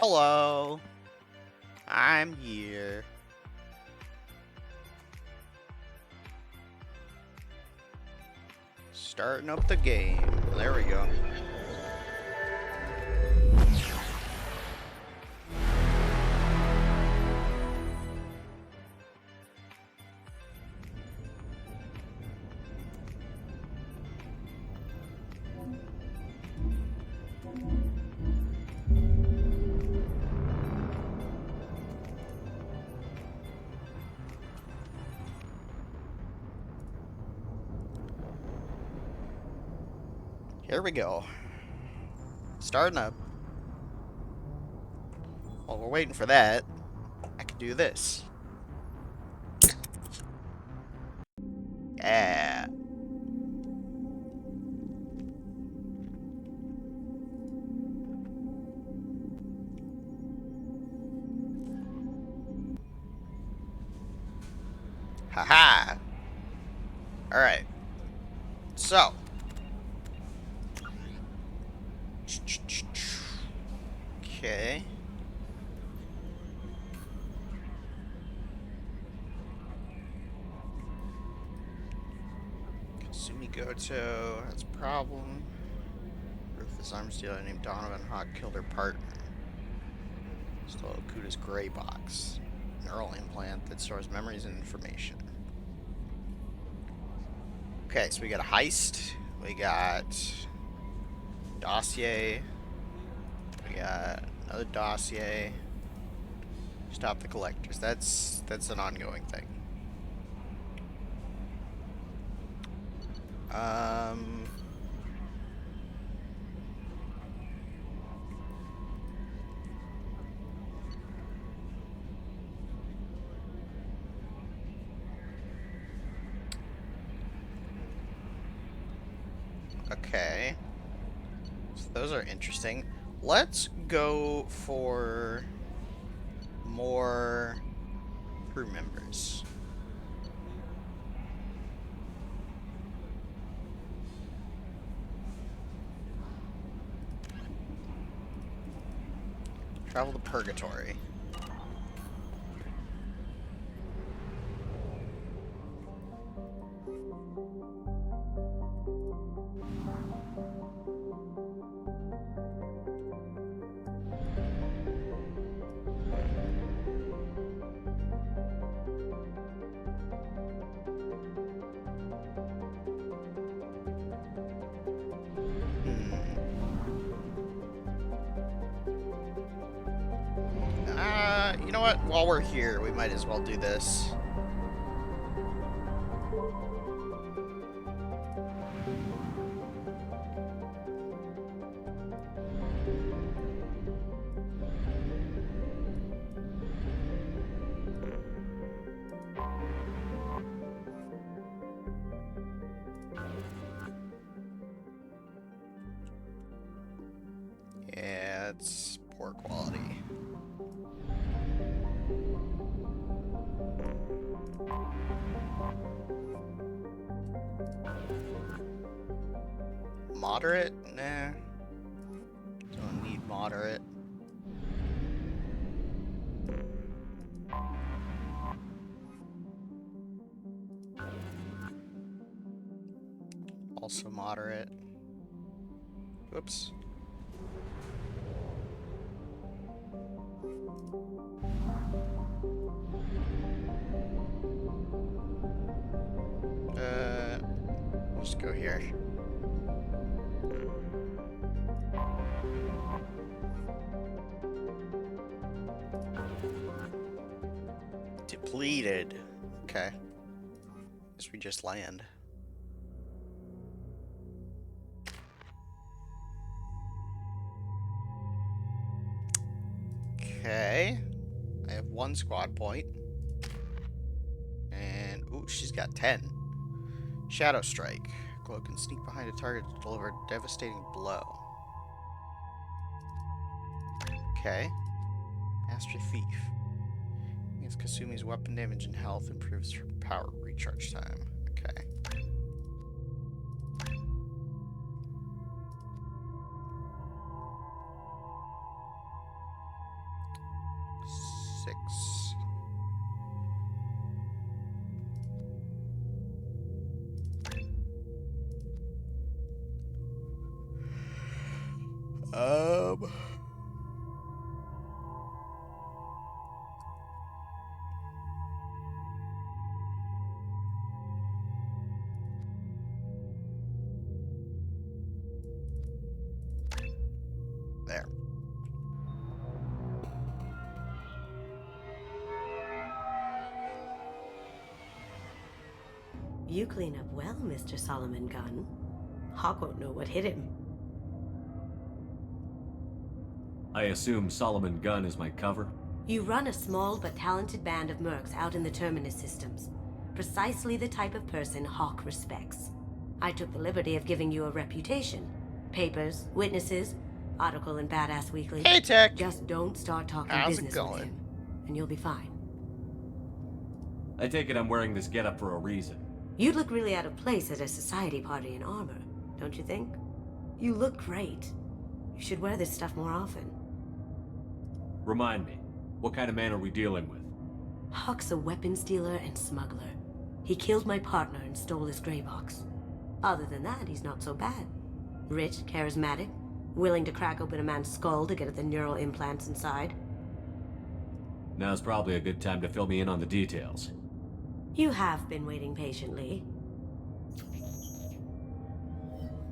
Hello. I'm here. Starting up the game. There we go. Here we go. Starting up. While we're waiting for that, I can do this. Yeah. Haha. Alright. So. Okay. Kasumi Goto has a problem. Ruthless arms dealer named Donovan Hawk killed her partner. Stole Okuda's gray box. Neural implant that stores memories and information. Okay, so we got a heist. We got dossier. We got another dossier. Stop the collectors. That's an ongoing thing. Okay. So those are interesting. Let's go for more crew members. Travel to Purgatory. You know what? While we're here, we might as well do this. Yeah, it's poor quality. Moderate? Nah. Don't need moderate. Also moderate. Whoops. Just go here. Depleted. Okay. Guess we just land. Okay. I have 1 squad point. And, ooh, she's got 10. Shadow Strike. Glow can sneak behind a target to deliver a devastating blow. Okay. Master Thief. Against Kasumi's weapon damage and health, improves her power recharge time. Okay. There. You clean up well, Mr. Solomon Gunn. Hawk won't know what hit him. I assume Solomon Gunn is my cover? You run a small but talented band of mercs out in the Terminus systems. Precisely the type of person Hawk respects. I took the liberty of giving you a reputation. Papers, witnesses, article in Badass Weekly. Hey, Tech! Just don't start talking How's it business with going? him, and you'll be fine. I take it I'm wearing this getup for a reason. You'd look really out of place at a society party in armor, don't you think? You look great. You should wear this stuff more often. Remind me, what kind of man are we dealing with? Hawk's a weapons dealer and smuggler. He killed my partner and stole his gray box. Other than that, he's not so bad. Rich, charismatic, willing to crack open a man's skull to get at the neural implants inside. Now's probably a good time to fill me in on the details. You have been waiting patiently.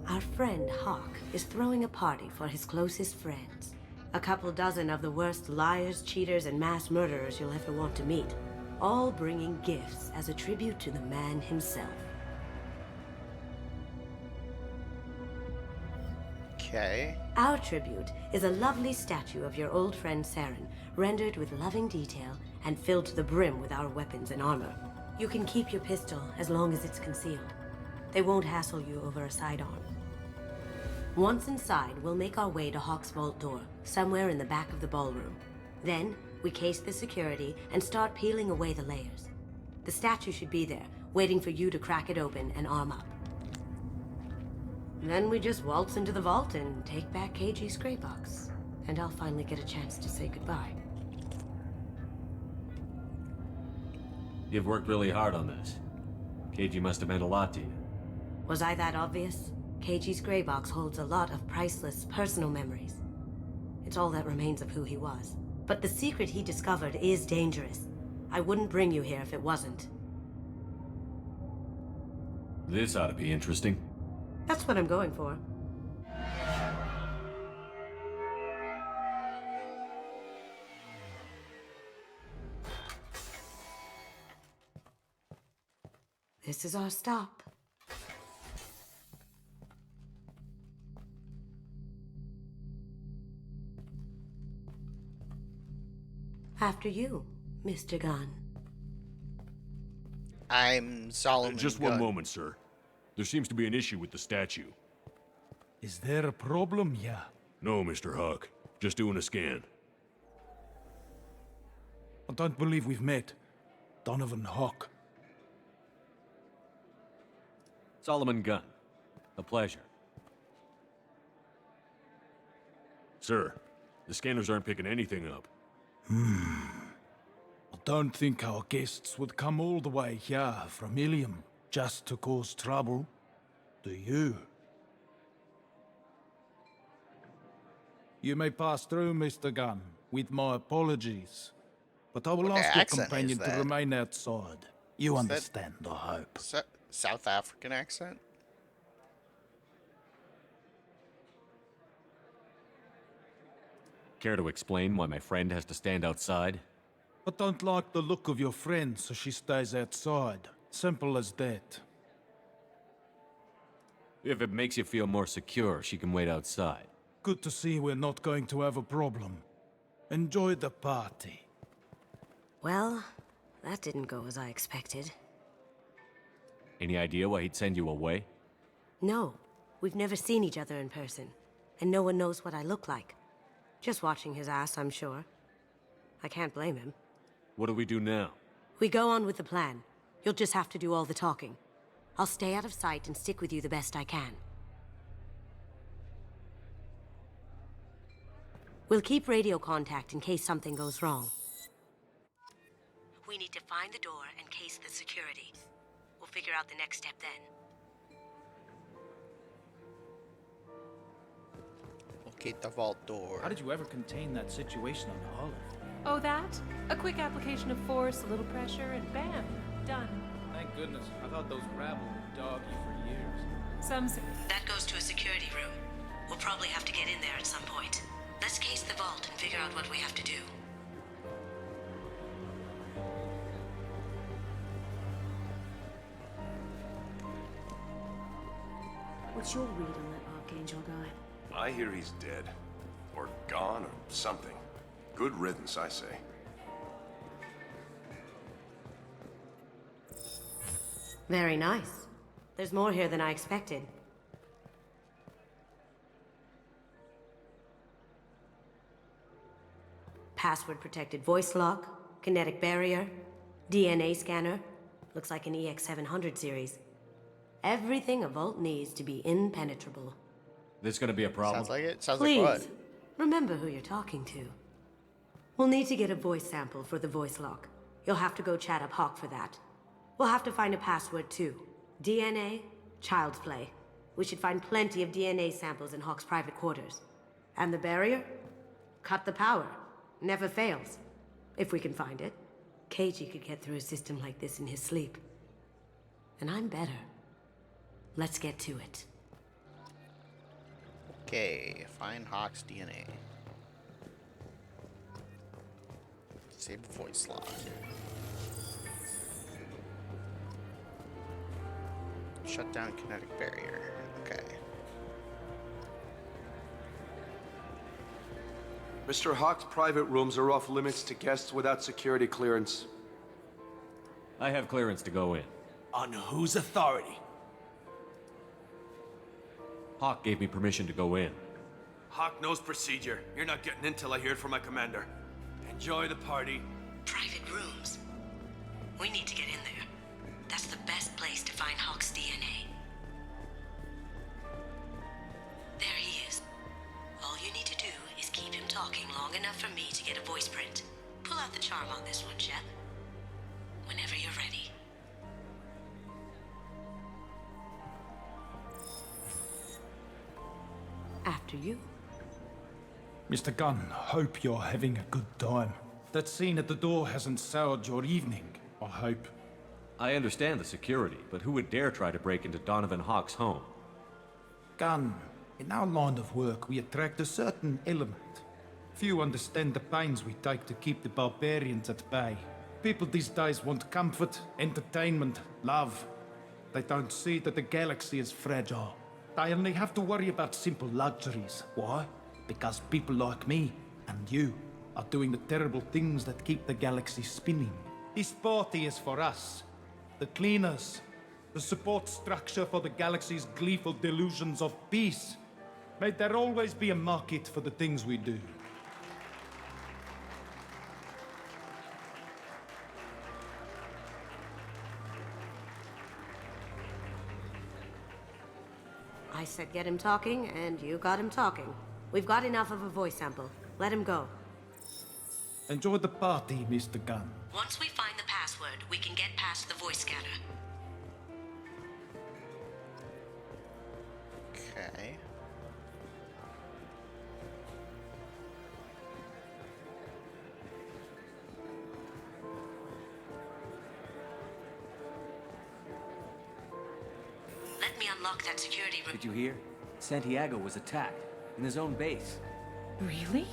Our friend Hawk is throwing a party for his closest friends. A couple dozen of the worst liars, cheaters, and mass murderers you'll ever want to meet. All bringing gifts as a tribute to the man himself. Okay. Our tribute is a lovely statue of your old friend Saren, rendered with loving detail and filled to the brim with our weapons and armor. You can keep your pistol as long as it's concealed. They won't hassle you over a sidearm. Once inside, we'll make our way to Hawk's vault door, somewhere in the back of the ballroom. Then, we case the security and start peeling away the layers. The statue should be there, waiting for you to crack it open and arm up. Then we just waltz into the vault and take back KG's gray box. And I'll finally get a chance to say goodbye. You've worked really hard on this. KG must have meant a lot to you. Was I that obvious? KG's gray box holds a lot of priceless personal memories. It's all that remains of who he was. But the secret he discovered is dangerous. I wouldn't bring you here if it wasn't. This ought to be interesting. That's what I'm going for. This is our stop. After you, Mr. Gunn. I'm Solomon Just Gunn. one moment, sir. There seems to be an issue with the statue. Is there a problem here? No, Mr. Hawk. Just doing a scan. I don't believe we've met. Donovan Hawk. Solomon Gunn. A pleasure. Sir, the scanners aren't picking anything up. I don't think our guests would come all the way here from Ilium just to cause trouble. Do you? You may pass through, Mr. Gunn, with my apologies. But I will What ask your accent is companion to that? remain outside. You Is that- understand, I hope. South African accent? Care to explain why my friend has to stand outside? I don't like the look of your friend, so she stays outside. Simple as that. If it makes you feel more secure, she can wait outside. Good to see we're not going to have a problem. Enjoy the party. Well, that didn't go as I expected. Any idea why he'd send you away? No, we've never seen each other in person, and no one knows what I look like. Just watching his ass, I'm sure. I can't blame him. What do we do now? We go on with the plan. You'll just have to do all the talking. I'll stay out of sight and stick with you the best I can. We'll keep radio contact in case something goes wrong. We need to find the door and case the security. We'll figure out the next step then. We'll Locate the vault door. How did you ever contain that situation on the Olive? Oh, that? A quick application of force, a little pressure, and bam, done. Thank goodness. I thought those rabble would dog you for years. That goes to a security room. We'll probably have to get in there at some point. Let's case the vault and figure out what we have to do. What's your read on that Archangel guy? I hear he's dead. Or gone, or something. Good riddance, I say. Very nice. There's more here than I expected. Password-protected voice lock, kinetic barrier, DNA scanner. Looks like an EX700 series. Everything a vault needs to be impenetrable. This gonna be a problem? Sounds like it. Sounds Please, like what? remember who you're talking to. We'll need to get a voice sample for the voice lock. You'll have to go chat up Hawk for that. We'll have to find a password too. DNA, child's play. We should find plenty of DNA samples in Hawk's private quarters. And the barrier? Cut the power. Never fails. If we can find it. KG could get through a system like this in his sleep. And I'm better. Let's get to it. Okay, find Hawk's DNA. Disable voice lock. Shut down kinetic barrier. Okay. Mr. Hawk's private rooms are off limits to guests without security clearance. I have clearance to go in. On whose authority? Hawk gave me permission to go in. Hawk knows procedure. You're not getting in till I hear it from my commander. Enjoy the party. Private rooms. We need to get in there. That's the best place to find Hawk's DNA. There he is. All you need to do is keep him talking long enough for me to get a voice print. Pull out the charm on this one, Shep. Whenever you're ready. After you. Mr. Gunn, hope you're having a good time. That scene at the door hasn't soured your evening, I hope. I understand the security, but who would dare try to break into Donovan Hawk's home? Gunn, in our line of work, we attract a certain element. Few understand the pains we take to keep the barbarians at bay. People these days want comfort, entertainment, love. They don't see that the galaxy is fragile. They only have to worry about simple luxuries. Why? Because people like me and you are doing the terrible things that keep the galaxy spinning. This party is for us, the cleaners, the support structure for the galaxy's gleeful delusions of peace. May there always be a market for the things we do. I said get him talking, and you got him talking. We've got enough of a voice sample. Let him go. Enjoy the party, Mr. Gunn. Once we find the password, we can get past the voice scanner. Okay. Let me unlock that security room. Did you hear? Santiago was attacked in his own base. Really?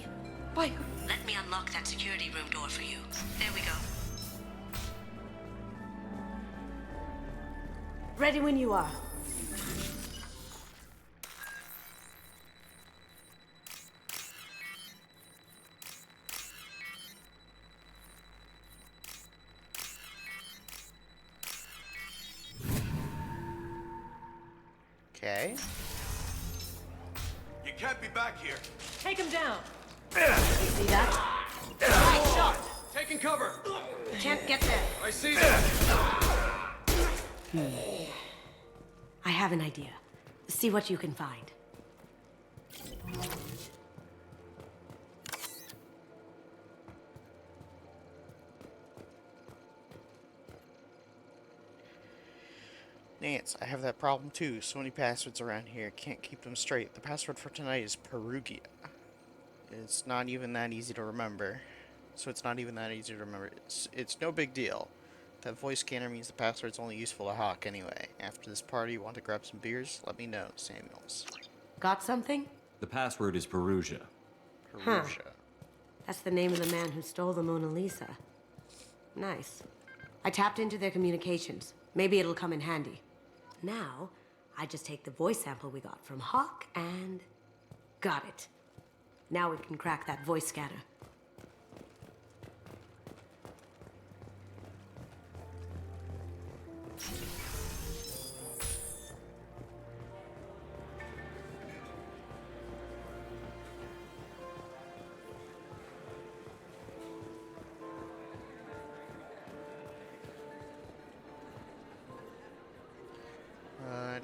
By who? Let me unlock that security room door for you. There we go. Ready when you are. Okay. You can't be back here. Take him down. You see that? Right shot! Taking cover! Can't get there. I see them! I have an idea. See what you can find. Nance, I have that problem too. So many passwords around here. Can't keep them straight. The password for tonight is Perugia. It's not even that easy to remember. It's no big deal. That voice scanner means the password's only useful to Hawk anyway. After this party, you want to grab some beers? Let me know, Samuels. Got something? The password is Perugia. Perugia. That's the name of the man who stole the Mona Lisa. Nice. I tapped into their communications. Maybe it'll come in handy. Now, I just take the voice sample we got from Hawk and... got it. Now we can crack that voice scanner.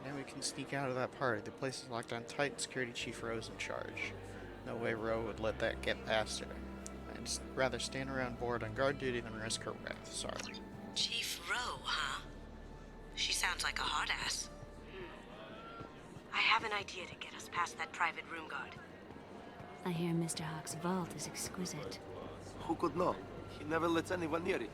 Now we can sneak out of that party. The place is locked down tight and Security Chief Rowe's in charge. No way Rowe would let that get past her. I'd rather stand around bored on guard duty than risk her wrath. Sorry. Chief Rowe, huh? She sounds like a hard ass. I have an idea to get us past that private room guard. I hear Mr. Hawk's vault is exquisite. Who could know? He never lets anyone near it.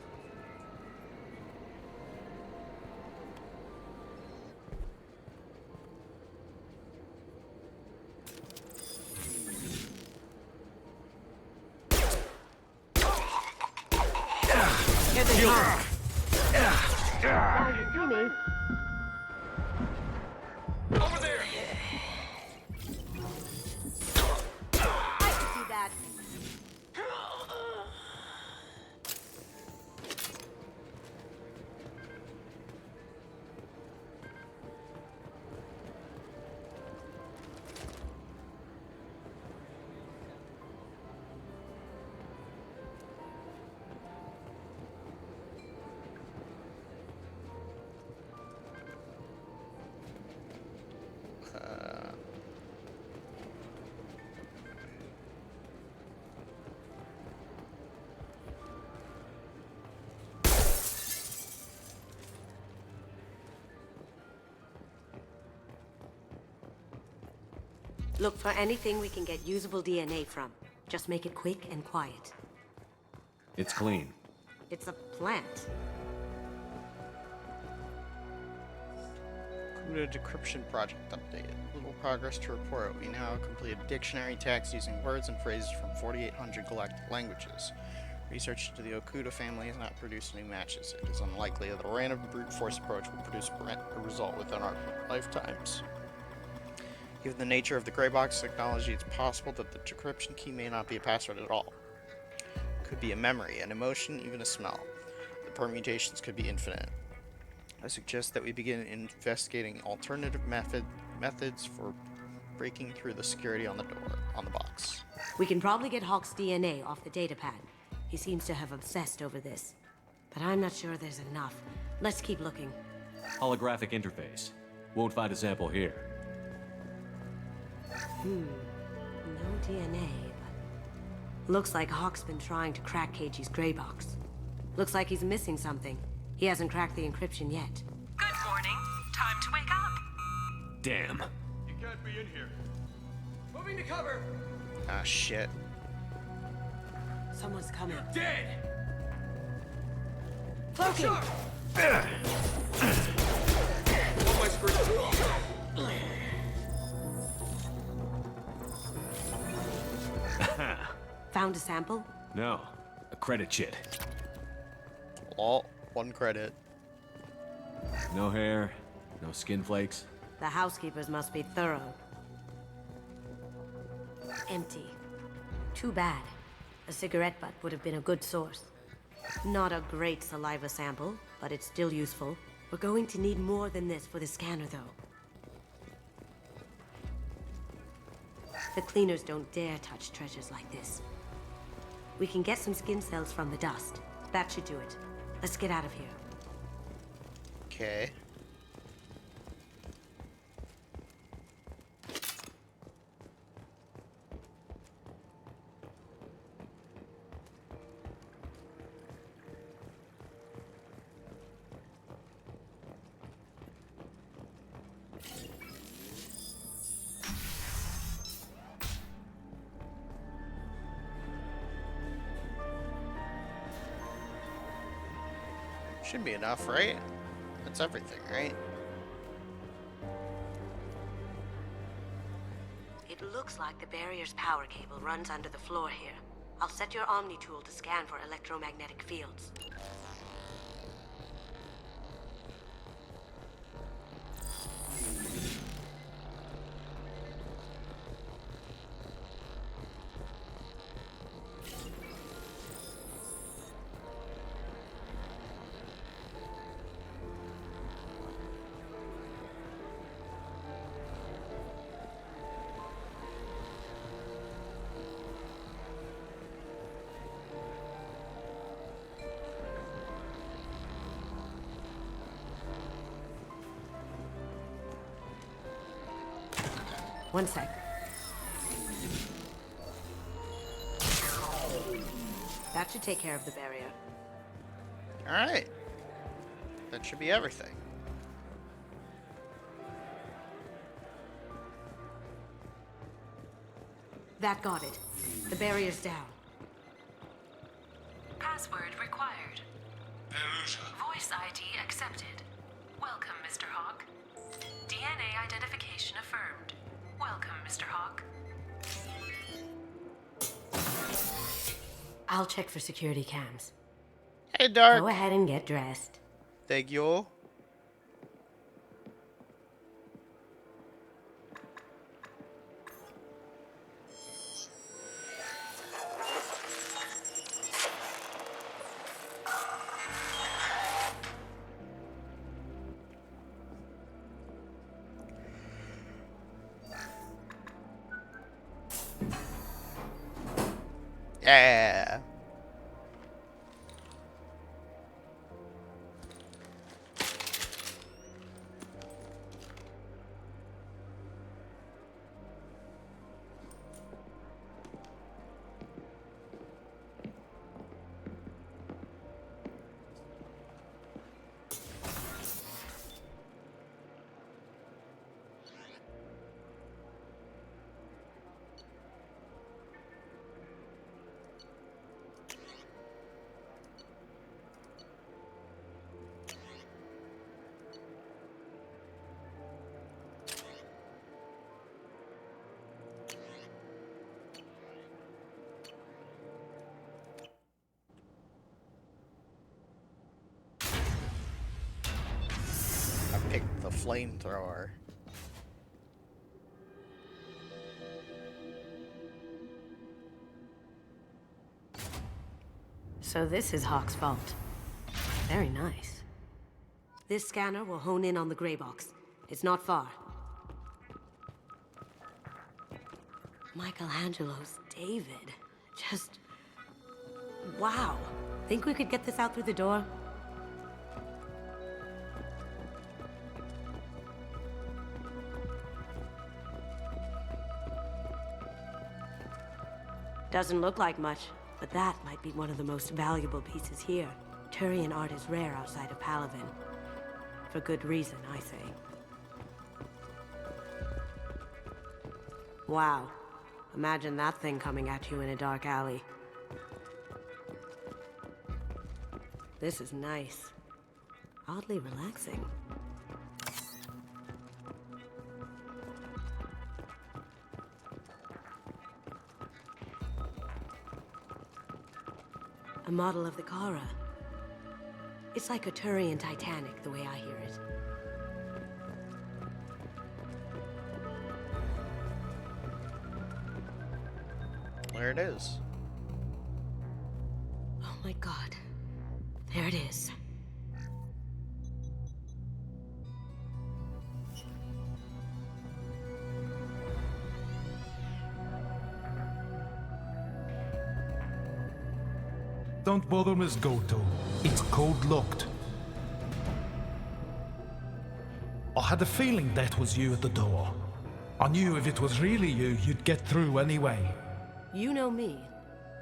Here they come. Now you see me. Over there! I can see that. Look for anything we can get usable DNA from. Just make it quick and quiet. It's clean. It's a plant. Kuda Decryption Project updated. Little progress to report. We now have completed dictionary tags using words and phrases from 4,800 galactic languages. Research into the Okuda family has not produced any matches. It is unlikely that a random brute force approach will produce a result within our lifetimes. Given the nature of the gray box technology, it's possible that the decryption key may not be a password at all. It could be a memory, an emotion, even a smell. The permutations could be infinite. I suggest that we begin investigating alternative methods for breaking through the security on the box. We can probably get Hawk's DNA off the datapad. He seems to have obsessed over this. But I'm not sure there's enough. Let's keep looking. Holographic interface. Won't find a sample here. No DNA, but... looks like Hawk's been trying to crack KG's gray box. Looks like he's missing something. He hasn't cracked the encryption yet. Good morning. Time to wake up. Damn. You can't be in here. Moving to cover! Ah, shit. Someone's coming. Dead! Cloaking! On my screen. Found a sample? No. A credit chit. Lol, 1 credit. No hair, no skin flakes. The housekeepers must be thorough. Empty. Too bad. A cigarette butt would have been a good source. Not a great saliva sample, but it's still useful. We're going to need more than this for the scanner, though. The cleaners don't dare touch treasures like this. We can get some skin cells from the dust. That should do it. Let's get out of here. Okay. Should be enough, right? That's everything, right? It looks like the barrier's power cable runs under the floor here. I'll set your Omni tool to scan for electromagnetic fields. One sec. That should take care of the barrier. Alright. That should be everything. That got it. The barrier's down. Password required. Voice ID accepted. Welcome, Mr. Hawk. DNA identification affirmed. Welcome, Mr. Hawk. I'll check for security cams. Hey, Dark. Go ahead and get dressed. Thank you. Yeah. I picked the flamethrower. So this is Hawk's vault. Very nice. This scanner will hone in on the gray box. It's not far. Michelangelo's David. Just... wow. Think we could get this out through the door? Doesn't look like much, but that might be one of the most valuable pieces here. Turian art is rare outside of Palaven. For good reason, I say. Wow. Imagine that thing coming at you in a dark alley. This is nice. Oddly relaxing. A model of the Kara. It's like a Turian Titanic, the way I hear it. There it is. Oh my god. There it is. Don't bother, Miss Goto. It's code-locked. I had a feeling that was you at the door. I knew if it was really you, you'd get through anyway. You know me.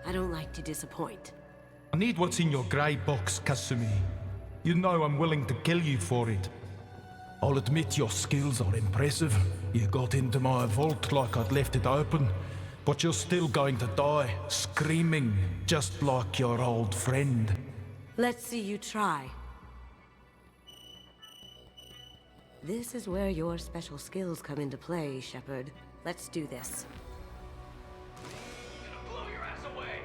I don't like to disappoint. I need what's in your grey box, Kasumi. You know I'm willing to kill you for it. I'll admit your skills are impressive. You got into my vault like I'd left it open. But you're still going to die, screaming, just like your old friend. Let's see you try. This is where your special skills come into play, Shepard. Let's do this. Blow your ass away!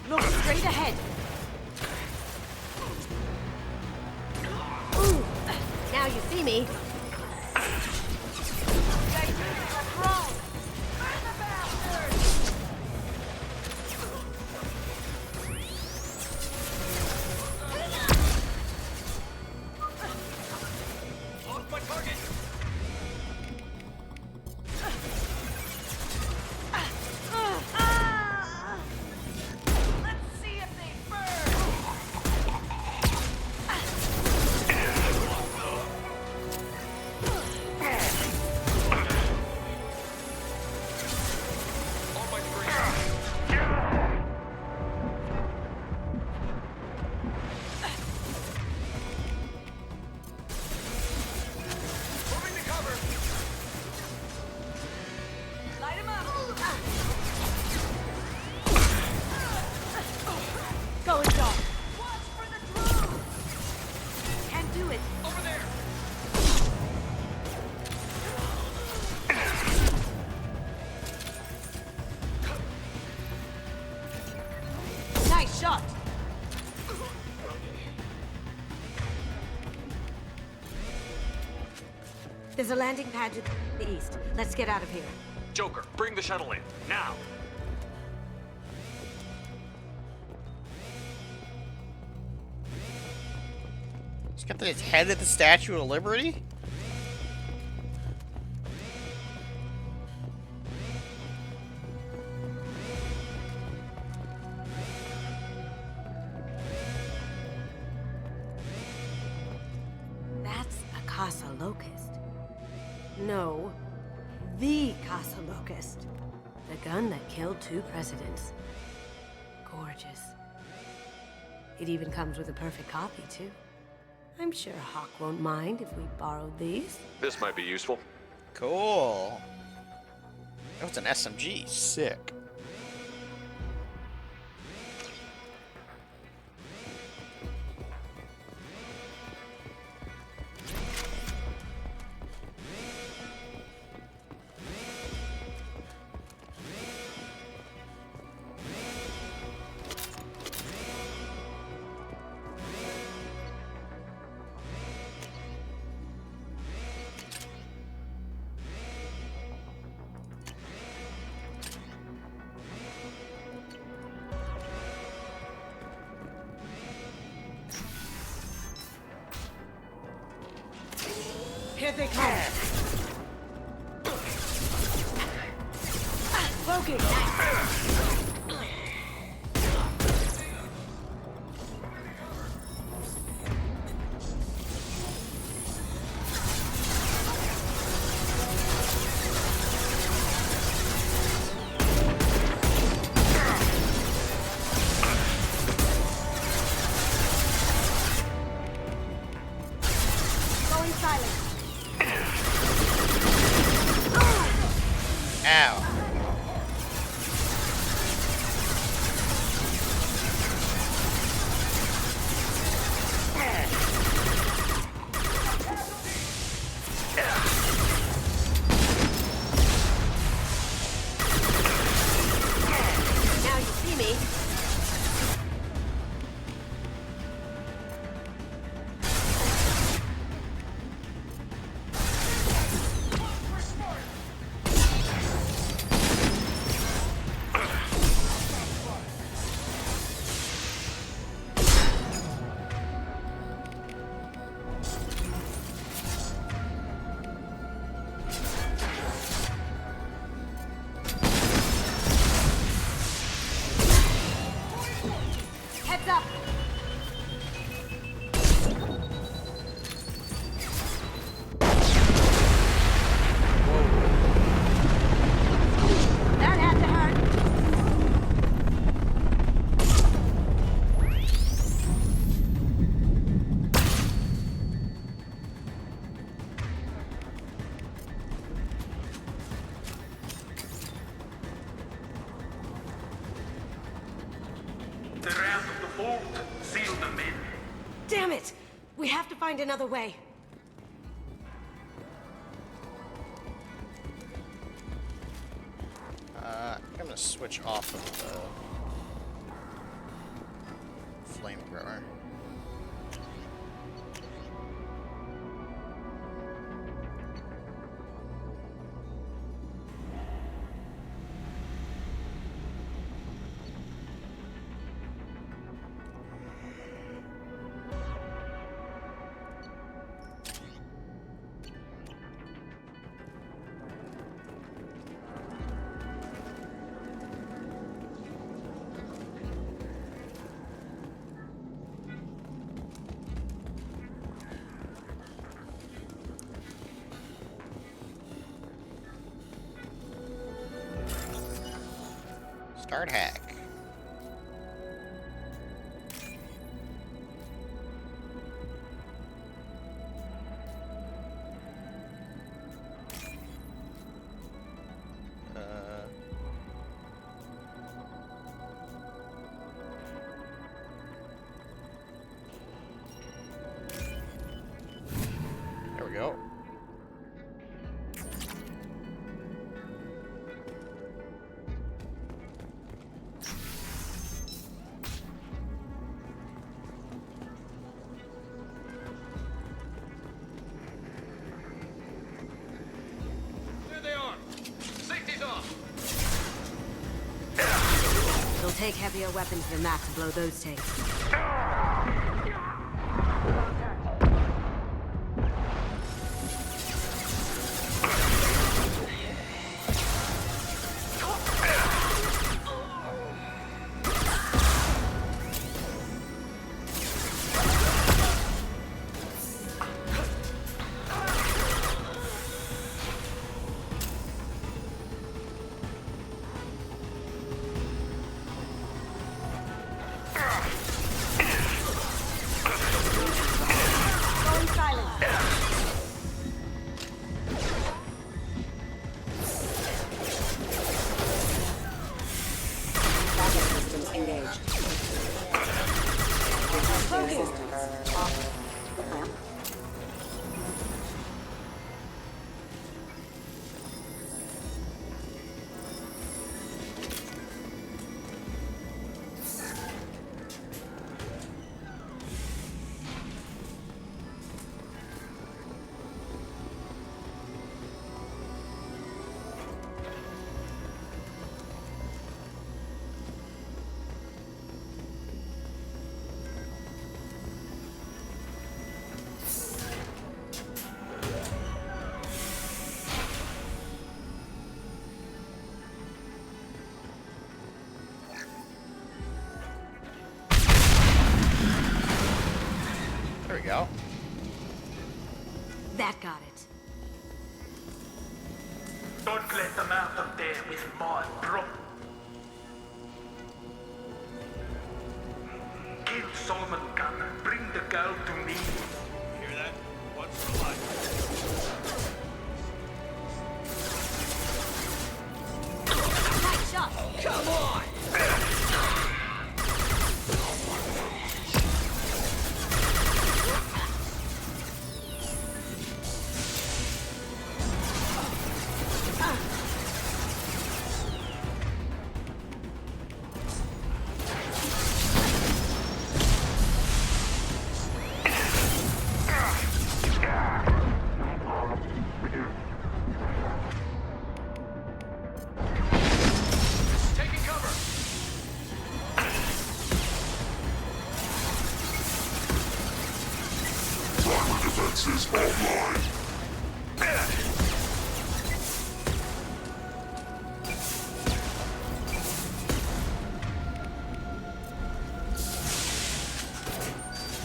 Look straight ahead! Ooh! Now you see me. Lost my target! Let's see if they burn! On my screen! Moving to cover! Light him up! Going dark. Watch for the drone! Can't do it. Over there! Nice shot. There's a landing pad to the east. Let's get out of here. Joker, bring the shuttle in, now! He's got the head of the Statue of Liberty? That's a Casa Locust. No, the Casa Locust. The gun that killed 2 presidents. Gorgeous. It even comes with a perfect copy, too. I'm sure Hawk won't mind if we borrowed these. This might be useful. Cool. Oh, it's an SMG. Sick. Here they come. Loki. Going silent. Ow. Now you see me. Heads up. That had to hurt. The wrath of the Vault, seal them in. Damn it! We have to find another way. I'm gonna switch off of the flamethrower. Start hack. There we go. It'll take heavier weapons than that to blow those tanks. There we go. That got it. Don't let them out of there with my bro. Kill Solomon Gunn. Bring the girl to me. Hear that? One for life. Nice shot. Come on!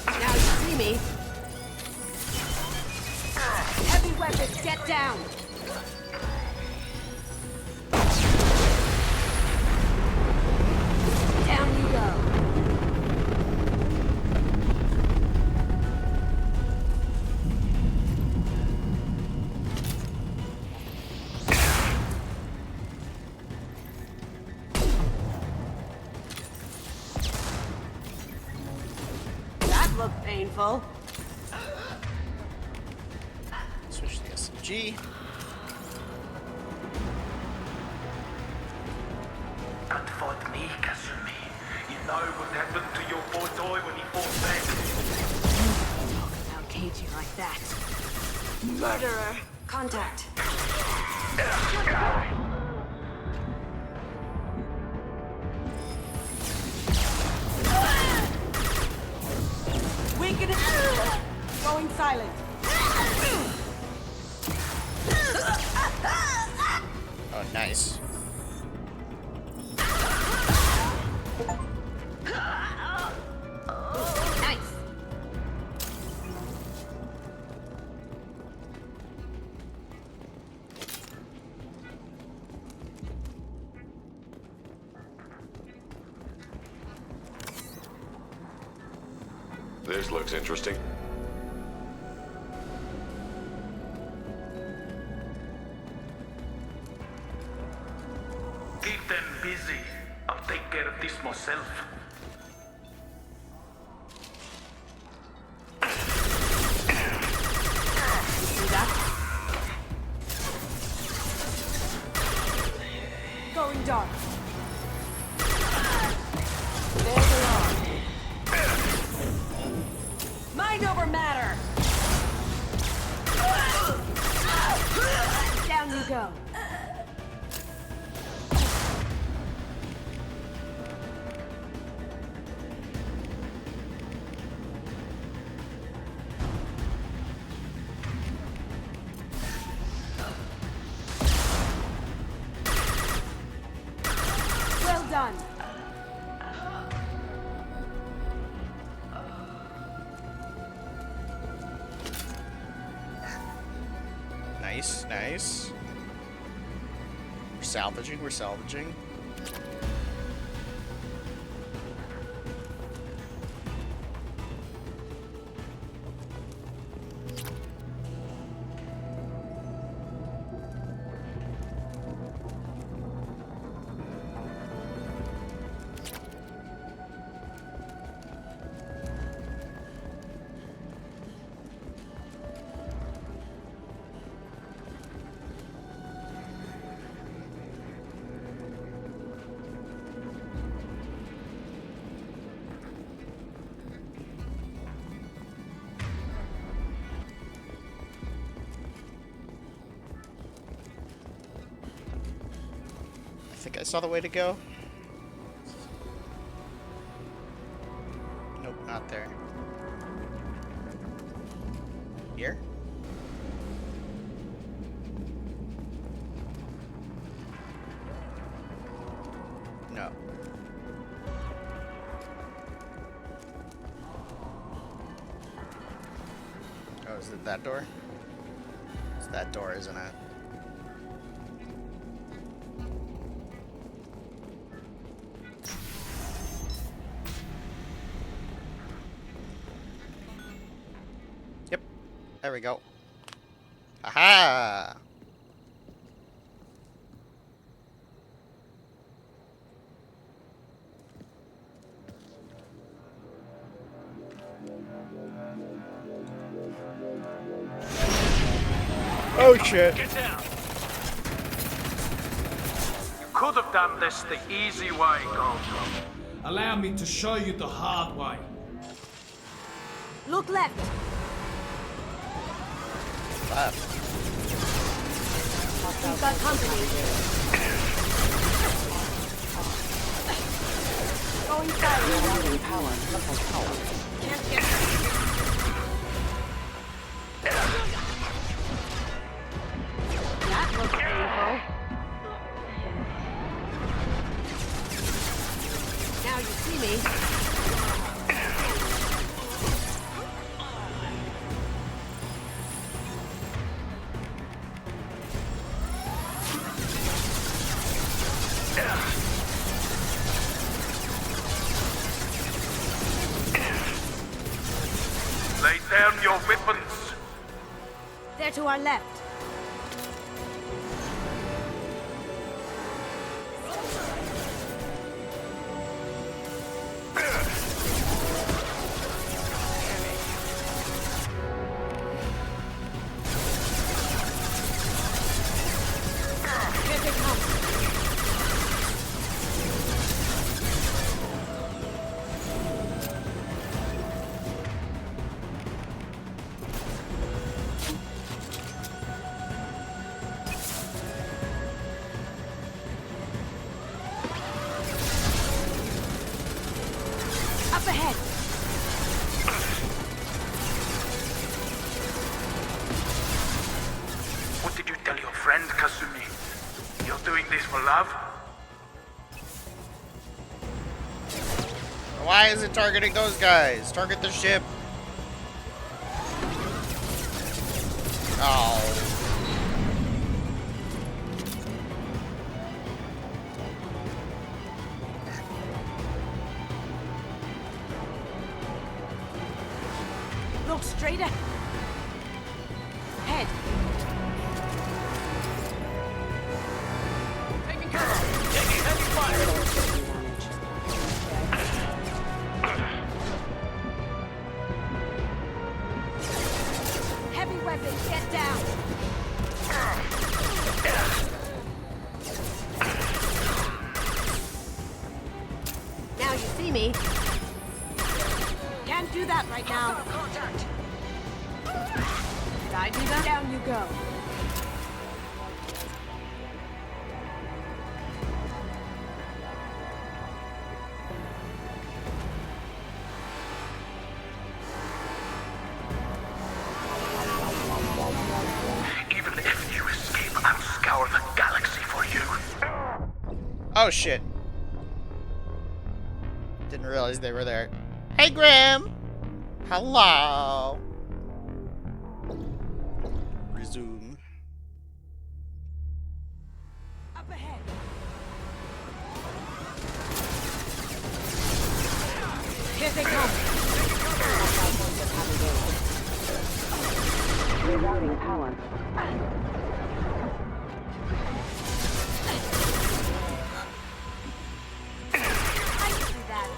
Now you see me. Heavy weapons, get down. Down you go. That looked painful. Switch to the SMG. Hey, Kasumi. You know what happened to your boy Toy when he fought back? Talk about Keiji like that. Murderer. Contact. Wicked. Going silent. Oh, nice. Nice. This looks interesting. Keep them busy. I'll take care of this myself. See that? Going dark. There they are. Mind over matter. Down you go. Well done. Nice, nice. We're salvaging, we're salvaging. I think I saw the way to go. Nope, not there. Here? No. Oh, is it that door? It's that door, isn't it? Yep. There we go. Aha! Oh shit. Get out! You could have done this the easy way, Goldblum. Allow me to show you the hard way. Look left. Left. We've got company. Going silent. Can't get that looks painful. Now you see me. Lay down your weapons. They're to our left. Here they come. friend, Kasumi? You're doing this for love? Why is it targeting those guys? Target the ship. Oh. Look straight ahead. Taking care of. Taking heavy fire. Heavy weapons, get down. Now you see me. Can't do that right now. Did I do that? Down you go. Even if you escape, I'll scour the galaxy for you. Oh shit. Didn't realize they were there. Hey Grim! Hello! Resume. Up ahead. Here they come. Rerouting power. I can do that.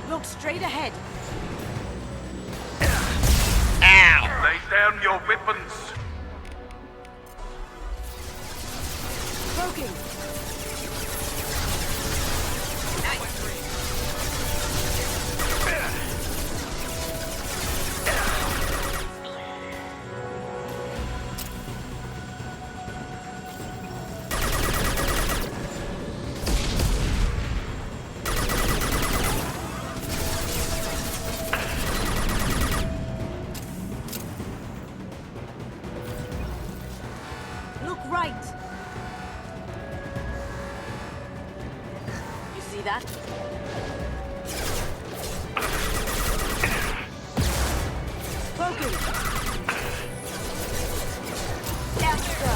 Look straight ahead. Ow! Lay down your weapons. Broken. Look right. You see that? Broken. Down you go.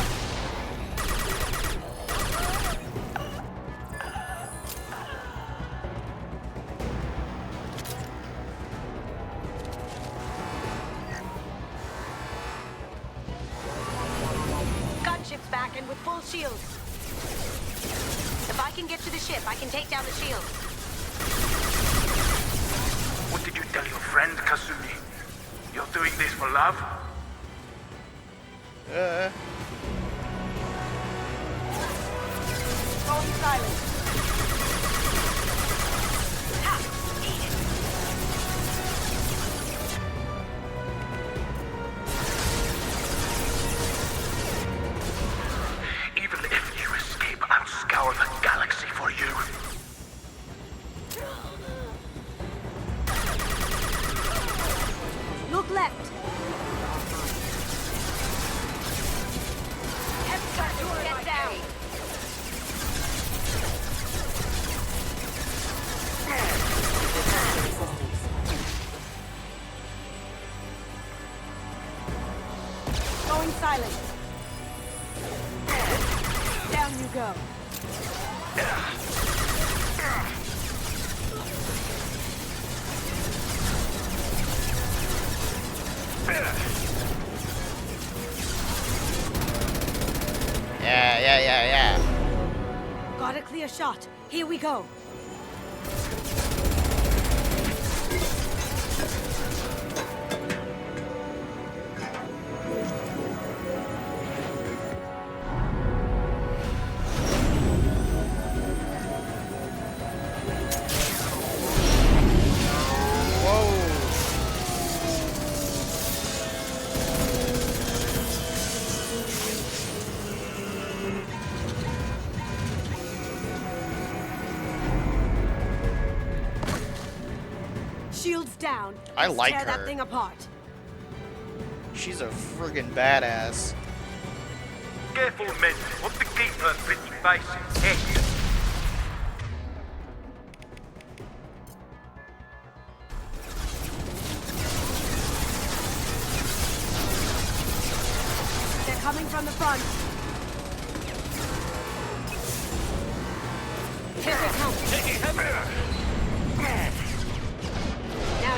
Gunship's back and with full shields. If I can get to the ship, I can take down the shield. What did you tell your friend, Kasumi? You're doing this for love? Going silent. Ha! Eat it. Even if you escape, I'll scour the galaxy for you. Look left. Get down. Going silent. Down you go. Yeah. Got a clear shot. Here we go. Whoa. Shields down. I Let's like tear her. that thing apart. She's a friggin' badass. Careful, men. Want to keep her pretty faces. Heck. They're coming from the front. Here they come. Taking heavy. Now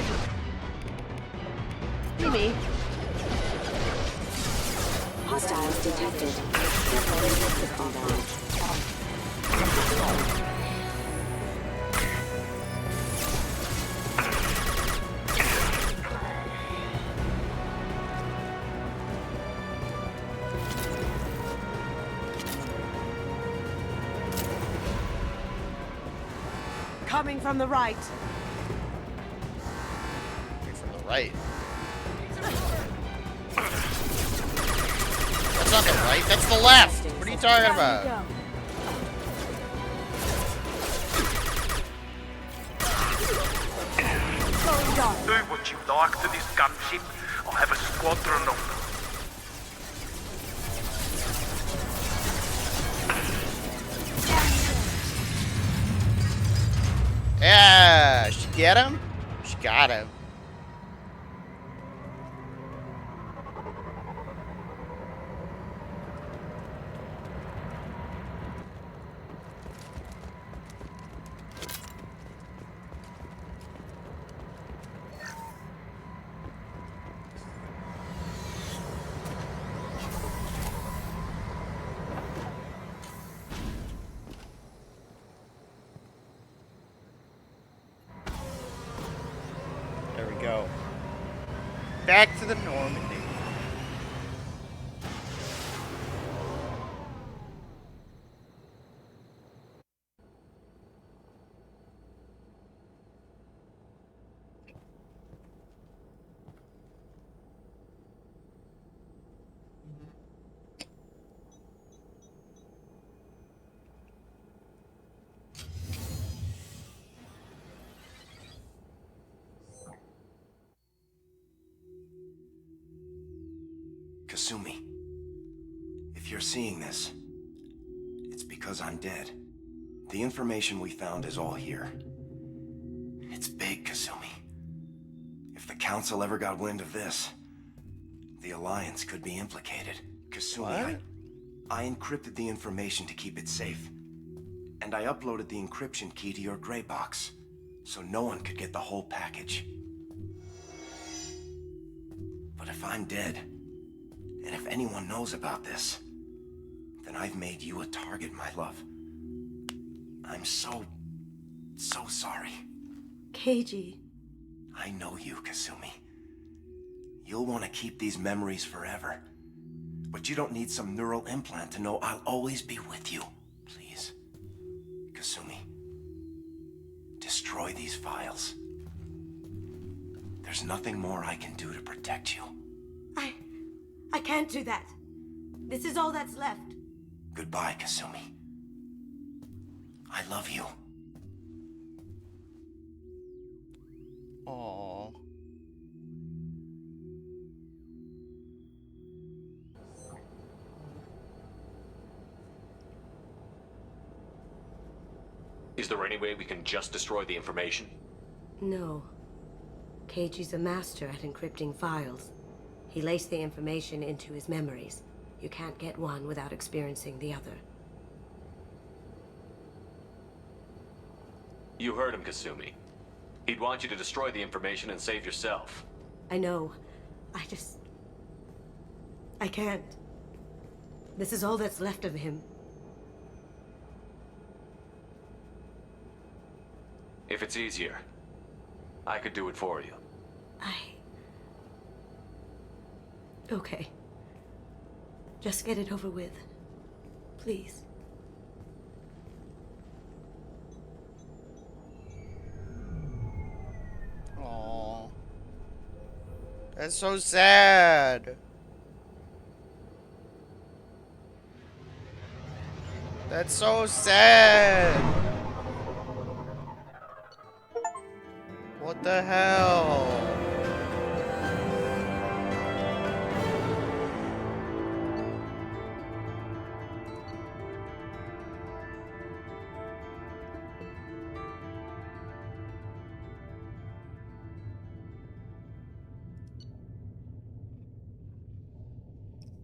you. Me. Hostiles detected. Careful system down. Coming from the right. From the right. That's not the right, that's the left! What are you talking about? Going dark. Do what you like to this gunship. I'll have a squadron of them. Yeah, she get him? She got him. There we go. Back to the Normandy. Kasumi, if you're seeing this, it's because I'm dead. The information we found is all here. It's big, Kasumi. If the Council ever got wind of this, the Alliance could be implicated. Kasumi, I encrypted the information to keep it safe. And I uploaded the encryption key to your gray box, so no one could get the whole package. But if I'm dead, and if anyone knows about this, then I've made you a target, my love. I'm so sorry. Keiji. I know you, Kasumi. You'll want to keep these memories forever. But you don't need some neural implant to know I'll always be with you. Please. Kasumi. Destroy these files. There's nothing more I can do to protect you. I can't do that. This is all that's left. Goodbye, Kasumi. I love you. Aww. Is there any way we can just destroy the information? No. Keiji's a master at encrypting files. He laced the information into his memories. You can't get one without experiencing the other. You heard him, Kasumi. He'd want you to destroy the information and save yourself. I know. I can't. This is all that's left of him. If it's easier, I could do it for you. Okay. Just get it over with. Please. Aww. That's so sad. That's so sad. What the hell?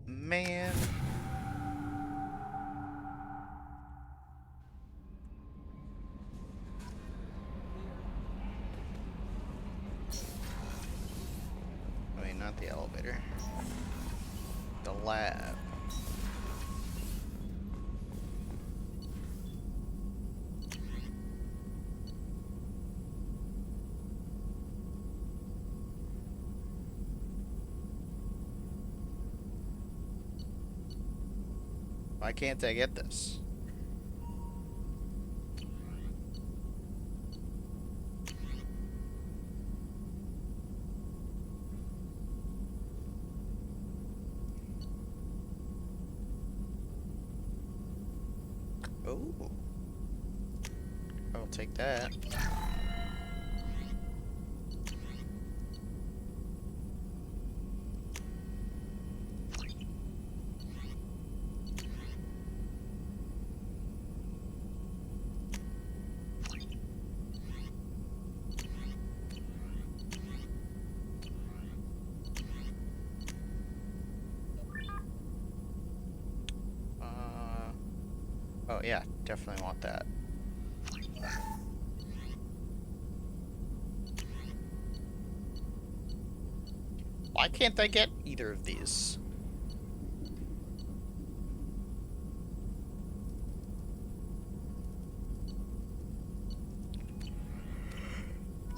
Man. Wait, not the elevator. The lab. Why can't I get this? Oh. I'll take that. Oh yeah, definitely want that. Why can't I get either of these?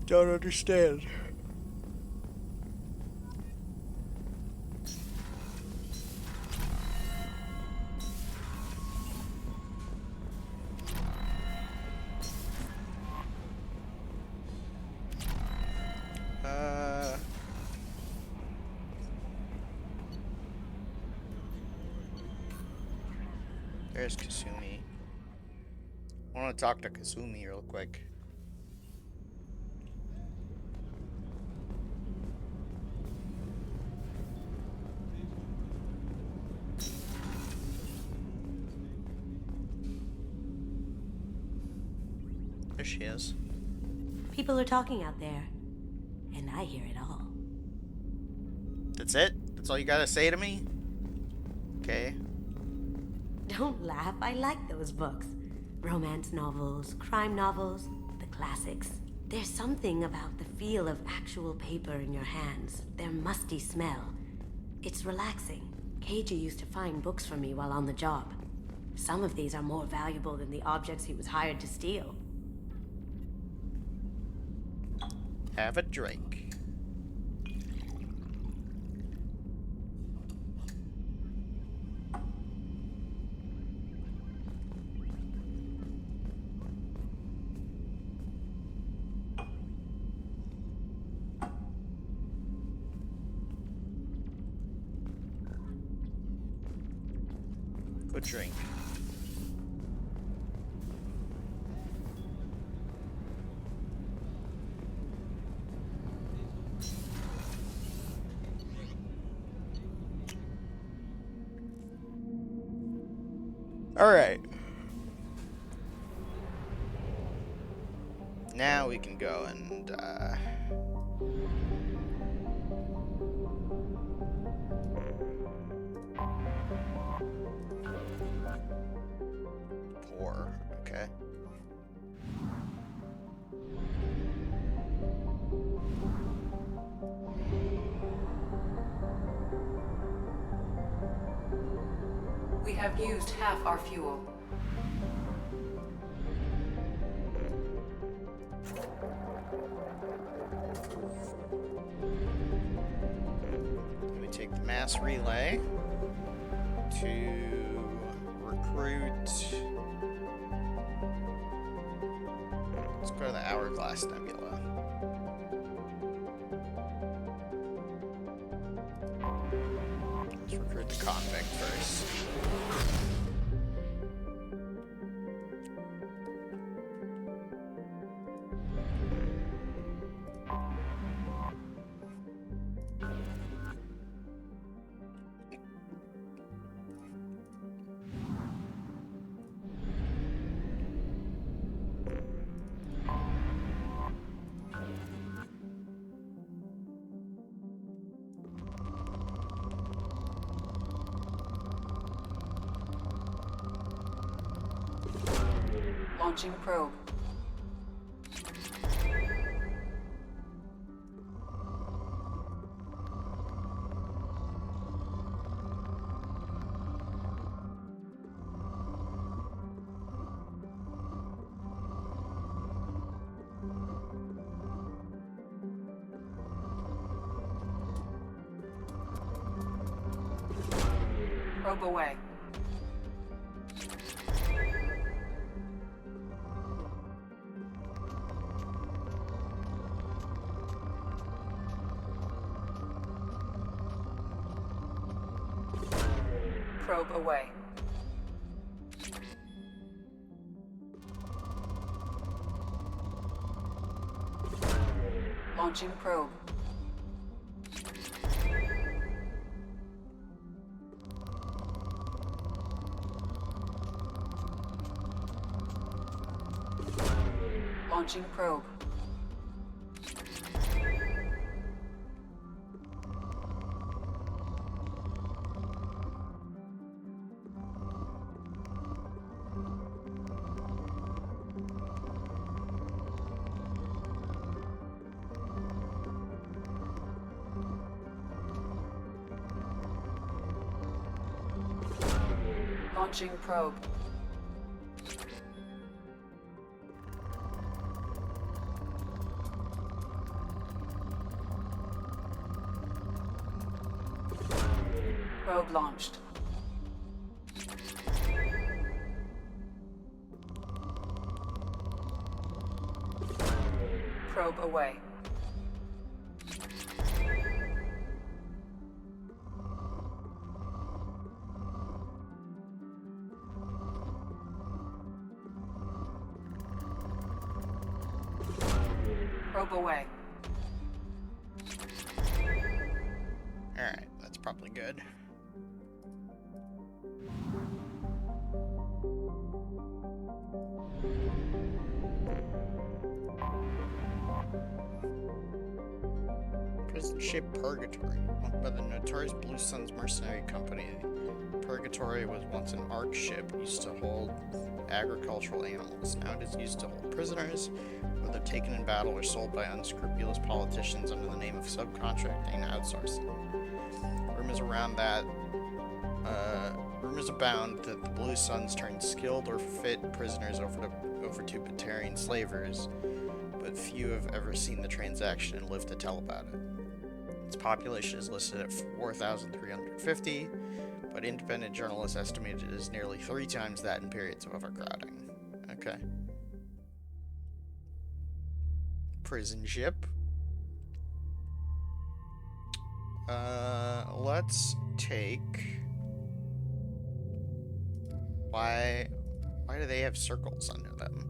Don't understand. There's Kasumi. I want to talk to Kasumi real quick. There she is. People are talking out there, and I hear it all. That's it? That's all you gotta say to me? Okay. Don't laugh, I like those books. Romance novels, crime novels, the classics. There's something about the feel of actual paper in your hands, their musty smell. It's relaxing. Keiji used to find books for me while on the job. Some of these are more valuable than the objects he was hired to steal. Have a drink. Good drink. All right. Now we can go and pour. Okay. We have used half our fuel. We take the mass relay to recruit. Let's go to the Hourglass Nebula. Let's recruit the convict first. Launching probe. Probe away. Probe away. Launching probe. Launching probe. Launching probe. Probe launched. Probe away. Probe away. Alright, that's probably good. Prison ship Purgatory, owned by the notorious Blue Suns mercenary company. Purgatory was once an ARC ship used to hold agricultural animals. Now it is used to hold prisoners, whether taken in battle or sold by unscrupulous politicians under the name of subcontracting and outsourcing. Rumors abound that the Blue Suns turned skilled or fit prisoners over to Batarian slavers, but few have ever seen the transaction and lived to tell about it. Its population is listed at 4,350, but independent journalists estimate it is nearly 3 times that in periods of overcrowding. Okay. Prison ship. Let's take... Why do they have circles under them?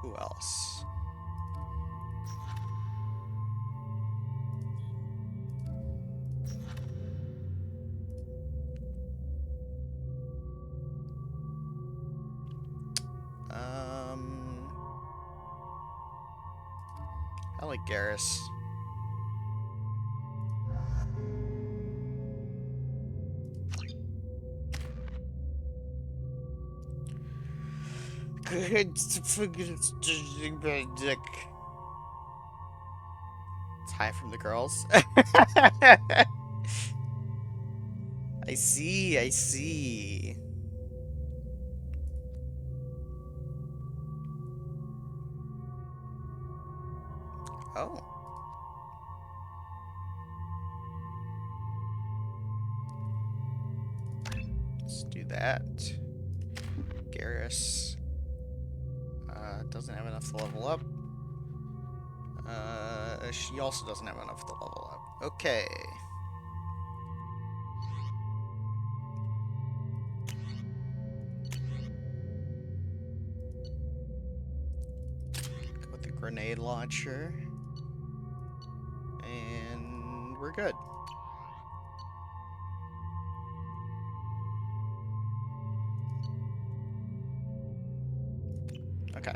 Who else? I like Garrus. It's high from the girls. I see. Oh. Let's do that. Garrus. Doesn't have enough to level up. She also doesn't have enough to level up. Okay. Go with the grenade launcher. And we're good. Okay.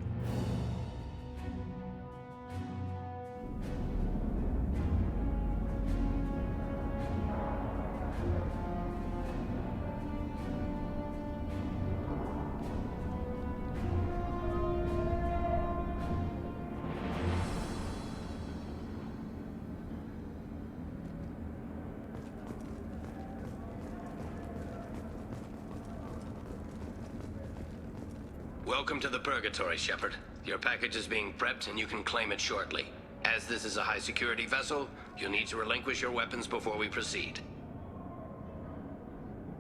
Welcome to the Purgatory, Shepard. Your package is being prepped and you can claim it shortly. As this is a high-security vessel, you'll need to relinquish your weapons before we proceed.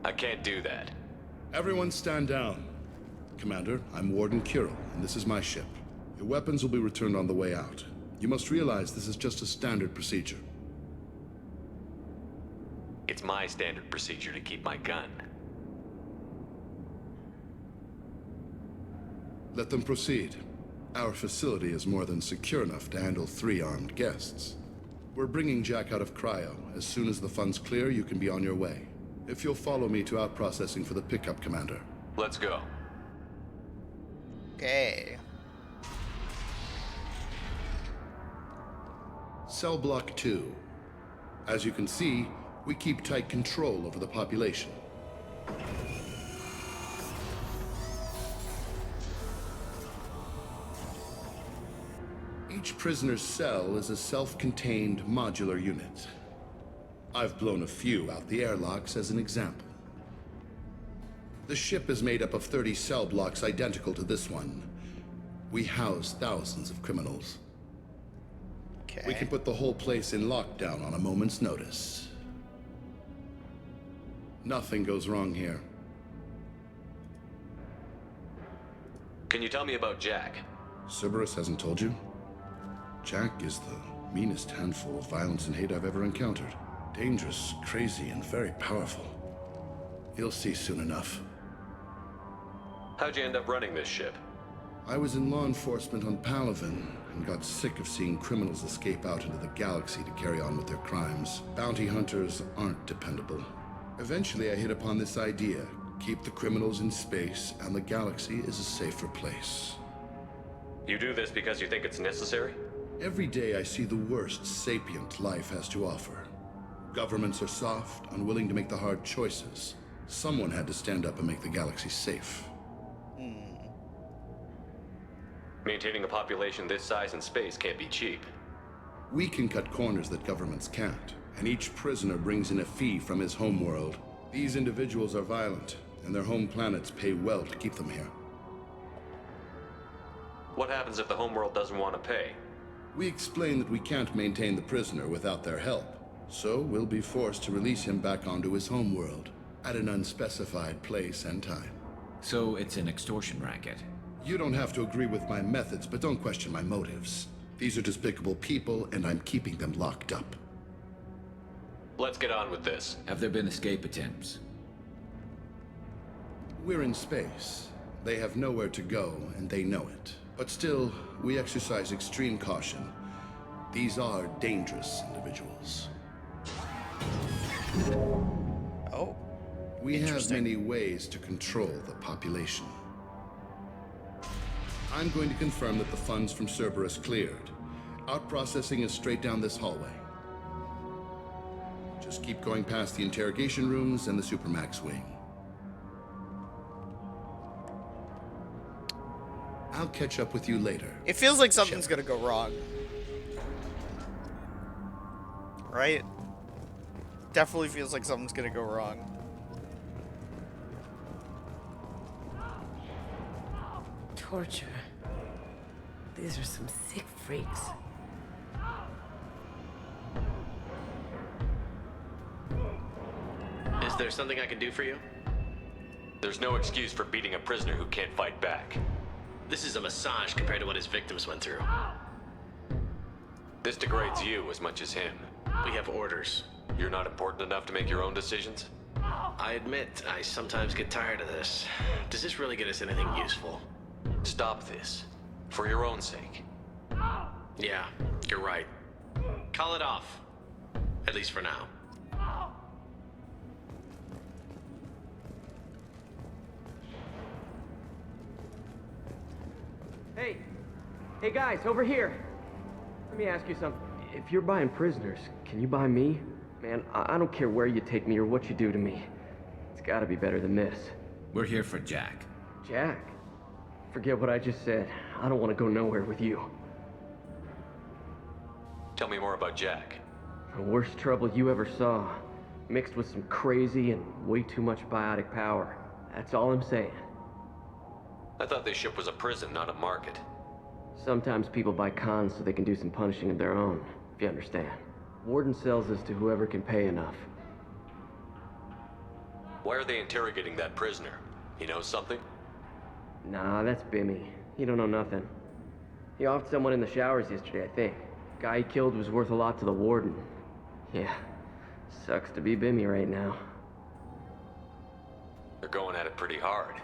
I can't do that. Everyone stand down. Commander, I'm Warden Kirill, and this is my ship. Your weapons will be returned on the way out. You must realize this is just a standard procedure. It's my standard procedure to keep my gun. Let them proceed. Our facility is more than secure enough to handle 3 armed guests. We're bringing Jack out of cryo. As soon as the funds clear, you can be on your way. If you'll follow me to out-processing for the pickup, Commander. Let's go. Okay. Cell Block 2. As you can see, we keep tight control over the population. Each prisoner's cell is a self-contained modular unit. I've blown a few out the airlocks as an example. The ship is made up of 30 cell blocks identical to this one. We house thousands of criminals. Okay. We can put the whole place in lockdown on a moment's notice. Nothing goes wrong here. Can you tell me about Jack? Cerberus hasn't told you? Jack is the meanest handful of violence and hate I've ever encountered. Dangerous, crazy, and very powerful. You'll see soon enough. How'd you end up running this ship? I was in law enforcement on Palaven and got sick of seeing criminals escape out into the galaxy to carry on with their crimes. Bounty hunters aren't dependable. Eventually I hit upon this idea. Keep the criminals in space and the galaxy is a safer place. You do this because you think it's necessary? Every day I see the worst sapient life has to offer. Governments are soft, unwilling to make the hard choices. Someone had to stand up and make the galaxy safe. Maintaining a population this size in space can't be cheap. We can cut corners that governments can't, and each prisoner brings in a fee from his homeworld. These individuals are violent, and their home planets pay well to keep them here. What happens if the homeworld doesn't want to pay? We explain that we can't maintain the prisoner without their help, so we'll be forced to release him back onto his homeworld at an unspecified place and time. So it's an extortion racket? You don't have to agree with my methods, but don't question my motives. These are despicable people, and I'm keeping them locked up. Let's get on with this. Have there been escape attempts? We're in space. They have nowhere to go, and they know it. But still, we exercise extreme caution. These are dangerous individuals. Oh. We have many ways to control the population. I'm going to confirm that the funds from Cerberus cleared. Out processing is straight down this hallway. Just keep going past the interrogation rooms and the Supermax wing. I'll catch up with you later. It feels like something's gonna go wrong. Right? Definitely feels like something's gonna go wrong. Torture. These are some sick freaks. Is there something I can do for you? There's no excuse for beating a prisoner who can't fight back. This is a massage compared to what his victims went through. This degrades you as much as him. We have orders. You're not important enough to make your own decisions? I admit, I sometimes get tired of this. Does this really get us anything useful? Stop this. For your own sake. Yeah, you're right. Call it off. At least for now. Hey! Hey guys, over here! Let me ask you something. If you're buying prisoners, can you buy me? Man, I don't care where you take me or what you do to me. It's gotta be better than this. We're here for Jack. Jack? Forget what I just said. I don't want to go nowhere with you. Tell me more about Jack. The worst trouble you ever saw. Mixed with some crazy and way too much biotic power. That's all I'm saying. I thought this ship was a prison, not a market. Sometimes people buy cons so they can do some punishing of their own, if you understand. Warden sells this to whoever can pay enough. Why are they interrogating that prisoner? He knows something? Nah, that's Bimmy. He don't know nothing. He offed someone in the showers yesterday, I think. Guy he killed was worth a lot to the Warden. Yeah, sucks to be Bimmy right now. They're going at it pretty hard.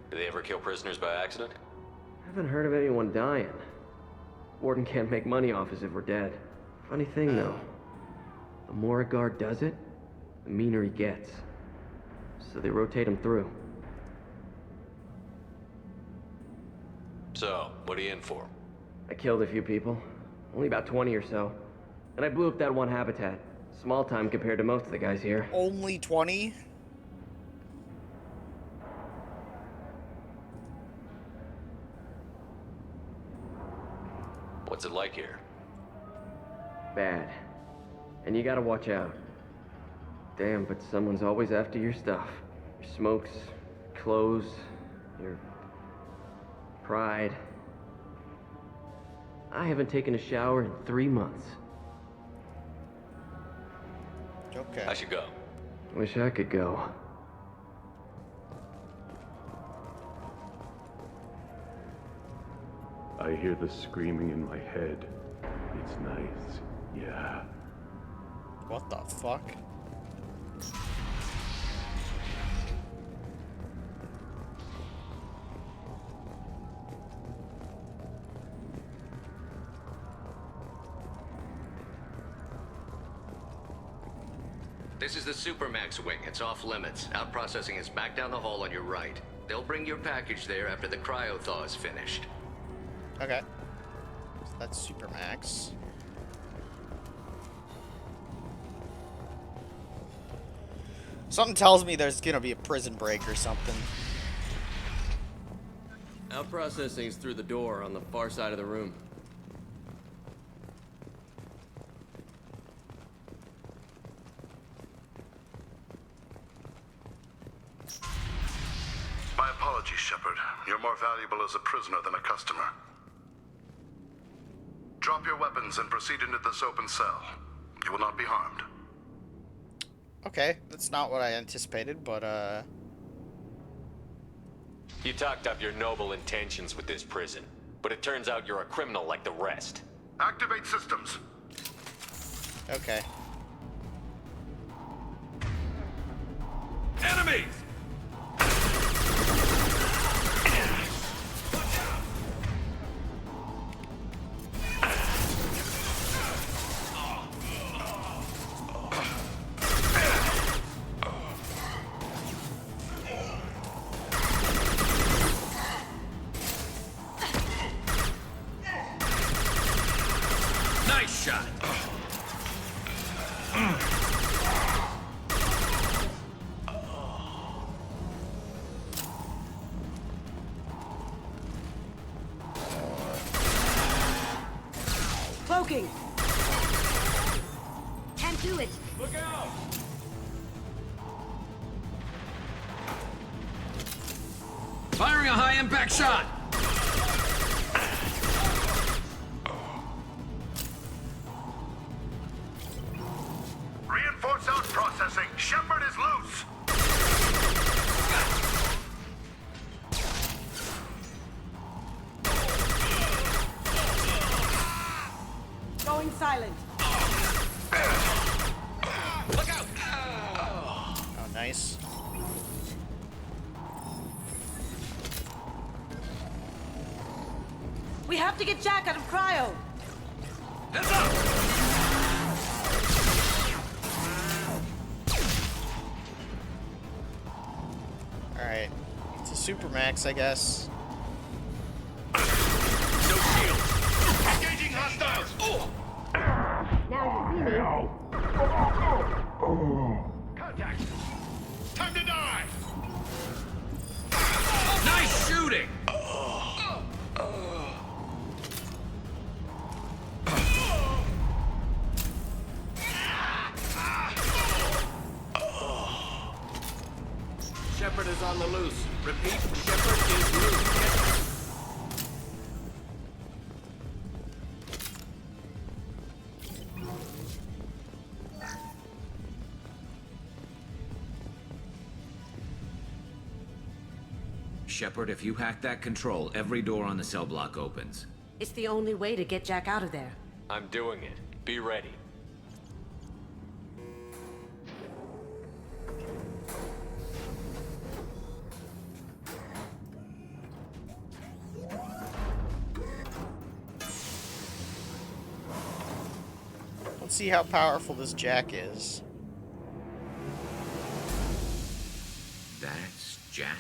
Do they ever kill prisoners by accident? Haven't heard of anyone dying. Warden can't make money off us if we're dead. Funny thing, though. The more a guard does it, the meaner he gets. So they rotate him through. So, what are you in for? I killed a few people. Only about 20 or so. And I blew up that one habitat. Small time compared to most of the guys here. Only 20? What's it like here? Bad. And you gotta watch out. Damn, but someone's always after your stuff. Your smokes, clothes, your pride. I haven't taken a shower in 3 months. Okay. I should go. Wish I could go. I hear the screaming in my head. It's nice, yeah. What the fuck? This is the Supermax wing. It's off limits. Out processing is back down the hall on your right. They'll bring your package there after the cryo-thaw is finished. Okay. So that's Supermax. Something tells me there's gonna be a prison break or something. Out processing is through the door on the far side of the room. My apologies, Shepard. You're more valuable as a prisoner than a customer. Drop your weapons and proceed into this open cell. You will not be harmed. Okay, that's not what I anticipated, but You talked up your noble intentions with this prison, but it turns out you're a criminal like the rest. Activate systems. okay. Enemies! Nice shot! Cloaking! Can't do it! Look out! Firing a high-impact shot! Reinforce out processing. Shepard is loose. Going silent. Look out! Oh, nice. We have to get Jack out of cryo. Heads up! Alright. It's a Supermax, I guess. Shepard, if you hack that control, every door on the cell block opens. It's the only way to get Jack out of there. I'm doing it. Be ready. Let's see how powerful this Jack is. That's Jack?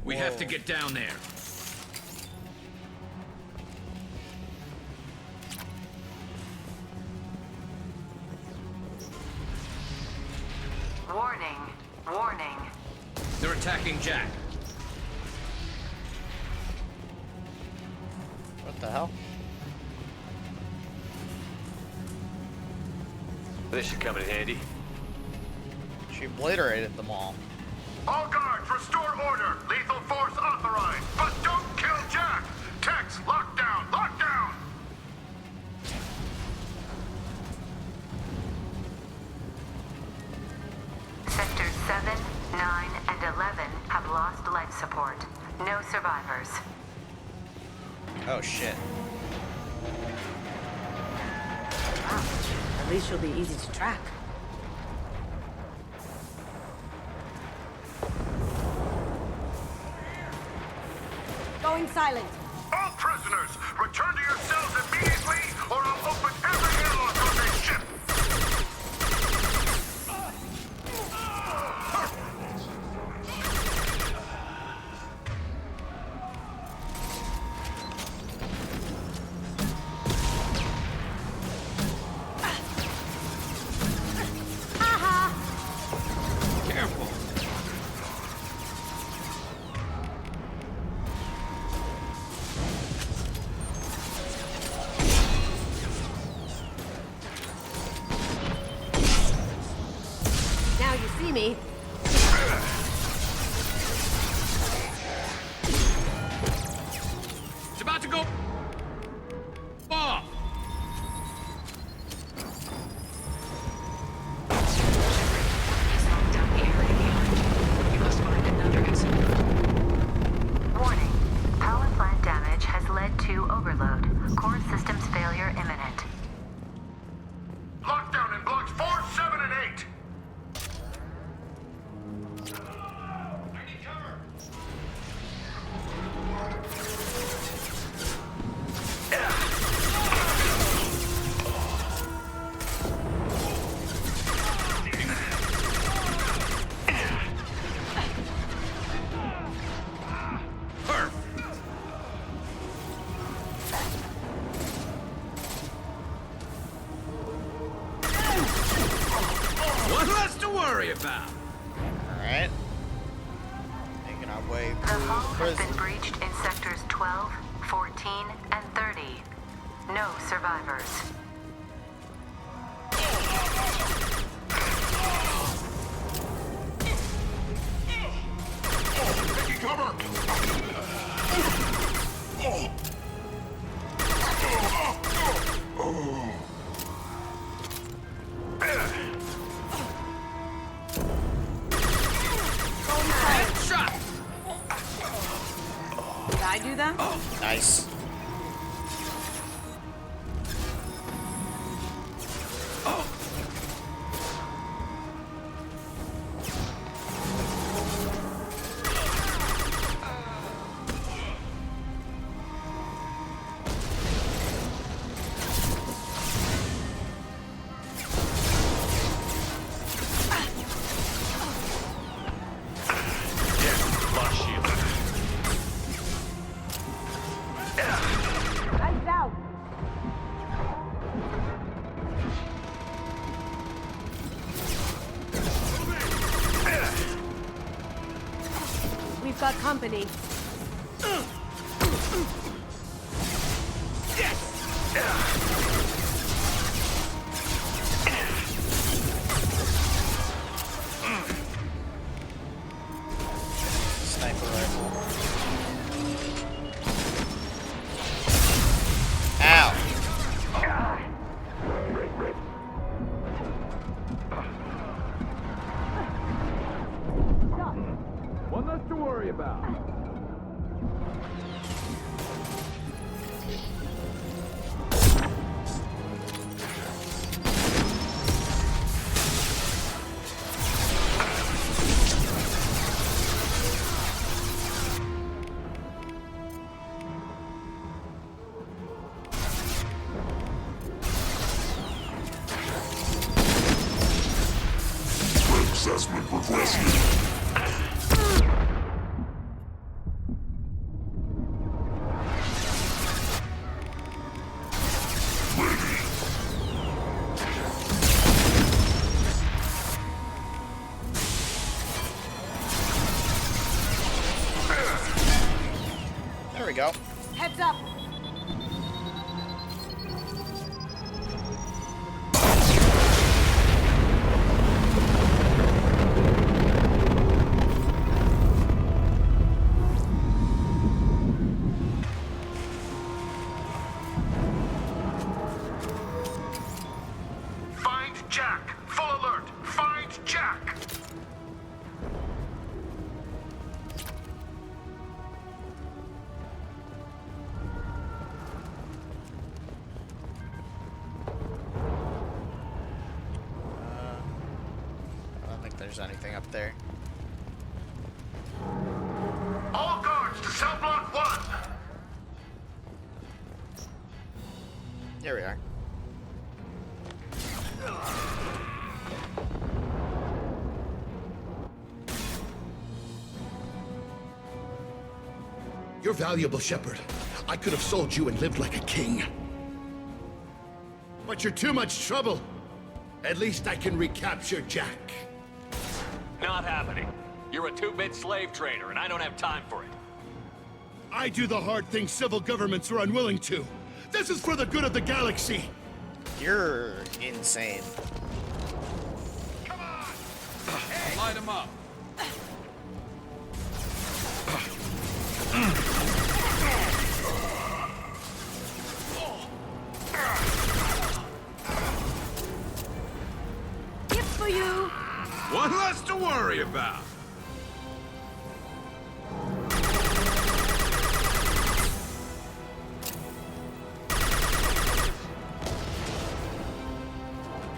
We have to get down there. Warning. Warning. They're attacking Jack. What the hell? This should come in handy. She obliterated them all. All guards, restore order. Lethal force authorized. But don't kill Jack. Tex, lockdown, lockdown. Sectors 7, 9, and 11 have lost life support. No survivors. Oh shit. At least she'll be easy to track. Going silent. All prisoners, return to your cells immediately, or I'll open every airlock on this ship. Careful. Now you see me. It's about to go off. Warning. Power plant damage has led to overload. Core systems failure imminent. Lockdown in blocks 4, 7, and 8. One less to worry about. Alright. Making our way The through hull has prison. been breached in sectors 12, 14, and 30. No survivors. Taking cover. Headshot. Did I do that? Nice. Lights out. We've got company. Assessment requested. There we go. Heads up! Find Jack! Full alert! Find Jack! I don't think there's anything up there. All guards to cell block 1! Here we are. You're valuable, Shepard. I could have sold you and lived like a king. But you're too much trouble. At least I can recapture Jack. Not happening. You're a two-bit slave trader, and I don't have time for it. I do the hard things civil governments are unwilling to. This is for the good of the galaxy. You're insane. Light him up. Gifts for you! One less to worry about.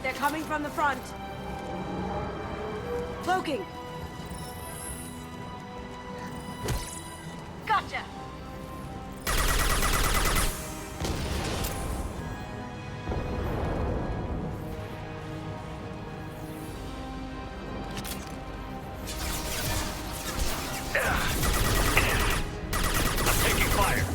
They're coming from the front. Cloaking. Gotcha! Taking fire.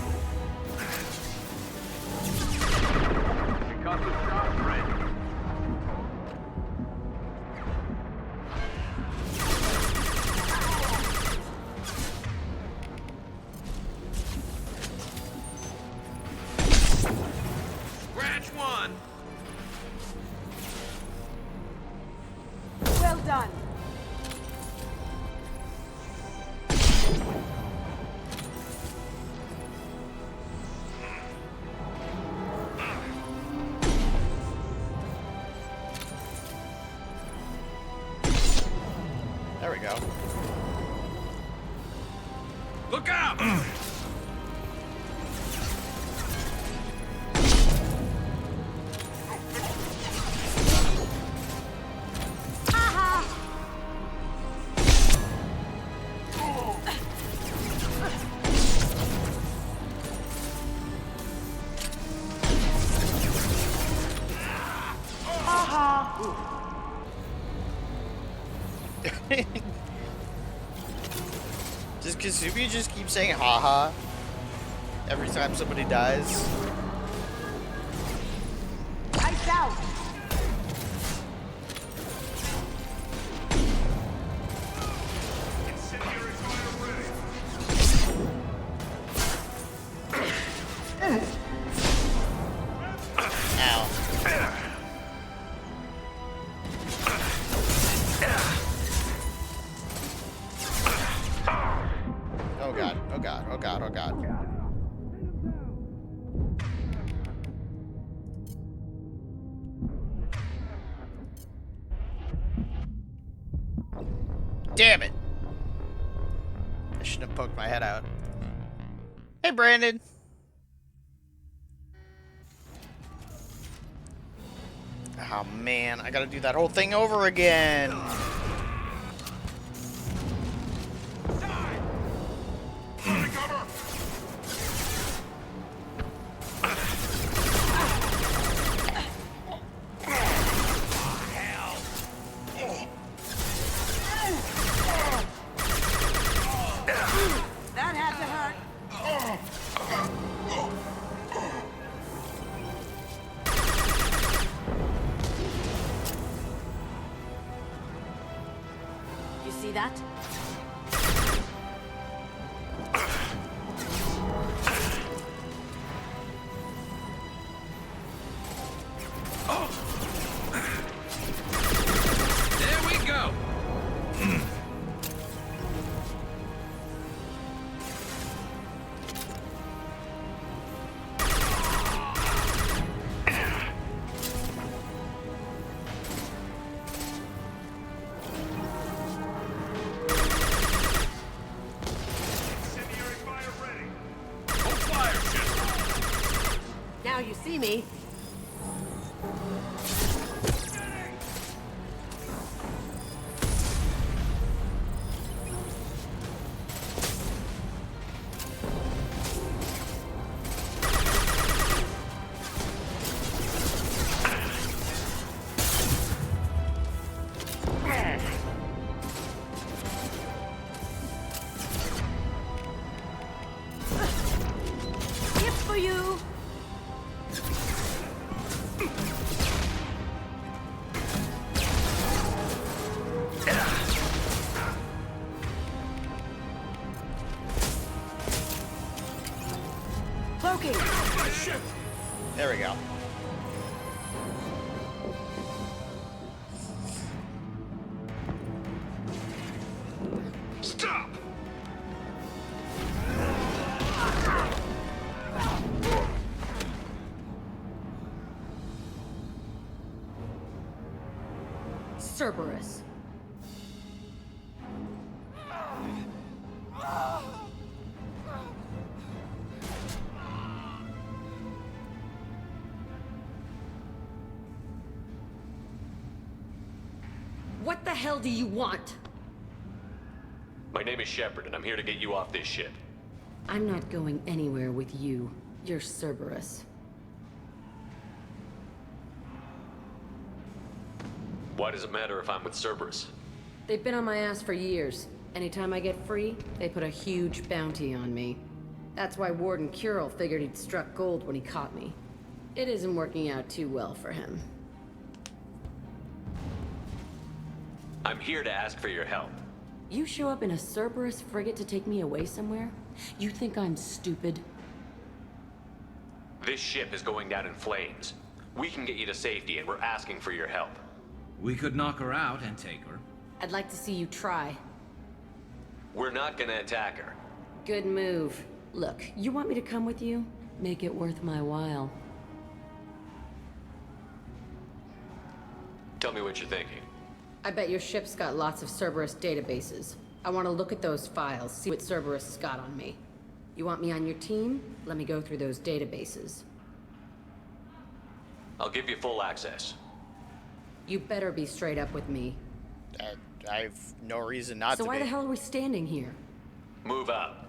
Branch 1. Well done. There we go. Look out! Just Kasumi just keeps saying haha every time somebody dies. Lights out! Ow. Oh god, oh god, oh god, oh god. Damn it! I shouldn't have poked my head out. Hey, Brandon! Oh man, I gotta do that whole thing over again! See that? There we go! Now you see me. It's for you. Cloaking. There we go. Stop! Cerberus. What the hell do you want? My name is Shepard, and I'm here to get you off this ship. I'm not going anywhere with you. You're Cerberus. Why does it matter if I'm with Cerberus? They've been on my ass for years. Anytime I get free, they put a huge bounty on me. That's why Warden Curel figured he'd struck gold when he caught me. It isn't working out too well for him. I'm here to ask for your help. You show up in a Cerberus frigate to take me away somewhere? You think I'm stupid? This ship is going down in flames. We can get you to safety, and we're asking for your help. We could knock her out and take her. I'd like to see you try. We're not gonna attack her. Good move. Look, you want me to come with you? Make it worth my while. Tell me what you're thinking. I bet your ship's got lots of Cerberus databases. I want to look at those files, see what Cerberus has got on me. You want me on your team? Let me go through those databases. I'll give you full access. You better be straight up with me. I've no reason not to So why be. the hell are we standing here? Move up.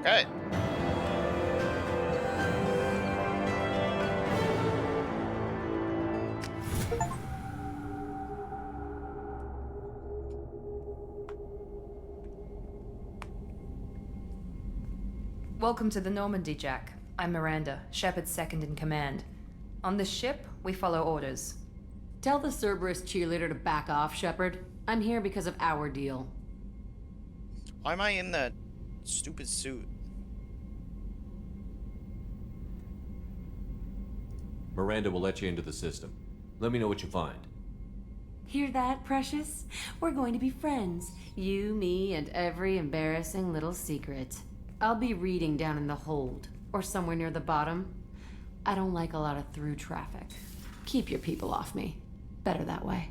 Okay. Welcome to the Normandy, Jack. I'm Miranda, Shepard's second in command. On this ship, we follow orders. Tell the Cerberus cheerleader to back off, Shepard. I'm here because of our deal. Why am I in that stupid suit? Miranda will let you into the system. Let me know what you find. Hear that, Precious? We're going to be friends. You, me, and every embarrassing little secret. I'll be reading down in the hold, or somewhere near the bottom. I don't like a lot of through traffic. Keep your people off me. Better that way.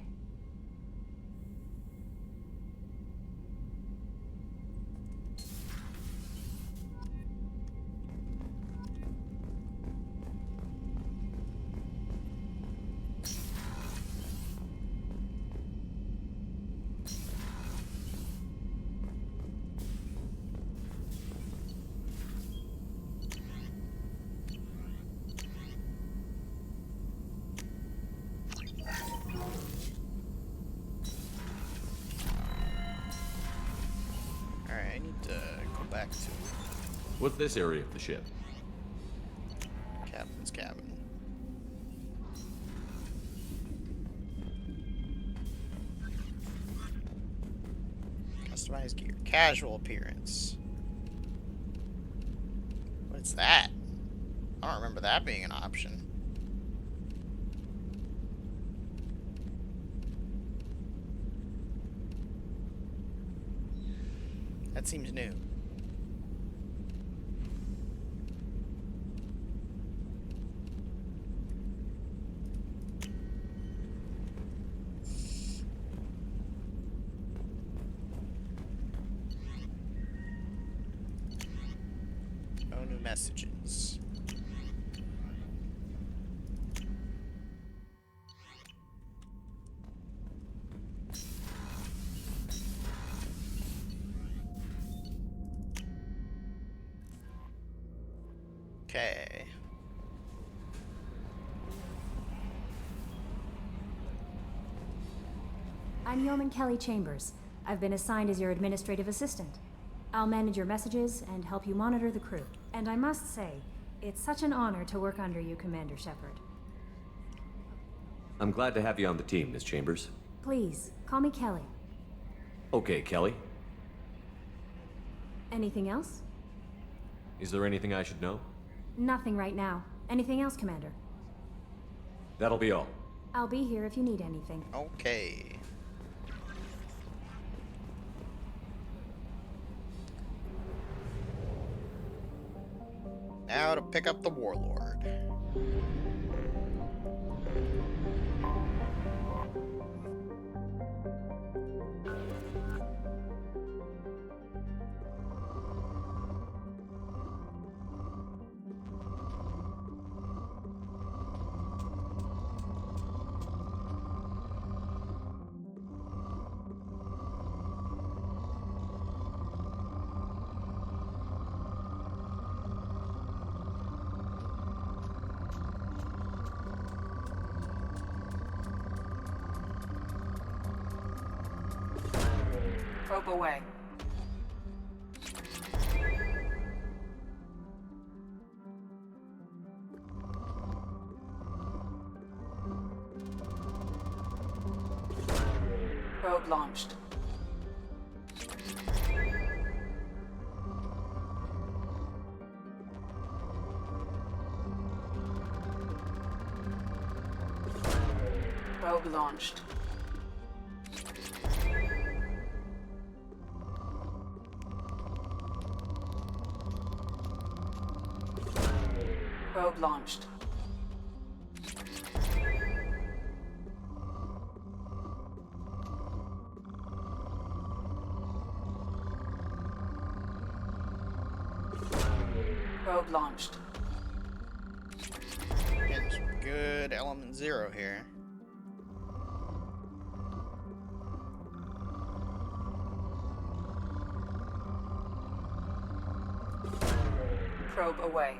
I need to go back to What's this area of the ship? Captain's cabin. Customize gear. Casual appearance. What's that? I don't remember that being an option. That seems new. No new messages. Okay. I'm Yeoman Kelly Chambers. I've been assigned as your administrative assistant. I'll manage your messages and help you monitor the crew. And I must say, it's such an honor to work under you, Commander Shepard. I'm glad to have you on the team, Miss Chambers. Please, call me Kelly. Okay, Kelly. Anything else? Is there anything I should know? Nothing right now. Anything else, Commander? That'll be all. I'll be here if you need anything. Okay. Now to pick up the Warlord. Probe away. Probe launched. Probe launched. Probe launched. Probe launched. Getting some good element 0 here. Probe away.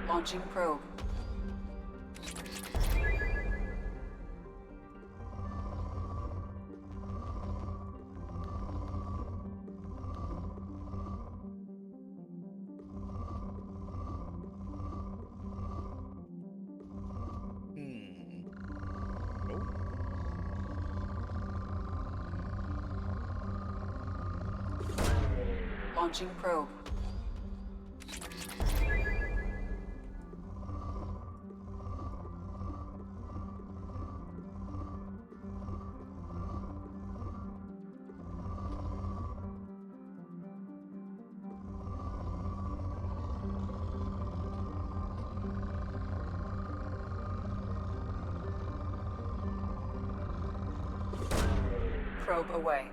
Launching probe. Launching probe. Probe away.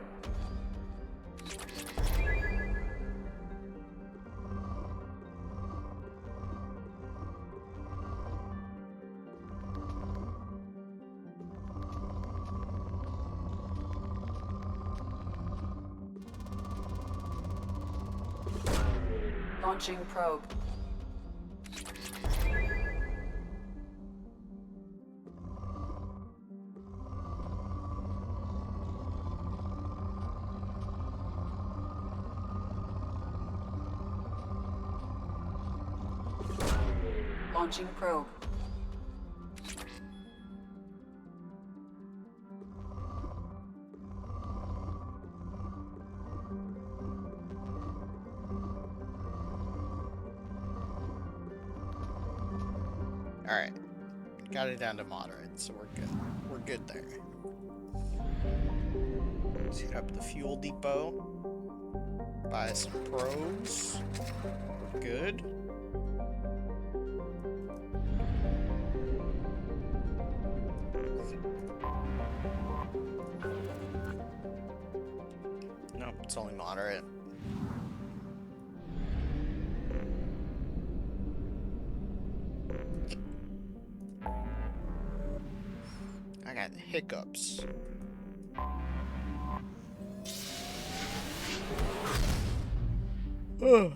Launching probe. Launching probe. Alright. Got it down to moderate, so we're good. We're good there. Let's hit up the fuel depot. Buy some probes. We're good. Nope, it's only moderate. I got hiccups. Ugh.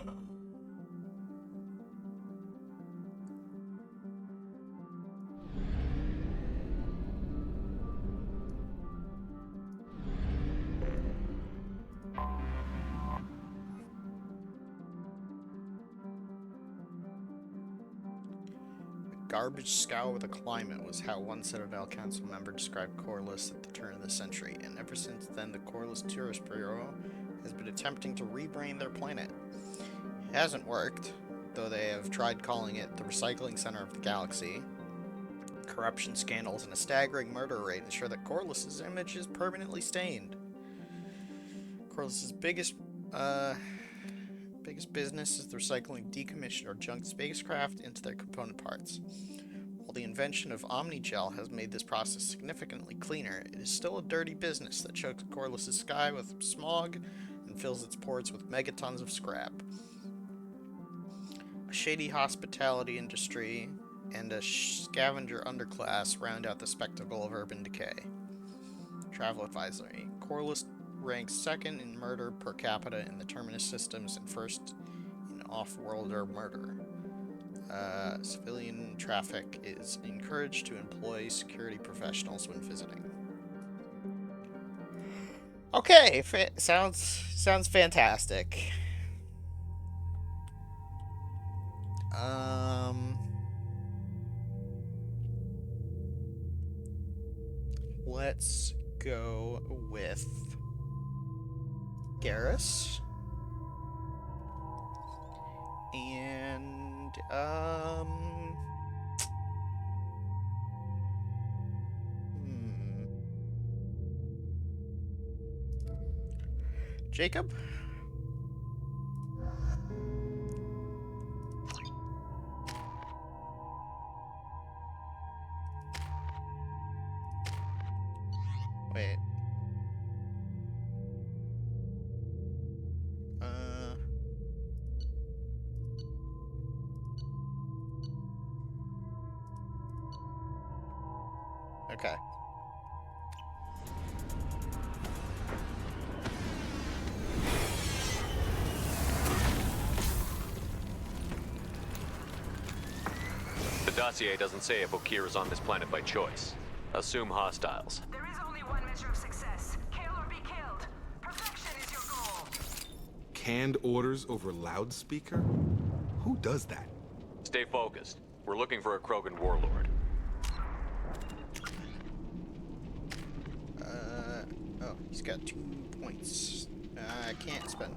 Garbage scow with a climate was how one Citadel Council member described Corliss at the turn of the century, and ever since then the Corliss Tourist Bureau has been attempting to rebrand their planet. It hasn't worked, though they have tried calling it the recycling center of the galaxy. Corruption scandals and a staggering murder rate ensure that Corliss's image is permanently stained. Corliss's biggest business is the recycling of decommissioned or junk spacecraft into their component parts. While the invention of Omnigel has made this process significantly cleaner, it is still a dirty business that chokes Corliss's sky with smog and fills its ports with megatons of scrap. A shady hospitality industry and a scavenger underclass round out the spectacle of urban decay. Travel advisory. Corliss ranks second in murder per capita in the Terminus systems and first in off-worlder murder. Civilian traffic is encouraged to employ security professionals when visiting. Okay, sounds fantastic. Let's go with Garrus. And, Jacob? Wait. Okay. The dossier doesn't say if Okeer is on this planet by choice. Assume hostiles. There is only one measure of success. Kill or be killed. Perfection is your goal. Canned orders over loudspeaker? Who does that? Stay focused. We're looking for a Krogan warlord. Oh, he's got 2 points. I can't spend.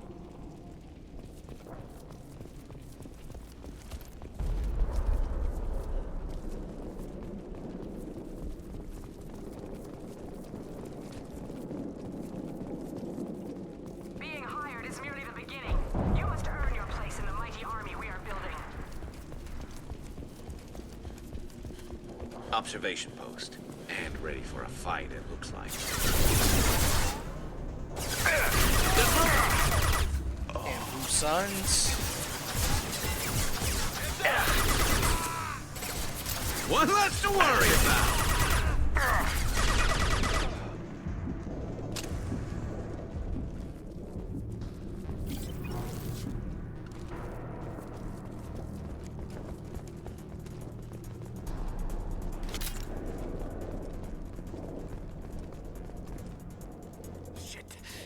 Being hired is merely the beginning. You must earn your place in the mighty army we are building. Observation post. And ready for a fight, it looks like. Bamboo Sons. One less to worry about.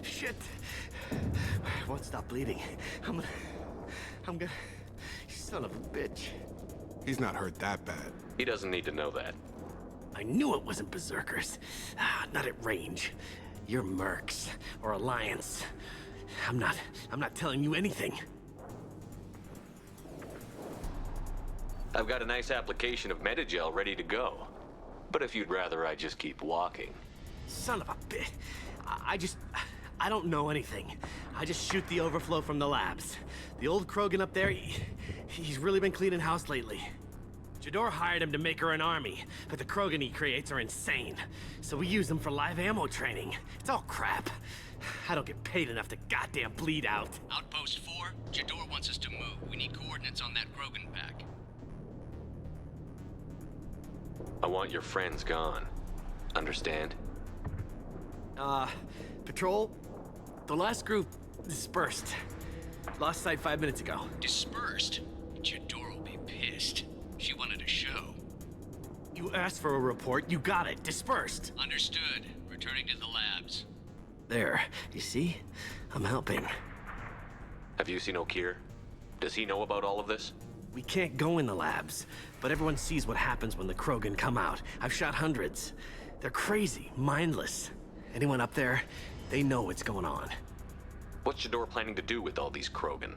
Shit! I won't stop bleeding. I'm gonna... You son of a bitch. He's not hurt that bad. He doesn't need to know that. I knew it wasn't Berserkers. Not at range. You're Mercs, or Alliance. I'm not telling you anything. I've got a nice application of Metagel ready to go. But if you'd rather I just keep walking. Son of a bitch. I don't know anything. I just shoot the overflow from the labs. The old Krogan up there, he's really been cleaning house lately. Jador hired him to make her an army, but the Krogan he creates are insane. So we use them for live ammo training. It's all crap. I don't get paid enough to goddamn bleed out. Outpost 4, Jador wants us to move. We need coordinates on that Krogan pack. I want your friends gone. Understand? Patrol? The last group dispersed. Lost sight 5 minutes ago. Dispersed? Jador will be pissed. She wanted a show. You asked for a report, you got it. Dispersed. Understood. Returning to the labs. There. You see? I'm helping. Have you seen Okeer? Does he know about all of this? We can't go in the labs, but everyone sees what happens when the Krogan come out. I've shot hundreds. They're crazy, mindless. Anyone up there, they know what's going on. What's Jador planning to do with all these Krogan?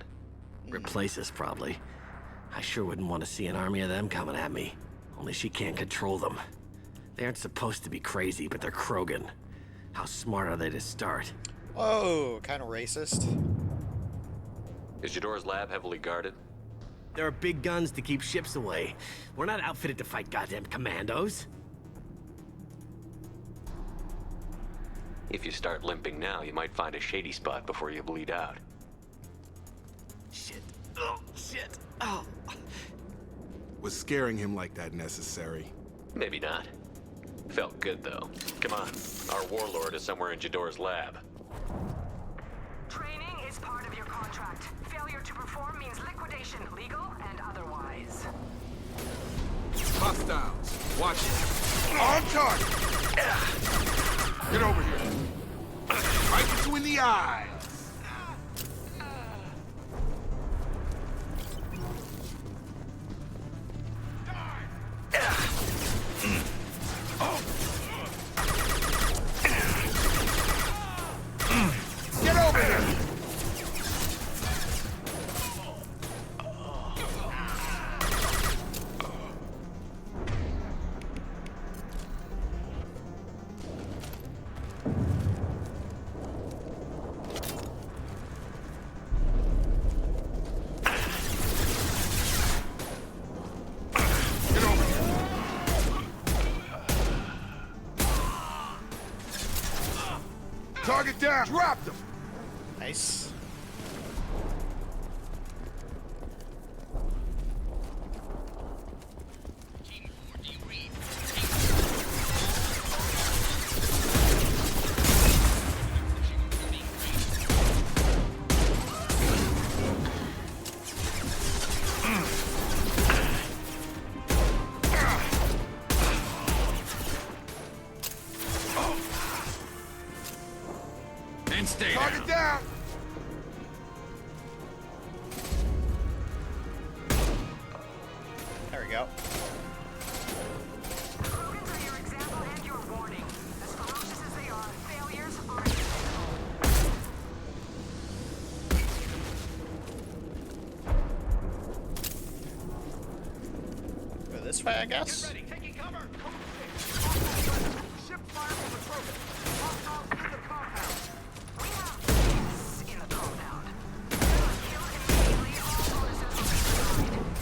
Replace us, probably. I sure wouldn't want to see an army of them coming at me. Only she can't control them. They aren't supposed to be crazy, but they're Krogan. How smart are they to start? Whoa, kind of racist. Is Jador's lab heavily guarded? There are big guns to keep ships away. We're not outfitted to fight goddamn commandos. If you start limping now, you might find a shady spot before you bleed out. Shit. Oh, shit. Oh. Was scaring him like that necessary? Maybe not. Felt good, though. Come on. Our warlord is somewhere in Jador's lab. Training is part of your contract. Failure to perform means liquidation, legal and otherwise. Hostiles. Watch it. On target. Get over here. Right between the eyes. Get over here. Target down! Drop them! Nice. Stay Target down! There we go. Krogans are your example and your warning. As ferocious as they are, failures are inevitable. Go this way, I guess. Get ready, taking cover! Ship fire from the Krogan. Hostiles in the compound. We have peace in the compound. Kill immediately, all bonuses will be denied.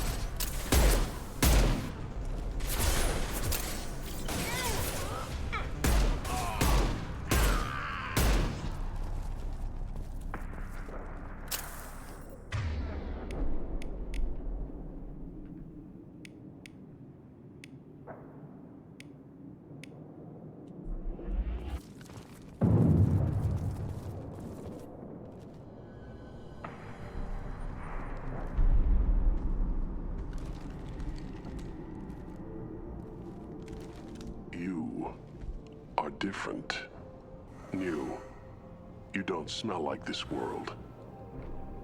You are different. New. You don't smell like this world.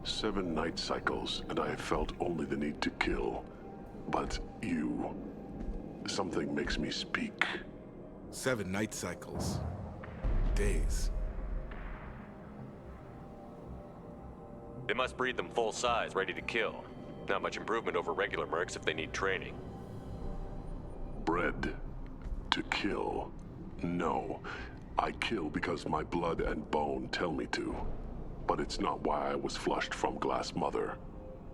7 night cycles, and I have felt only the need to kill. But You. Something makes me speak. 7 night cycles. Days. They must breed them full size, ready to kill. Not much improvement over regular mercs if they need training. Bred to kill. No. I kill because my blood and bone tell me to. But it's not why I was flushed from Glass Mother.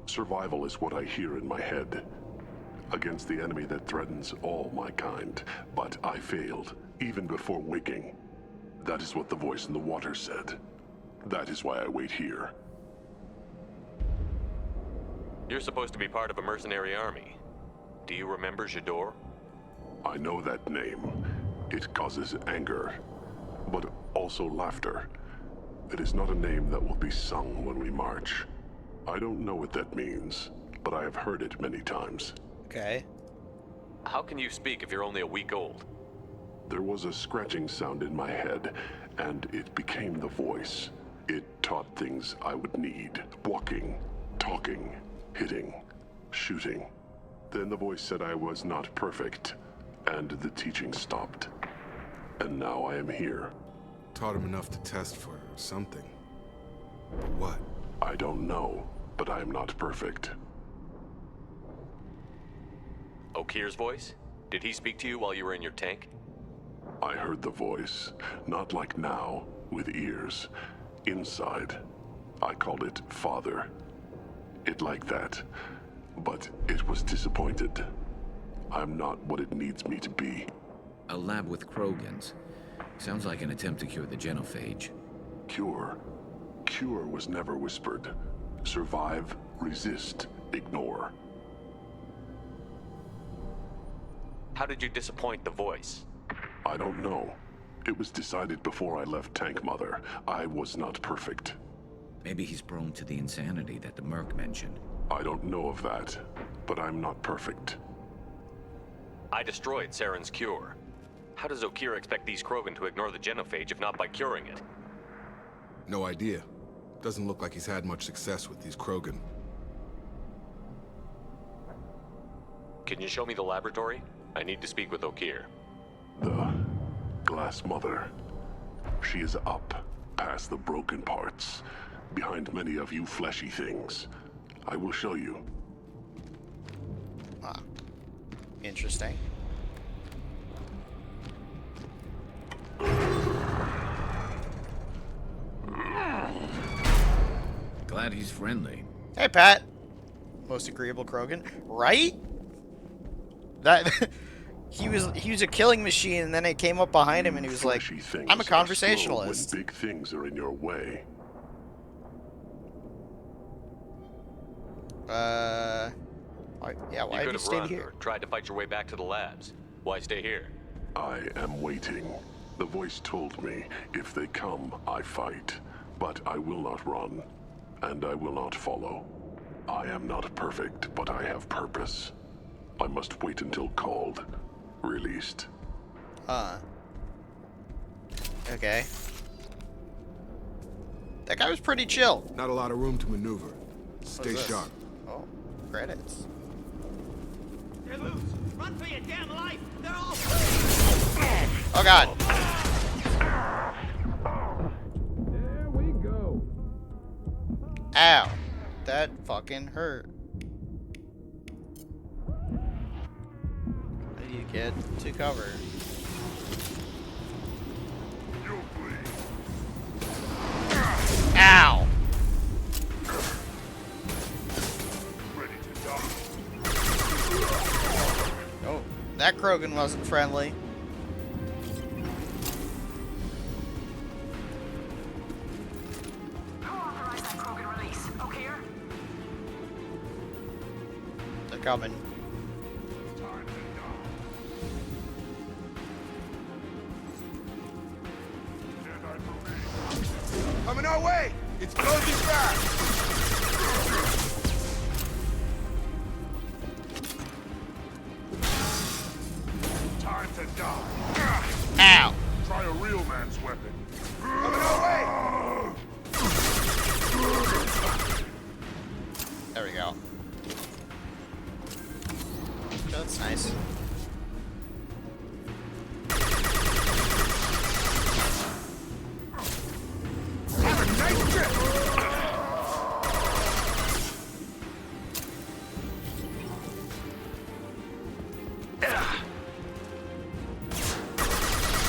Survival is what I hear in my head. Against the enemy that threatens all my kind. But I failed, even before waking. That is what the voice in the water said. That is why I wait here. You're supposed to be part of a mercenary army. Do you remember J'dor? I know that name. It causes anger, but also laughter. It is not a name that will be sung when we march. I don't know what that means, but I have heard it many times. Okay. How can you speak if you're only a week old? There was a scratching sound in my head, and it became the voice. It taught things I would need. Walking, talking, hitting, shooting. Then the voice said I was not perfect, and the teaching stopped. And now I am here. Taught him enough to test for something. But what? I don't know, but I am not perfect. Okir's voice? Did he speak to you while you were in your tank? I heard the voice, not like now, with ears. Inside. I called it Father. It like that, but it was disappointed. I'm not what it needs me to be. A lab with Krogans. Sounds like an attempt to cure the genophage. Cure? Cure was never whispered. Survive, resist, ignore. How did you disappoint the voice? I don't know. It was decided before I left Tank Mother. I was not perfect. Maybe he's prone to the insanity that the Merc mentioned. I don't know of that, but I'm not perfect. I destroyed Saren's cure. How does Okir expect these Krogan to ignore the genophage if not by curing it? No idea. Doesn't look like he's had much success with these Krogan. Can you show me the laboratory? I need to speak with Okir. The Glass Mother. She is up, past the broken parts, behind many of you fleshy things. I will show you. Ah. Interesting. Glad he's friendly. Hey, Pat. Most agreeable Krogan, right? That he was a killing machine, and then it came up behind him, and he was like, "I'm a conversationalist." When big things are in your way. Yeah. Why have you stayed here? Or tried to fight your way back to the labs. Why stay here? I am waiting. The voice told me, if they come, I fight. But I will not run, and I will not follow. I am not perfect, but I have purpose. I must wait until called, released. Okay. That guy was pretty chill. Not a lot of room to maneuver. Stay sharp. Oh, credits. They're loose! Run for your damn life! They're all... Oh, God. There we go. Ow. That fucking hurt. How do you get to cover? Ow! Oh, that Krogan wasn't friendly. Who authorized that Krogan release? Okir? They're coming. Coming our way! It's closing fast! Time to die. Ow! Try a real man's weapon. Coming our way! There we go. Just That's nice. Have a nice trip!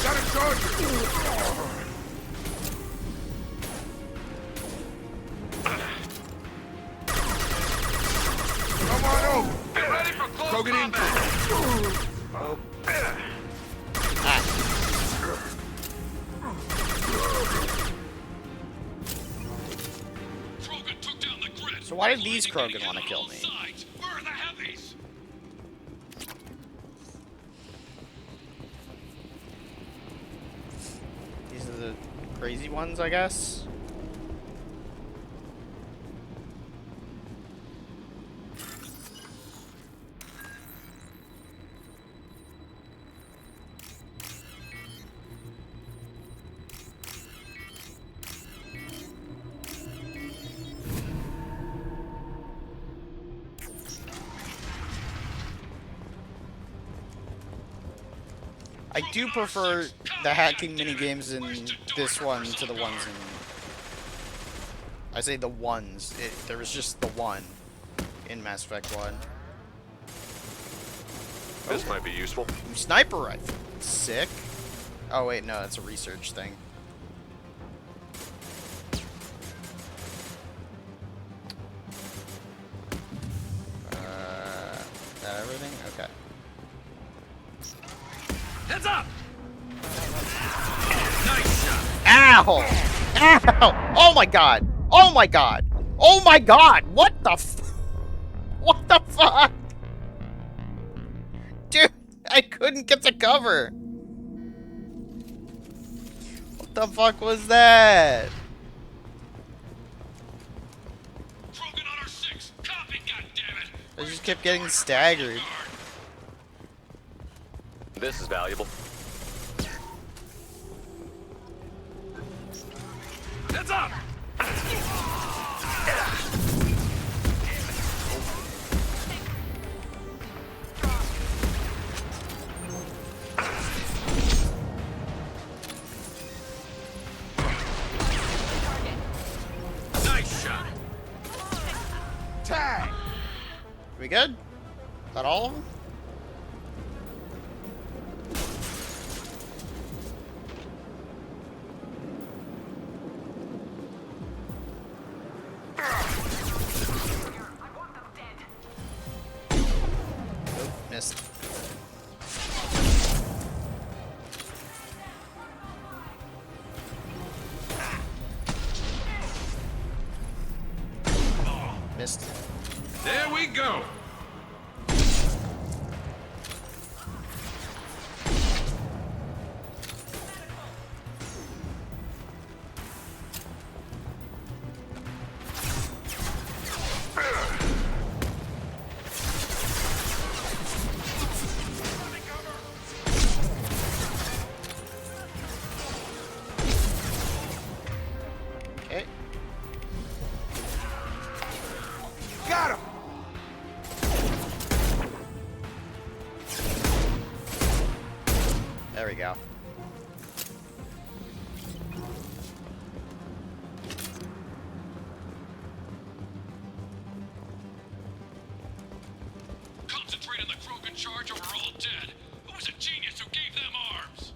Got a charger! Come on over! Get ready for close Krogan in. Oh. So why did these Krogan want to kill me? Where are the heavies? These are the crazy ones, I guess? I do prefer the hacking minigames in this one to the ones in... I say the ones. There was just the one in Mass Effect 1. This might be useful. Sniper rifle. Sick. Oh wait, no, that's a research thing. That everything? Okay. Heads up! Nice shot! Ow! Ow! Oh my god! Oh my god! Oh my god! What the what the fuck? Dude, I couldn't get to cover! What the fuck was that? Krogan on our 6! Copy, goddammit! I just kept getting staggered. This is valuable. Heads up! Nice shot! Tag! We good? Is that all of them? Missed. Missed. There we go! Okay. Got him! There we go. Concentrate on the Krogan charge or we're all dead. Who was a genius who gave them arms?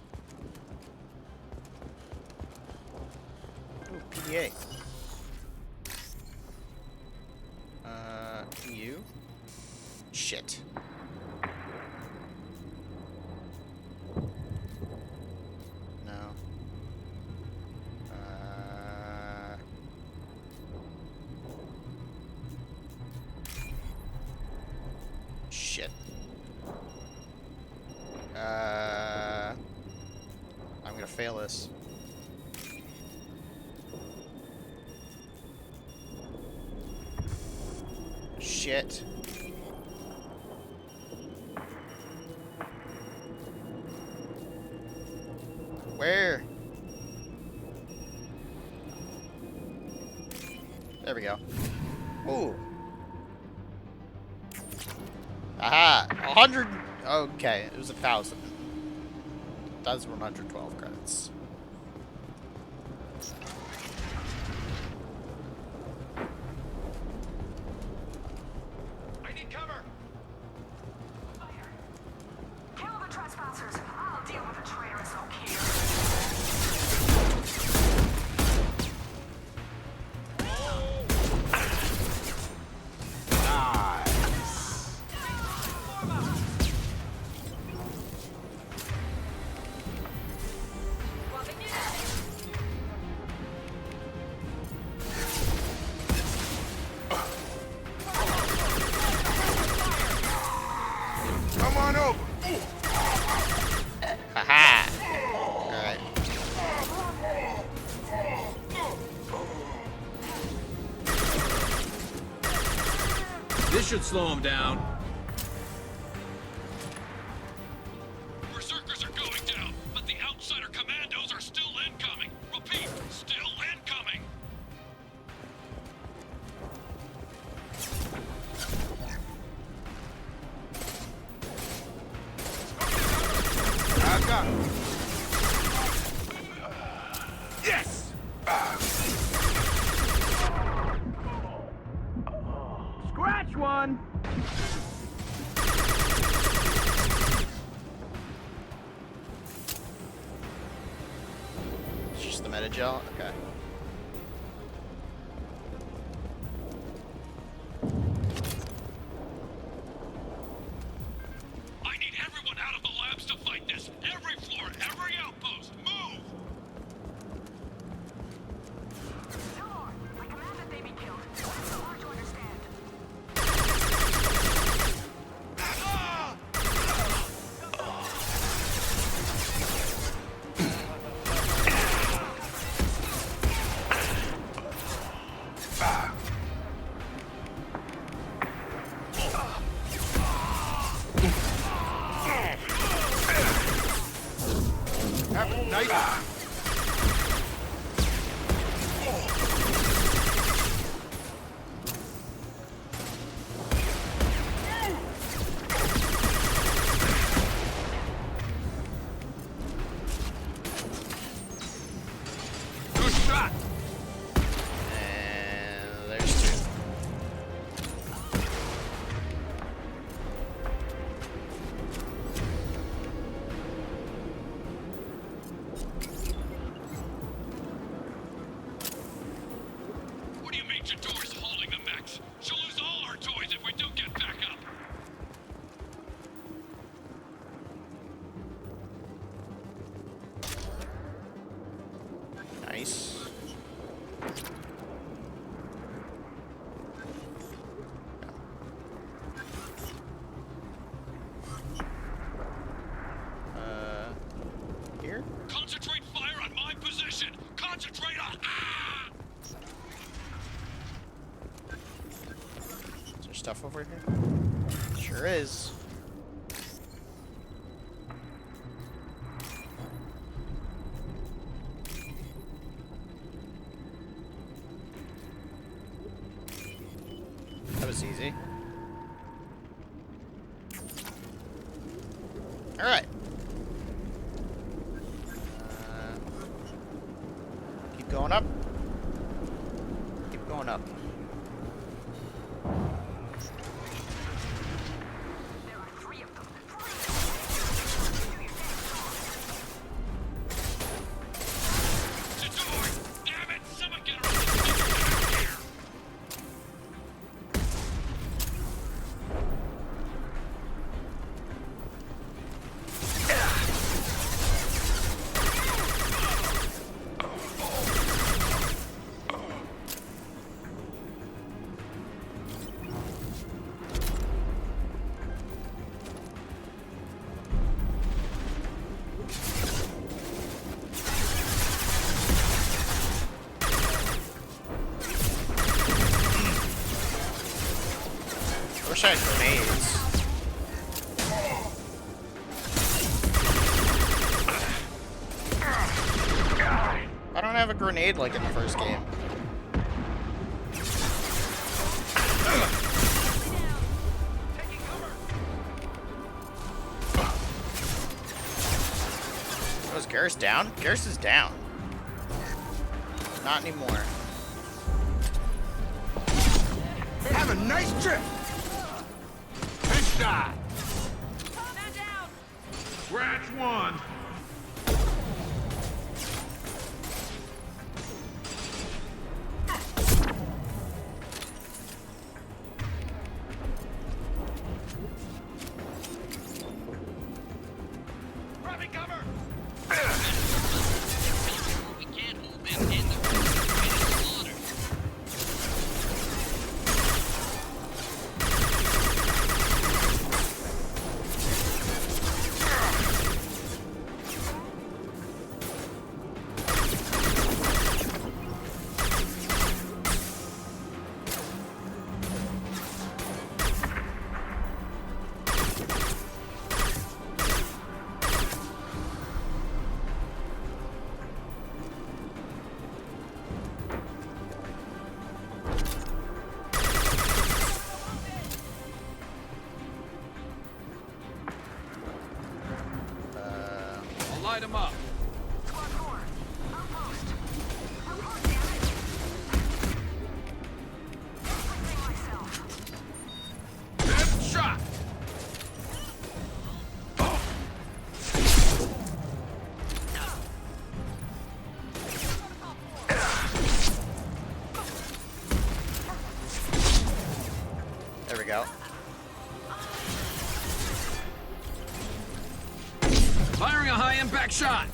Ooh, PDA. You? Shit. No. Shit. I'm gonna fail this. Shit. Where? There we go. Ooh. Aha! 100 Okay, it was 1,000. That's 112 credits. I need cover. Kill the trespassers. I'll deal with the traitorous O'Keefe. Come on over. Haha! Alright. This should slow him down. Berserkers are going down, but the outsider commandos are still incoming. Repeat, still incoming. I got it. Yes! Scratch one! It's just the meta-gel? Okay. I need everyone out of the labs to fight this. Every floor, every outpost, move! I command that they be killed. It's so hard to understand. Have a nice. Good shot. And there's two. What do you mean Jador's holding the mechs? She'll lose all our toys if we don't get back up. Nice. Here? Concentrate fire on my position. Concentrate on. Ah! Is there stuff over here? Sure is. That was easy. Alright. Keep going up. Keep going up. Damn it! Someone get her out here! I wish I had grenades. I don't have a grenade like in the first game. Was Garrus down? Garrus is down. Not anymore. Have a nice trip. Headshot. Scratch one. Light them up. Headshot. There we go. Firing a high impact shot.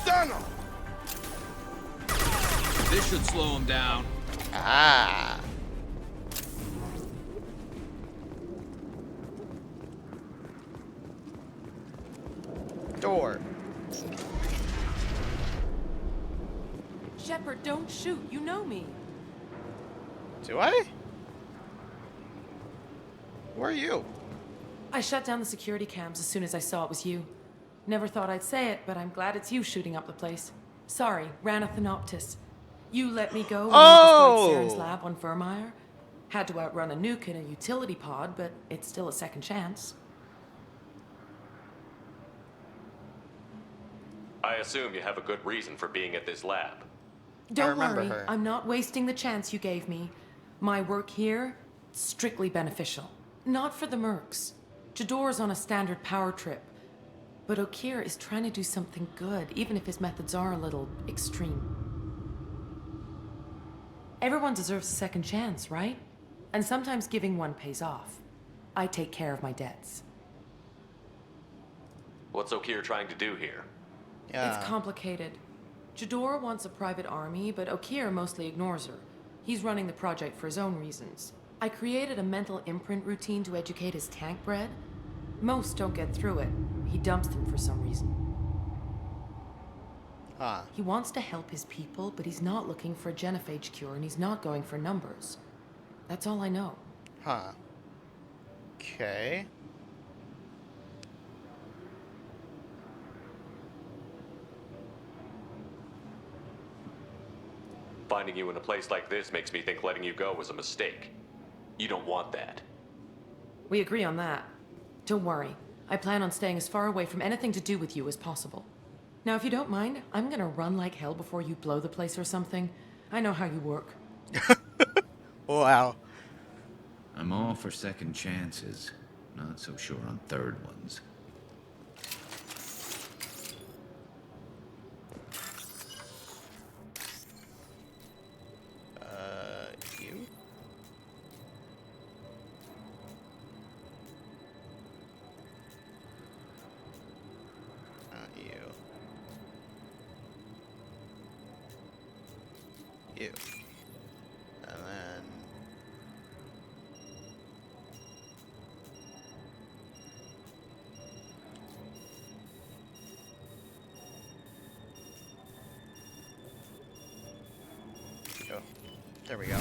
Stun him. This should slow him down. Ah. Door. Shepard, don't shoot. You know me. Do I? Who are you? I shut down the security cams as soon as I saw it was you. Never thought I'd say it, but I'm glad it's you shooting up the place. Sorry, Raneth and Optus. You let me go when you destroyed Saren's lab on Vermeer. Had to outrun a nuke in a utility pod, but it's still a second chance. I assume you have a good reason for being at this lab. Don't worry, I'm not wasting the chance you gave me. My work here, strictly beneficial. Not for the mercs. Jador's on a standard power trip. But Okeer is trying to do something good, even if his methods are a little extreme. Everyone deserves a second chance, right? And sometimes giving one pays off. I take care of my debts. What's Okeer trying to do here? It's complicated. Jador wants a private army, but Okeer mostly ignores her. He's running the project for his own reasons. I created a mental imprint routine to educate his tank bred. Most don't get through it. He dumps them for some reason. He wants to help his people, but he's not looking for a genophage cure, and he's not going for numbers. That's all I know. Huh. Okay. Finding you in a place like this makes me think letting you go was a mistake. You don't want that. We agree on that. Don't worry. I plan on staying as far away from anything to do with you as possible. Now, if you don't mind, I'm gonna run like hell before you blow the place or something. I know how you work. Wow. I'm all for second chances. Not so sure on third ones. You? Not you. You. And then... Go. There we go.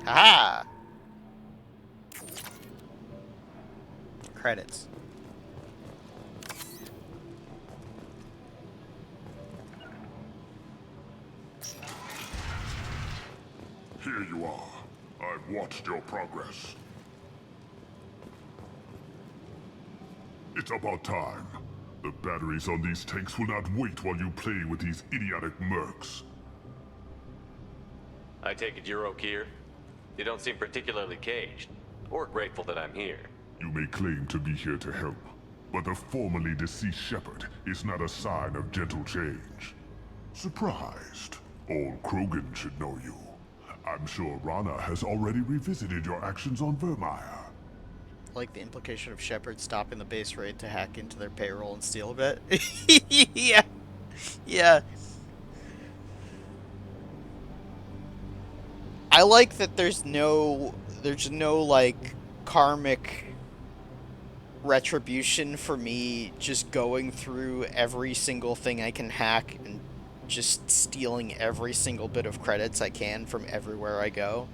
Haha! credits. Here you are. I've watched your progress. It's about time. The batteries on these tanks will not wait while you play with these idiotic mercs. I take it you're Okeer? You don't seem particularly caged, or grateful that I'm here. You may claim to be here to help, but the formerly deceased Shepard is not a sign of gentle change. Surprised? Old Krogan should know you. I'm sure Rana has already revisited your actions on Vermeer. Like the implication of Shepard stopping the base raid to hack into their payroll and steal a bit. Yeah. Yeah. I like that there's no like karmic retribution for me just going through every single thing I can hack and just stealing every single bit of credits I can from everywhere I go.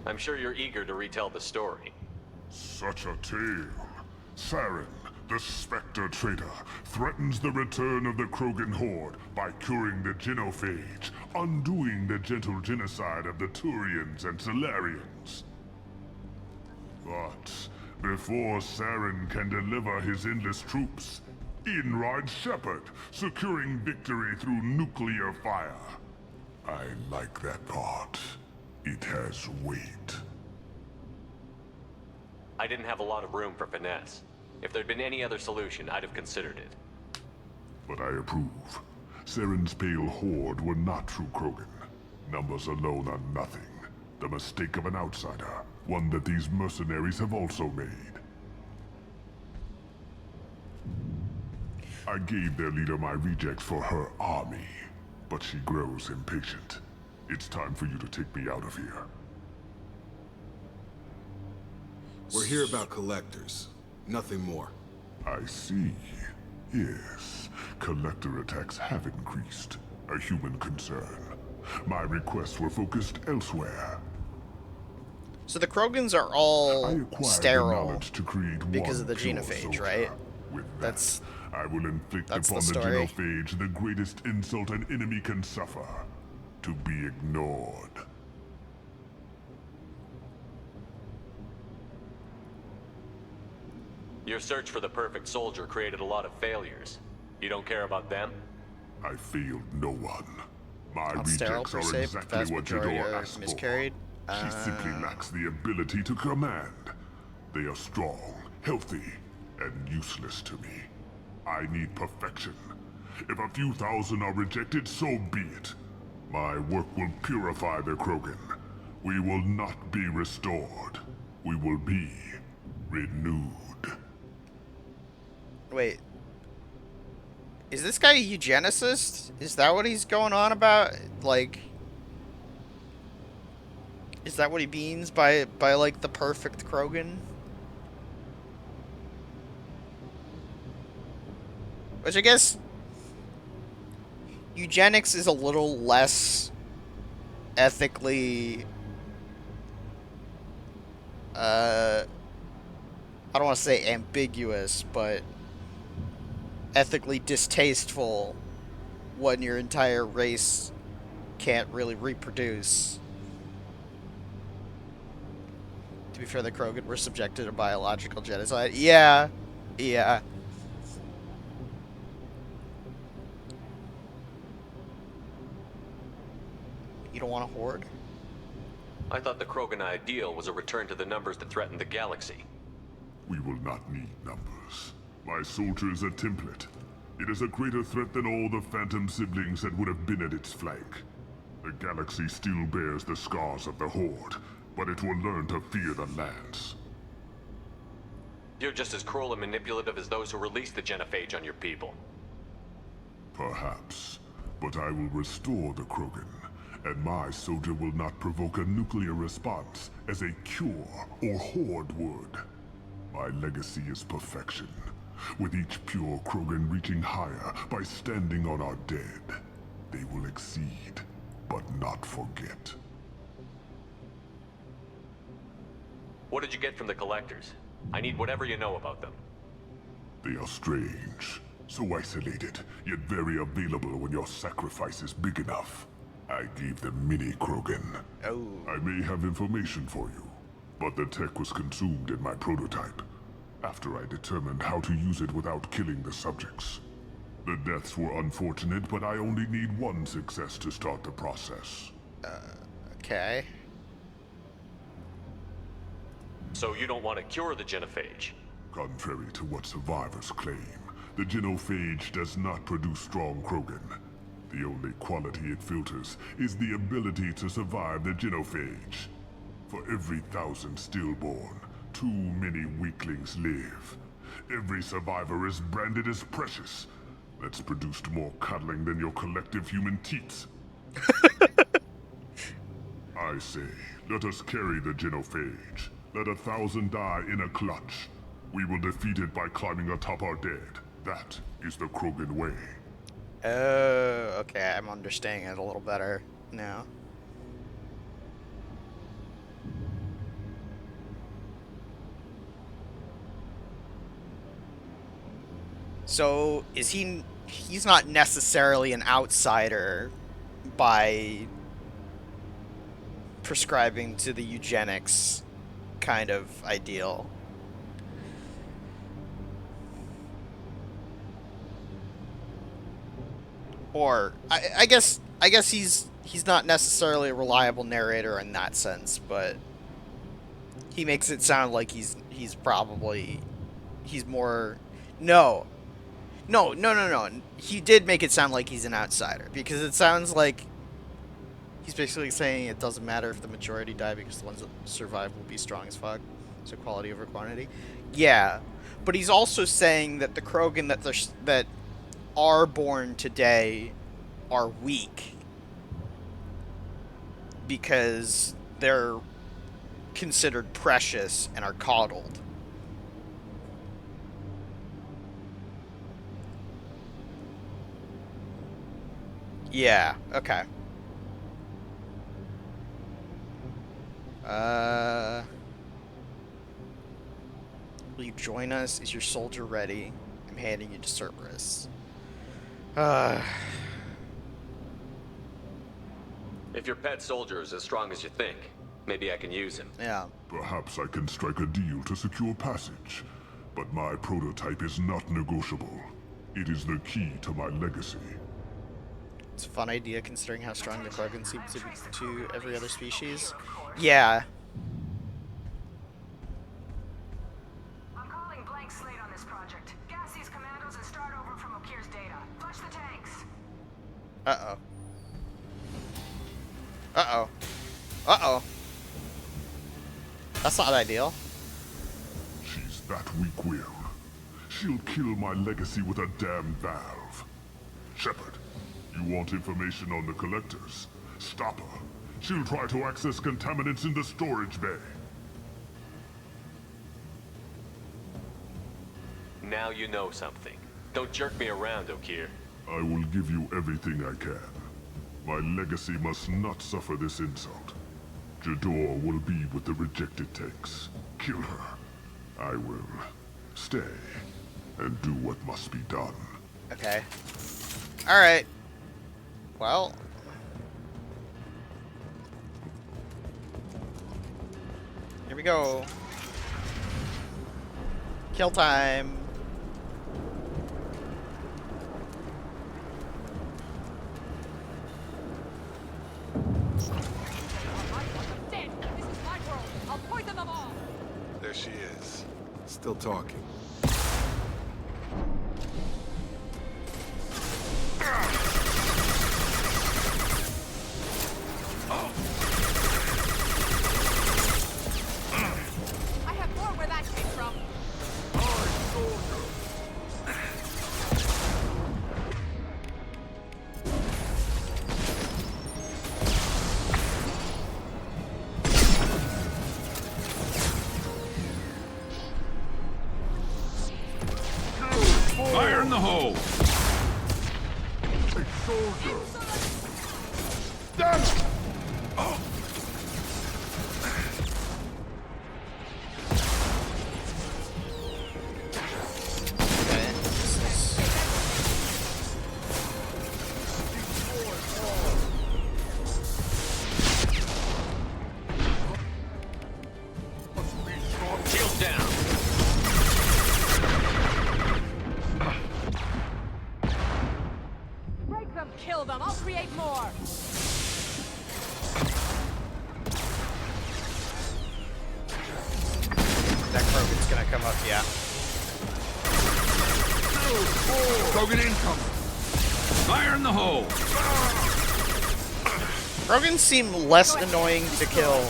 I'm sure you're eager to retell the story. Such a tale. Saren, the Spectre traitor, threatens the return of the Krogan horde by curing the genophage, undoing the gentle genocide of the Turians and Solarians. But before Saren can deliver his endless troops, in rides Shepard, securing victory through nuclear fire. I like that part. It has weight. I didn't have a lot of room for finesse. If there'd been any other solution, I'd have considered it. But I approve. Saren's pale horde were not true Krogan. Numbers alone are nothing. The mistake of an outsider. One that these mercenaries have also made. I gave their leader my rejects for her army, but she grows impatient. It's time for you to take me out of here. We're here about collectors. Nothing more. I see. Yes, collector attacks have increased. A human concern. My requests were focused elsewhere. So the Krogans are all sterile To create because one of the pure genophage, soldier. right? With That's I will inflict that's upon the the story. genophage the greatest insult an enemy can suffer. To be ignored. Your search for the perfect soldier created a lot of failures. You don't care about them? I failed no one. My Not sterile rejects per are se, but the exactly vast what majority Jador are asked for. miscarried. She simply lacks the ability to command. They are strong, healthy, and useless to me. I need perfection. If a few thousand are rejected, so be it. My work will purify the Krogan. We will not be restored. We will be renewed. Wait. Is this guy a eugenicist? Is that what he's going on about? Like, is that what he means by like the perfect Krogan? Which I guess eugenics is a little less ethically I don't want to say ambiguous, but ethically distasteful when your entire race can't really reproduce. To be fair, the Krogan were subjected to biological genocide. Yeah. Yeah. You don't want a horde? I thought the Krogan ideal was a return to the numbers that threatened the galaxy. We will not need numbers. My soldier is a template. It is a greater threat than all the Phantom siblings that would have been at its flank. The galaxy still bears the scars of the Horde, but it will learn to fear the Lance. You're just as cruel and manipulative as those who released the genophage on your people. Perhaps, but I will restore the Krogan, And my soldier will not provoke a nuclear response as a cure or horde would. My legacy is perfection, with each pure Krogan reaching higher by standing on our dead. They will exceed, but not forget. What did you get from the collectors? I need whatever you know about them. They are strange, so isolated, yet very available when your sacrifice is big enough. I gave them mini Krogan. Oh. I may have information for you, but the tech was consumed in my prototype, after I determined how to use it without killing the subjects. The deaths were unfortunate, but I only need one success to start the process. Okay. So you don't want to cure the genophage? Contrary to what survivors claim, the genophage does not produce strong Krogan. The only quality it filters is the ability to survive the genophage. For every 1,000 stillborn, too many weaklings live. Every survivor is branded as precious. That's produced more cuddling than your collective human teats. I say, let us carry the genophage. Let 1,000 die in a clutch. We will defeat it by climbing atop our dead. That is the Krogan way. Oh, okay, I'm understanding it a little better now. So, he's not necessarily an outsider by prescribing to the eugenics kind of ideal. Or I guess he's not necessarily a reliable narrator in that sense, but he makes it sound like he's more. No. He did make it sound like he's an outsider, because it sounds like he's basically saying it doesn't matter if the majority die because the ones that survive will be strong as fuck. So quality over quantity. Yeah, but he's also saying that the Krogan that are born today are weak because they're considered precious and are coddled. Yeah, okay. Will you join us? Is your soldier ready? I'm handing you to Cerberus. If your pet soldier is as strong as you think, maybe I can use him. Yeah. Perhaps I can strike a deal to secure passage, but my prototype is not negotiable. It is the key to my legacy. It's a fun idea considering how strong the Krogan seem to be to every other species. Yeah. I'm calling blank slate on this project. Gas these commandos and start over from Okir's data. Flush the tanks. Uh-oh. Uh-oh. Uh-oh. That's not ideal. She's that weak-willed. She'll kill my legacy with a damn valve. Shepard, you want information on the collectors? Stop her. She'll try to access contaminants in the storage bay. Now you know something. Don't jerk me around, Okir. I will give you everything I can. My legacy must not suffer this insult. Jador will be with the rejected tanks. Kill her. I will stay and do what must be done. Okay. Alright. Well. Here we go. Kill time. There she is. Still talking. I have more where that came from. Fuck yeah. Krogan incoming. Fire in the hole. Krogans seem less annoying to kill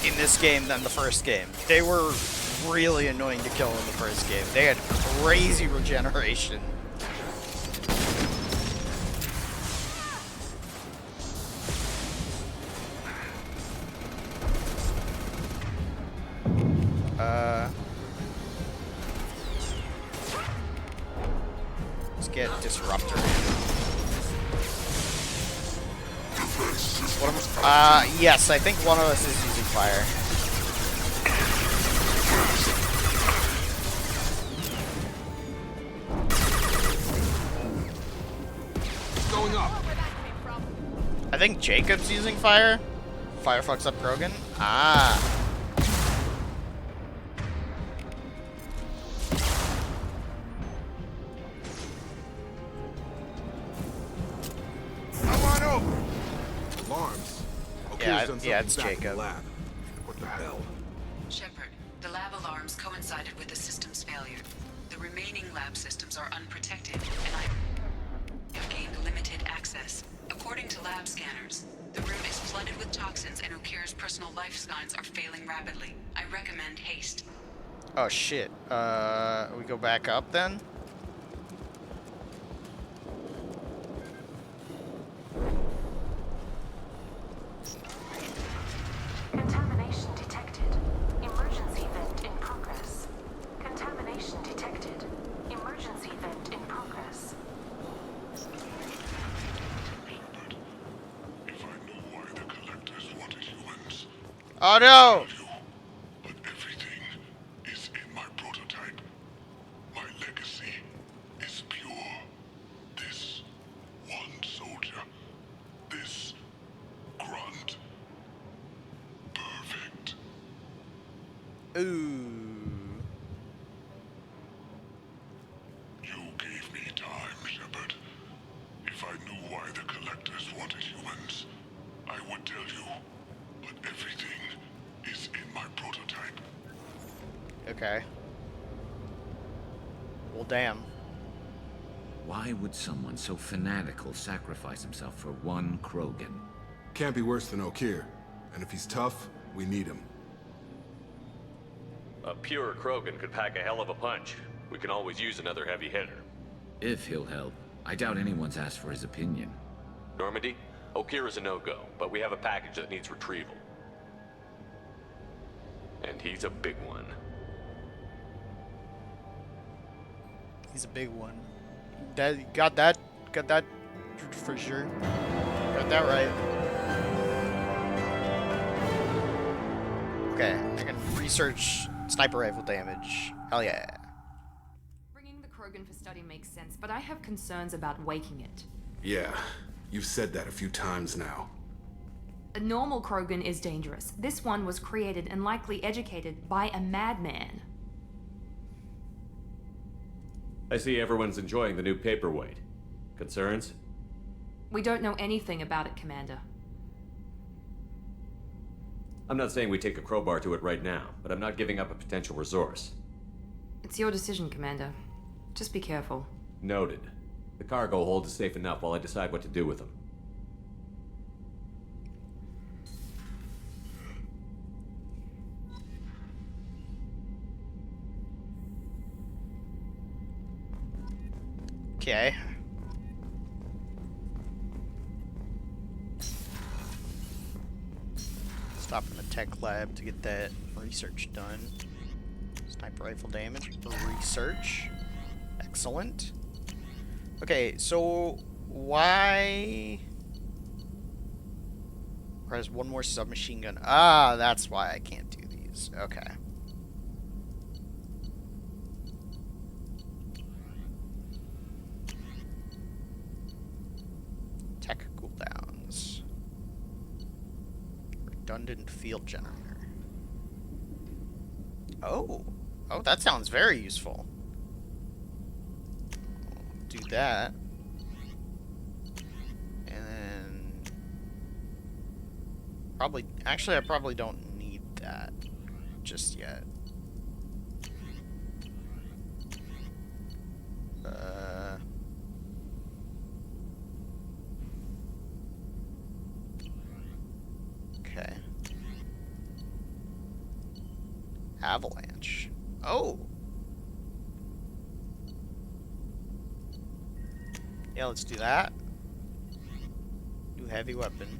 in this game than the first game. They were really annoying to kill in the first game. They had crazy regeneration. Let's get Disruptor. Yes, I think one of us is using fire. Going up. I think Jacob's using fire. Fire fucks up Krogan. Ah. Come on over. Alarms. Yeah, it's Jacob. Lab. What the hell? Shepard, the lab alarms coincided with the system's failure. The remaining lab systems are unprotected, and I have gained limited access. According to lab scanners, the room is flooded with toxins and Okir's personal life signs are failing rapidly. I recommend haste. Oh shit. We go back up then? Contamination detected. Emergency vent in progress. Contamination detected. Emergency vent in progress. Oh no! But everything is in my prototype. My legacy is pure. This one soldier. This grunt. Perfect. Ooh. You gave me time, Shepard. If I knew why the Collectors wanted humans, I would tell you. But everything is in my prototype. Okay. Well, damn. Why would someone so fanatical sacrifice himself for one Krogan? Can't be worse than Okir. And if he's tough, we need him. A pure Krogan could pack a hell of a punch. We can always use another heavy hitter. If he'll help. I doubt anyone's asked for his opinion. Normandy, Okir is a no-go, but we have a package that needs retrieval. And he's a big one. He's a big one. Got that for sure. Got that right. Okay, I can research sniper rifle damage. Hell yeah. Bringing the Krogan for study makes sense, but I have concerns about waking it. Yeah, you've said that a few times now. A normal Krogan is dangerous. This one was created and likely educated by a madman. I see everyone's enjoying the new paperweight. Concerns? We don't know anything about it, Commander. I'm not saying we take a crowbar to it right now, but I'm not giving up a potential resource. It's your decision, Commander. Just be careful. Noted. The cargo hold is safe enough while I decide what to do with them. Okay. Stop in the tech lab to get that research done. Sniper rifle damage for research. Excellent. Okay, so why requires one more submachine gun? Ah, that's why I can't do these. Okay. Tech cooldowns. Redundant field generator. Oh, that sounds very useful. Do that. And then probably, actually I probably don't need that just yet. Okay. Avalanche. Oh! Yeah, let's do that. New heavy weapon.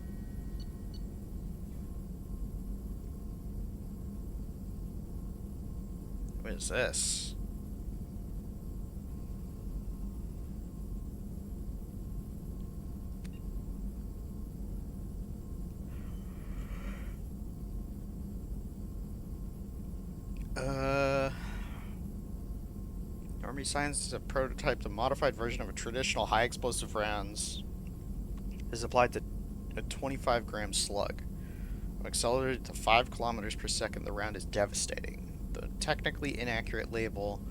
What is this? Army Science prototyped a modified version of a traditional high explosive rounds. Is applied to a 25-gram slug. When accelerated to 5 kilometers per second, the round is devastating. The technically inaccurate label,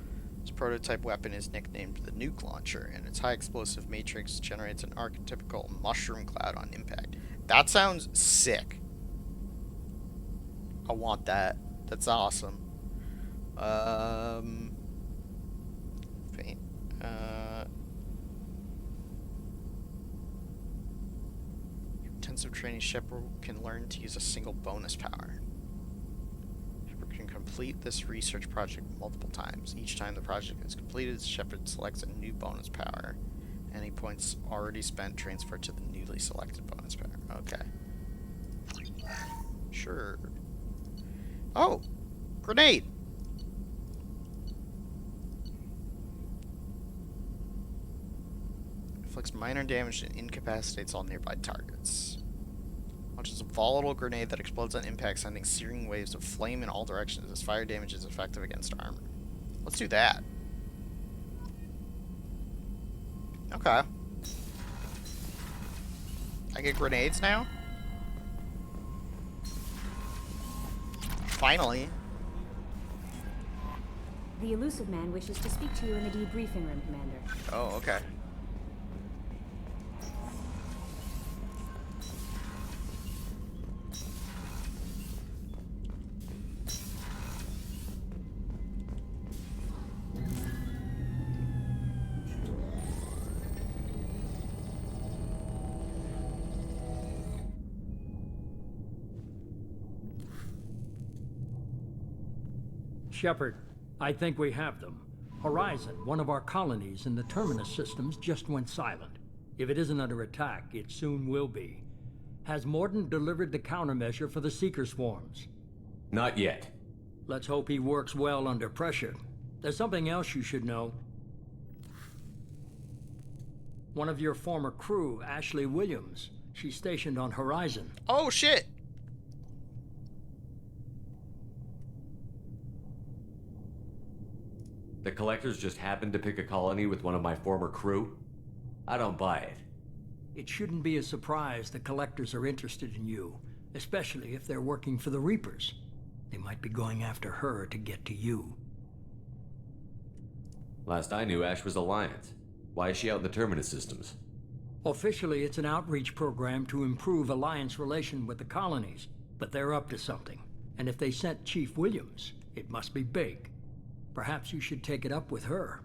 this prototype weapon is nicknamed the Nuke Launcher, and its high explosive matrix generates an archetypical mushroom cloud on impact. That sounds sick. I want that. That's awesome. Intensive training, Shepard can learn to use a single bonus power. Shepard can complete this research project multiple times. Each time the project is completed, Shepard selects a new bonus power. Any points already spent transfer to the newly selected bonus power. Okay. Sure. Oh! Grenade! Inflicts minor damage and incapacitates all nearby targets. Launches a volatile grenade that explodes on impact, sending searing waves of flame in all directions as fire damage is effective against armor. Let's do that. Okay. I get grenades now? Finally. The Elusive Man wishes to speak to you in the debriefing room, Commander. Oh, okay. Shepard, I think we have them. Horizon, one of our colonies in the Terminus systems, just went silent. If it isn't under attack, it soon will be. Has Mordin delivered the countermeasure for the Seeker swarms? Not yet. Let's hope he works well under pressure. There's something else you should know. One of your former crew, Ashley Williams, she's stationed on Horizon. Oh, shit! The Collectors just happened to pick a colony with one of my former crew? I don't buy it. It shouldn't be a surprise the Collectors are interested in you, especially if they're working for the Reapers. They might be going after her to get to you. Last I knew, Ash was Alliance. Why is she out in the Terminus systems? Officially, it's an outreach program to improve Alliance relation with the colonies, but they're up to something. And if they sent Chief Williams, it must be big. Perhaps you should take it up with her.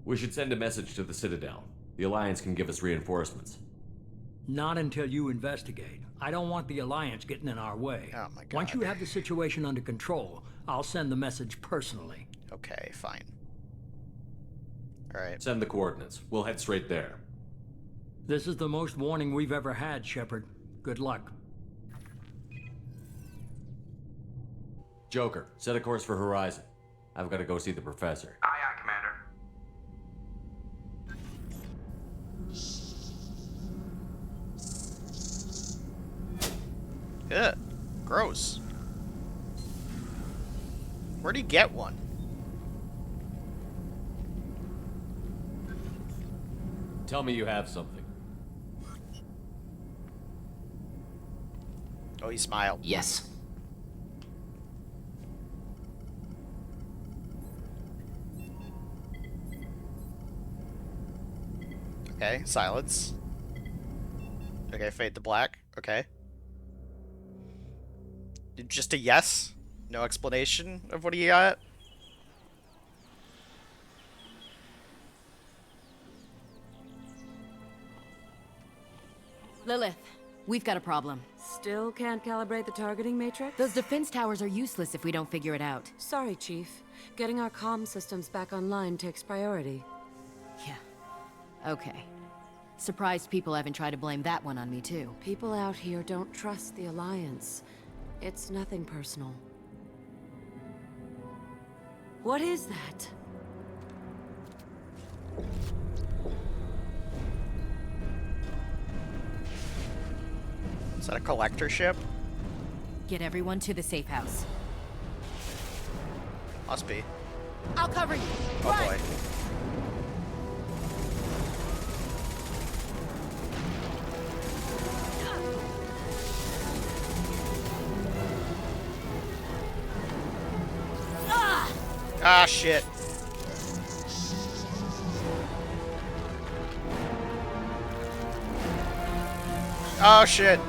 We should send a message to the Citadel. The Alliance can give us reinforcements. Not until you investigate. I don't want the Alliance getting in our way. Oh my God. Once you have the situation under control, I'll send the message personally. Okay, fine. Alright. Send the coordinates. We'll head straight there. This is the most warning we've ever had, Shepard. Good luck. Joker, set a course for Horizon. I've got to go see the Professor. Aye, aye, Commander. Ugh. Gross. Where'd he get one? Tell me you have something. Oh, he smiled. Yes. Okay, silence. Okay, fade to black. Okay. Just a yes? No explanation of what he got? Lilith, We've got a problem. Still can't calibrate the targeting matrix? Those defense towers are useless if we don't figure it out. Sorry, Chief. Getting our comm systems back online takes priority. Yeah. Okay. Surprised people haven't tried to blame that one on me, too. People out here don't trust the Alliance. It's nothing personal. What is that? Is that a collector ship? Get everyone to the safe house. Must be. I'll cover you. Oh boy. Ah, shit. Oh, shit.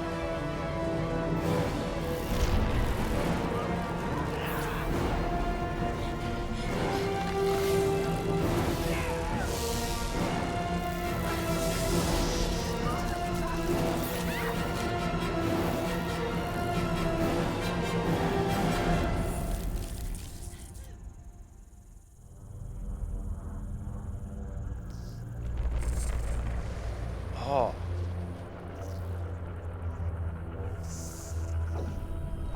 Oh.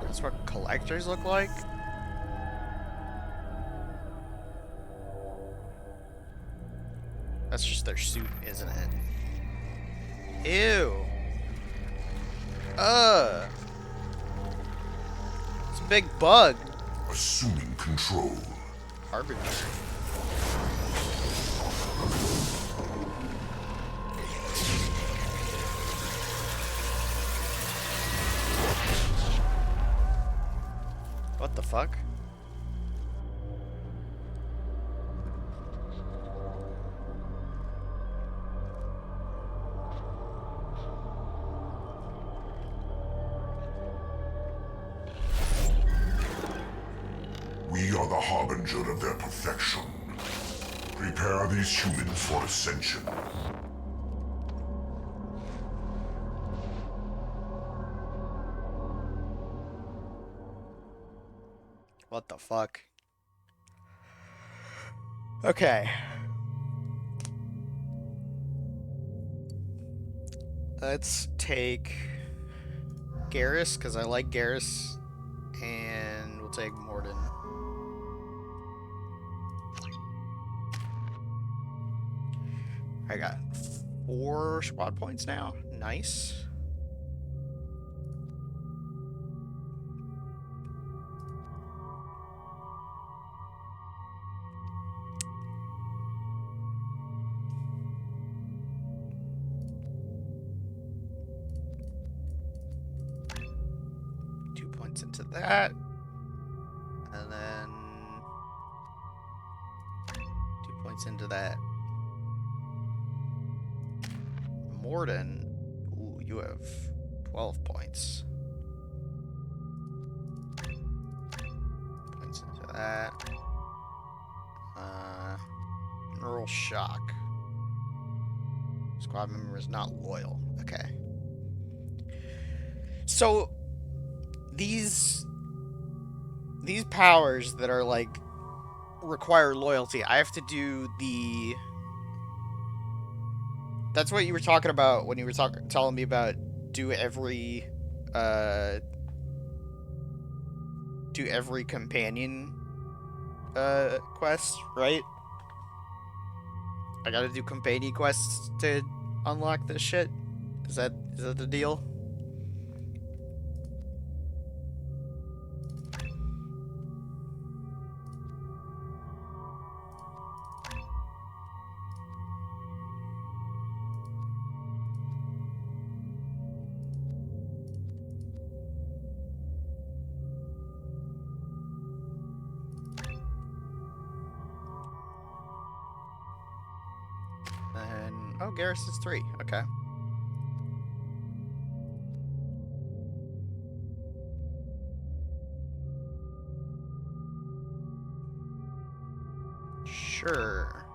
That's what collectors look like? That's just their suit, isn't it? Ew. It's a big bug. Assuming control. Harbinger. What the fuck? We are the harbinger of their perfection. Prepare these humans for ascension. What the fuck? Okay. Let's take Garrus, because I like Garrus, and we'll take Morden. I got 4 squad points now. Nice. Into that, and then 2 points into that. Morden, ooh, you have 12 points. Points into that. Neural shock. Squad member is not loyal. Okay. So these powers that are like require loyalty, I have to do the. That's what you were talking about when you were telling me about do every companion quest, right? I gotta do companion quests to unlock this shit. Is that the deal? And oh, Garrus is 3. Okay. Sure.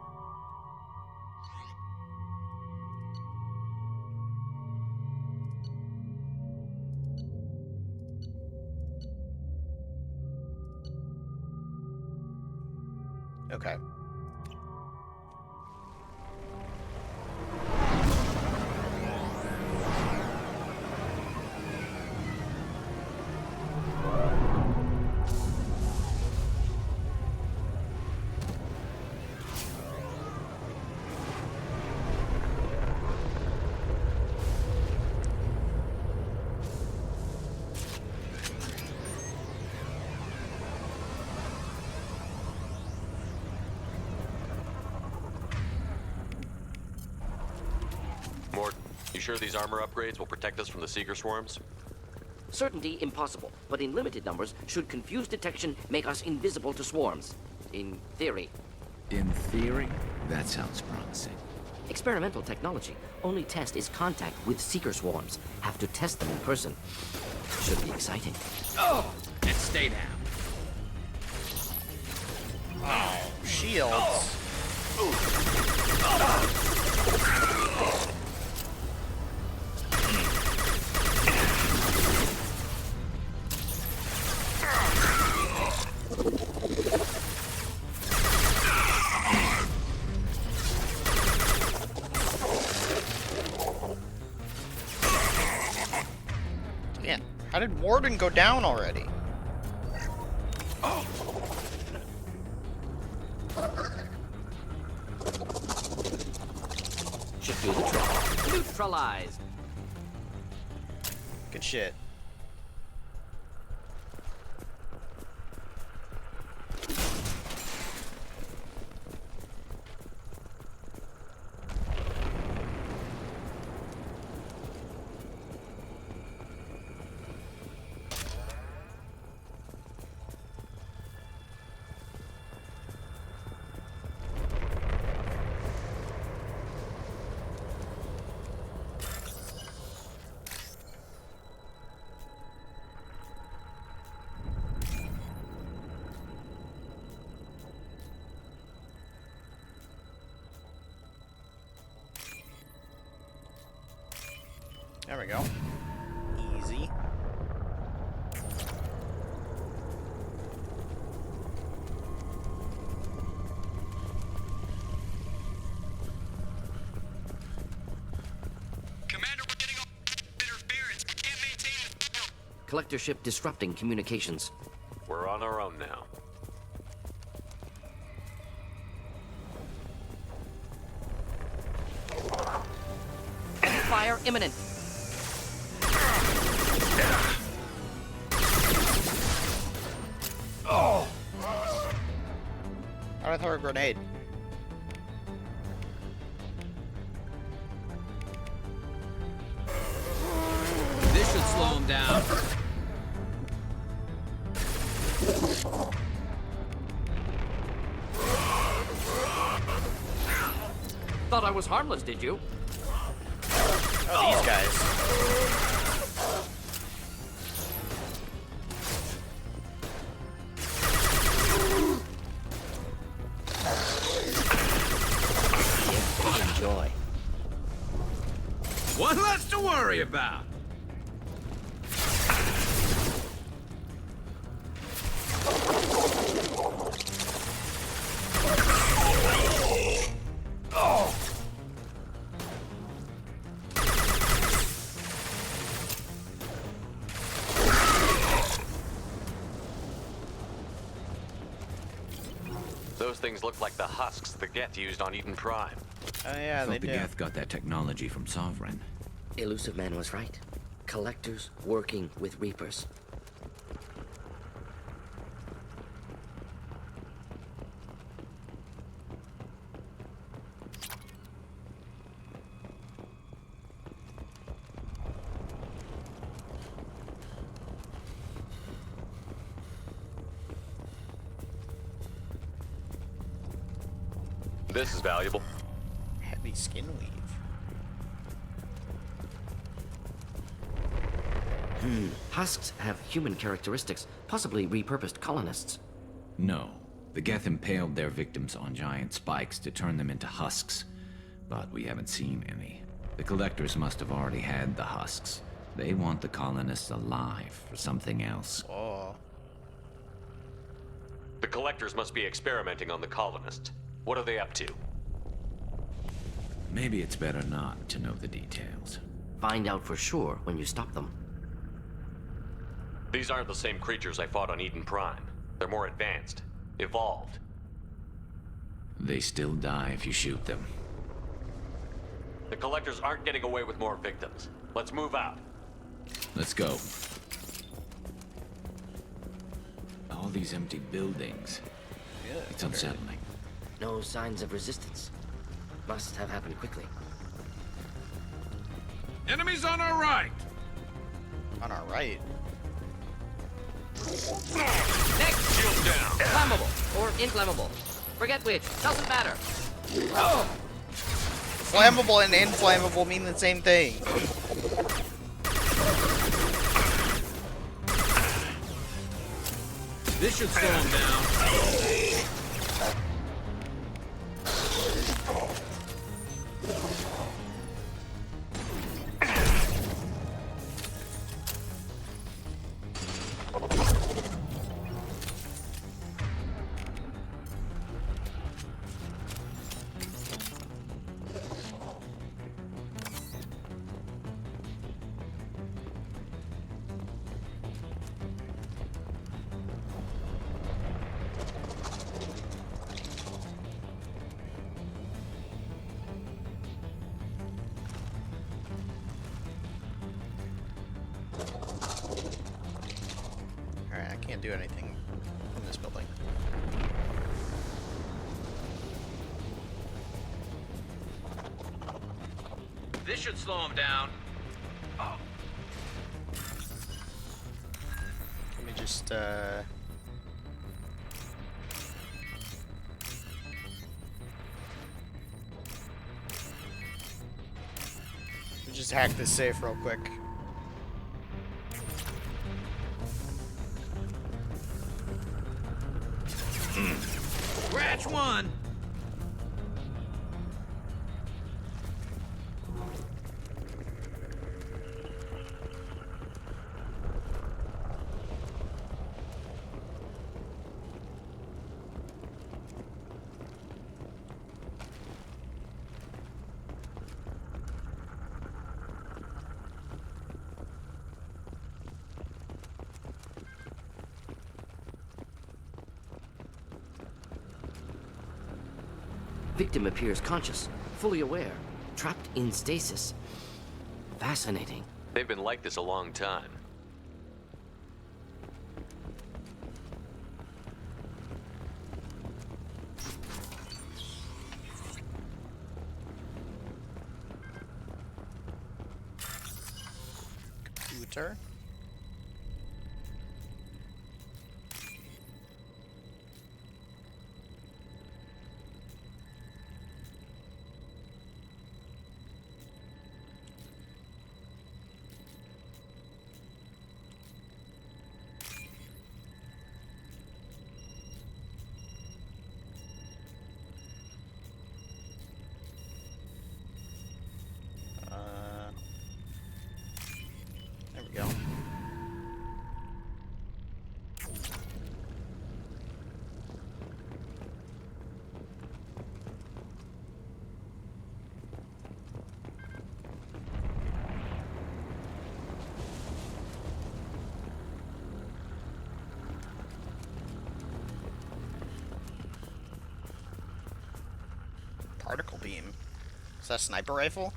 Okay. Mort, you sure these armor upgrades will protect us from the Seeker swarms? Certainty impossible, but in limited numbers, should confused detection make us invisible to swarms. In theory. In theory, that sounds promising. Experimental technology. Only test is contact with Seeker swarms. Have to test them in person. Should be exciting. Oh! And stay down. Oh, shields. Man, how did Warden go down already? Should do the trick. Neutralized. Good shit. There we go. Easy. Commander, we're getting all interference. We can't maintain it. Collector ship disrupting communications. We're on our own now. Enemy fire imminent. Oh! How'd I throw a grenade? This should slow him down. Thought I was harmless, did you? Oh, these guys. Enjoy. One less to worry about. Oh! Those things look like the husks the Geth used on Eden Prime. Oh yeah, they Thought the do. Geth got that technology from Sovereign. Elusive Man was right. Collectors working with Reapers. This is valuable. Heavy skin weave. Husks have human characteristics, possibly repurposed colonists. No. The Geth impaled their victims on giant spikes to turn them into husks. But we haven't seen any. The Collectors must have already had the husks. They want the colonists alive for something else. Oh. The collectors must be experimenting on the colonists. What are they up to? Maybe it's better not to know the details. Find out for sure when you stop them. These aren't the same creatures I fought on Eden Prime. They're more advanced, evolved. They still die if you shoot them. The collectors aren't getting away with more victims. Let's move out. Let's go. All these empty buildings. It's unsettling. No signs of resistance. Must have happened quickly. Enemies on our right! On our right? Next! Shield down! Flammable or inflammable. Forget which. Doesn't matter. Flammable and inflammable mean the same thing. This should slow him down. Alright, I can't do anything in this building. This should slow him down. Let me just, just hack this safe real quick. Scratch one! Victim appears conscious, fully aware, trapped in stasis. Fascinating. They've been like this a long time. Computer. There we go. Particle beam. Is that a sniper rifle?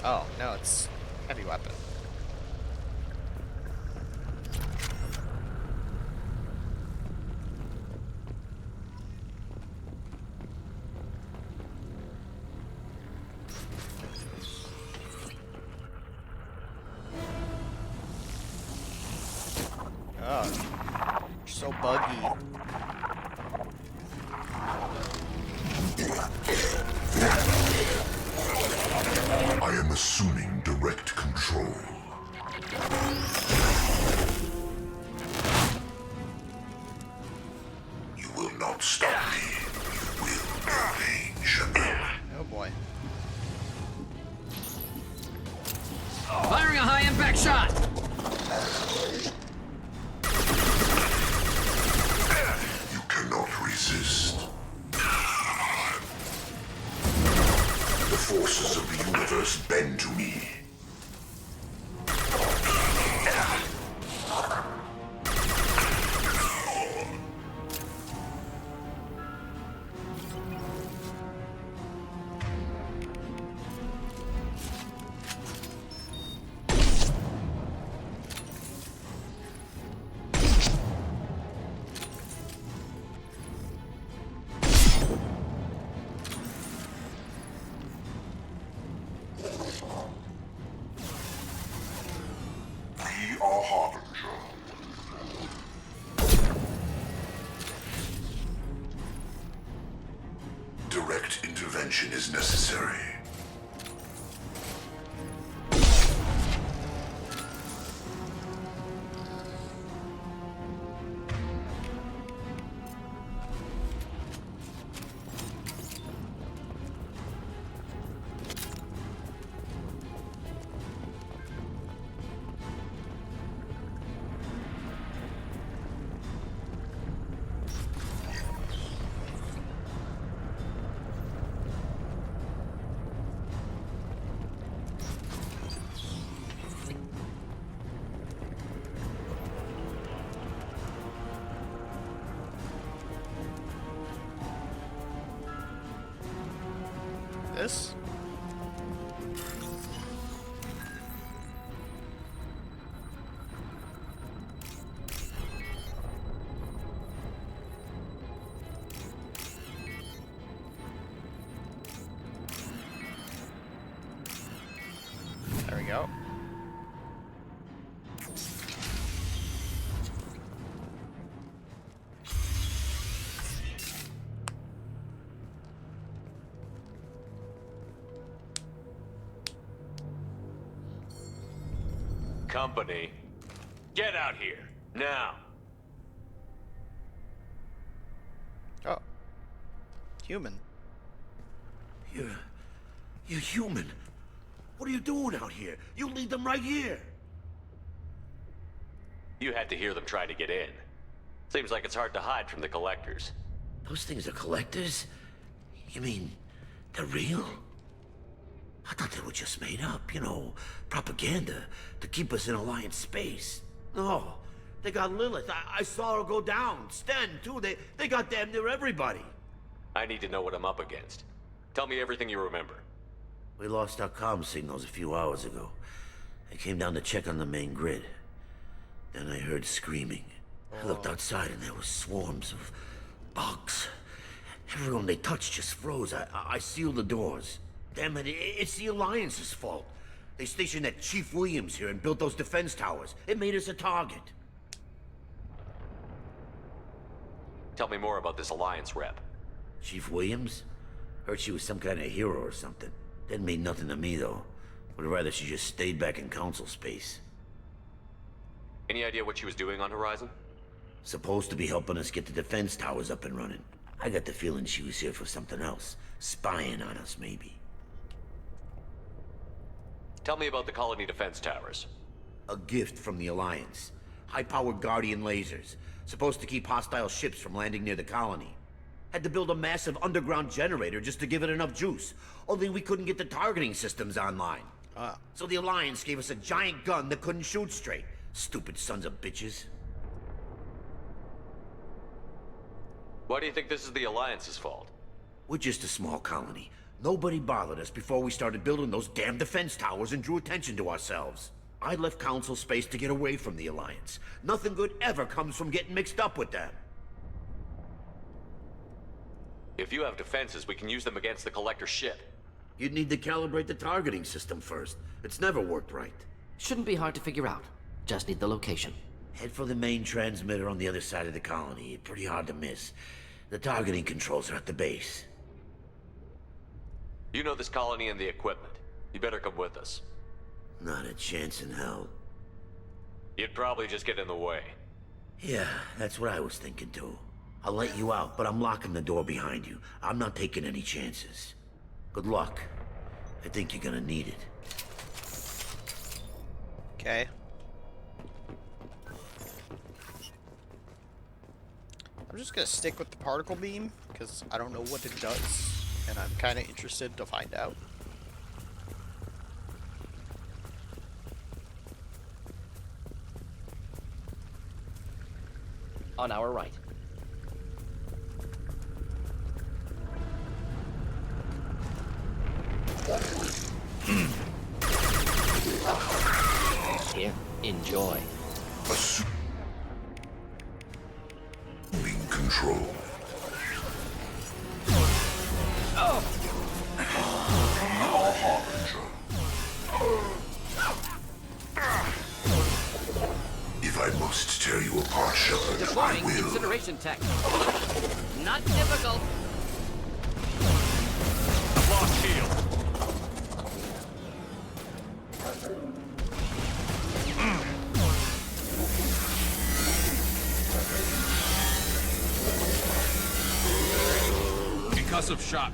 Oh, no, it's heavy weapon. Oh, you're so buggy. I am assuming direct control. You will not stop me. You will remain Shepard. Oh boy. Firing a high-impact shot! our harbinger. Direct intervention is necessary. This? There we go. Company, get out here, now. Oh. Human. You're human. What are you doing out here? You lead them right here. You had to hear them try to get in. Seems like it's hard to hide from the collectors. Those things are collectors? You mean, they're real? I thought they were just made up, you know, propaganda to keep us in Alliance space. No, they got Lilith. I saw her go down. Sten, too. They got damn near everybody. I need to know what I'm up against. Tell me everything you remember. We lost our comm signals a few hours ago. I came down to check on the main grid. Then I heard screaming. I looked outside and there were swarms of bugs. Everyone they touched just froze. I sealed the doors. Damn it, it's the Alliance's fault. They stationed that Chief Williams here and built those defense towers. It made us a target. Tell me more about this Alliance rep. Chief Williams? Heard she was some kind of hero or something. Didn't mean nothing to me, though. Would rather she just stayed back in Council space. Any idea what she was doing on Horizon? Supposed to be helping us get the defense towers up and running. I got the feeling she was here for something else. Spying on us, maybe. Tell me about the colony defense towers. A gift from the Alliance. High-powered Guardian lasers. Supposed to keep hostile ships from landing near the colony. Had to build a massive underground generator just to give it enough juice. Only we couldn't get the targeting systems online. So the Alliance gave us a giant gun that couldn't shoot straight. Stupid sons of bitches. Why do you think this is the Alliance's fault? We're just a small colony. Nobody bothered us before we started building those damn defense towers and drew attention to ourselves. I left Council space to get away from the Alliance. Nothing good ever comes from getting mixed up with them. If you have defenses, we can use them against the Collector ship. You'd need to calibrate the targeting system first. It's never worked right. Shouldn't be hard to figure out. Just need the location. Head for the main transmitter on the other side of the colony. Pretty hard to miss. The targeting controls are at the base. You know this colony and the equipment. You better come with us. Not a chance in hell. You'd probably just get in the way. Yeah, that's what I was thinking too. I'll let you out, but I'm locking the door behind you. I'm not taking any chances. Good luck. I think you're gonna need it. Okay. I'm just gonna stick with the particle beam, because I don't know what it does, and I'm kind of interested to find out. On our right. Here, enjoy. Assuming control. Our harbinger. must tear you apart, Shepard. I Deploying will. incineration tech. Not difficult. I've lost shield. Concussive shock.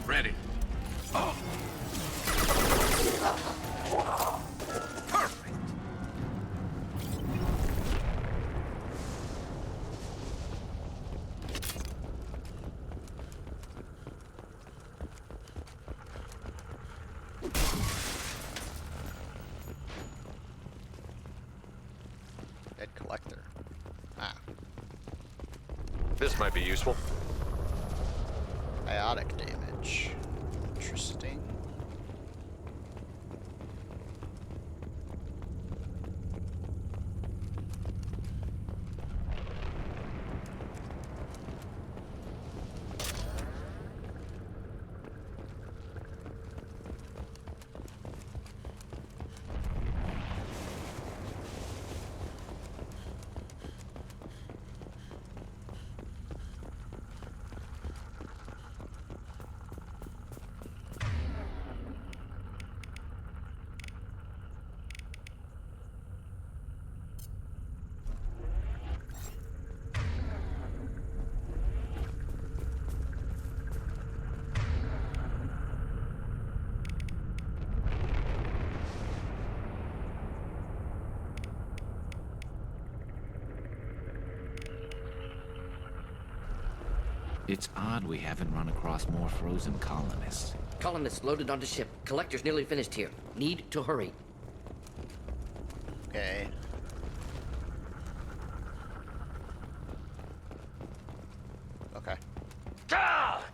Ready. Oh. Perfect. Dead collector. Ah. This might be useful. Biotic damage. Interesting. It's odd we haven't run across more frozen colonists. Colonists loaded onto ship. Collector's nearly finished here. Need to hurry. Okay. Okay. Ah!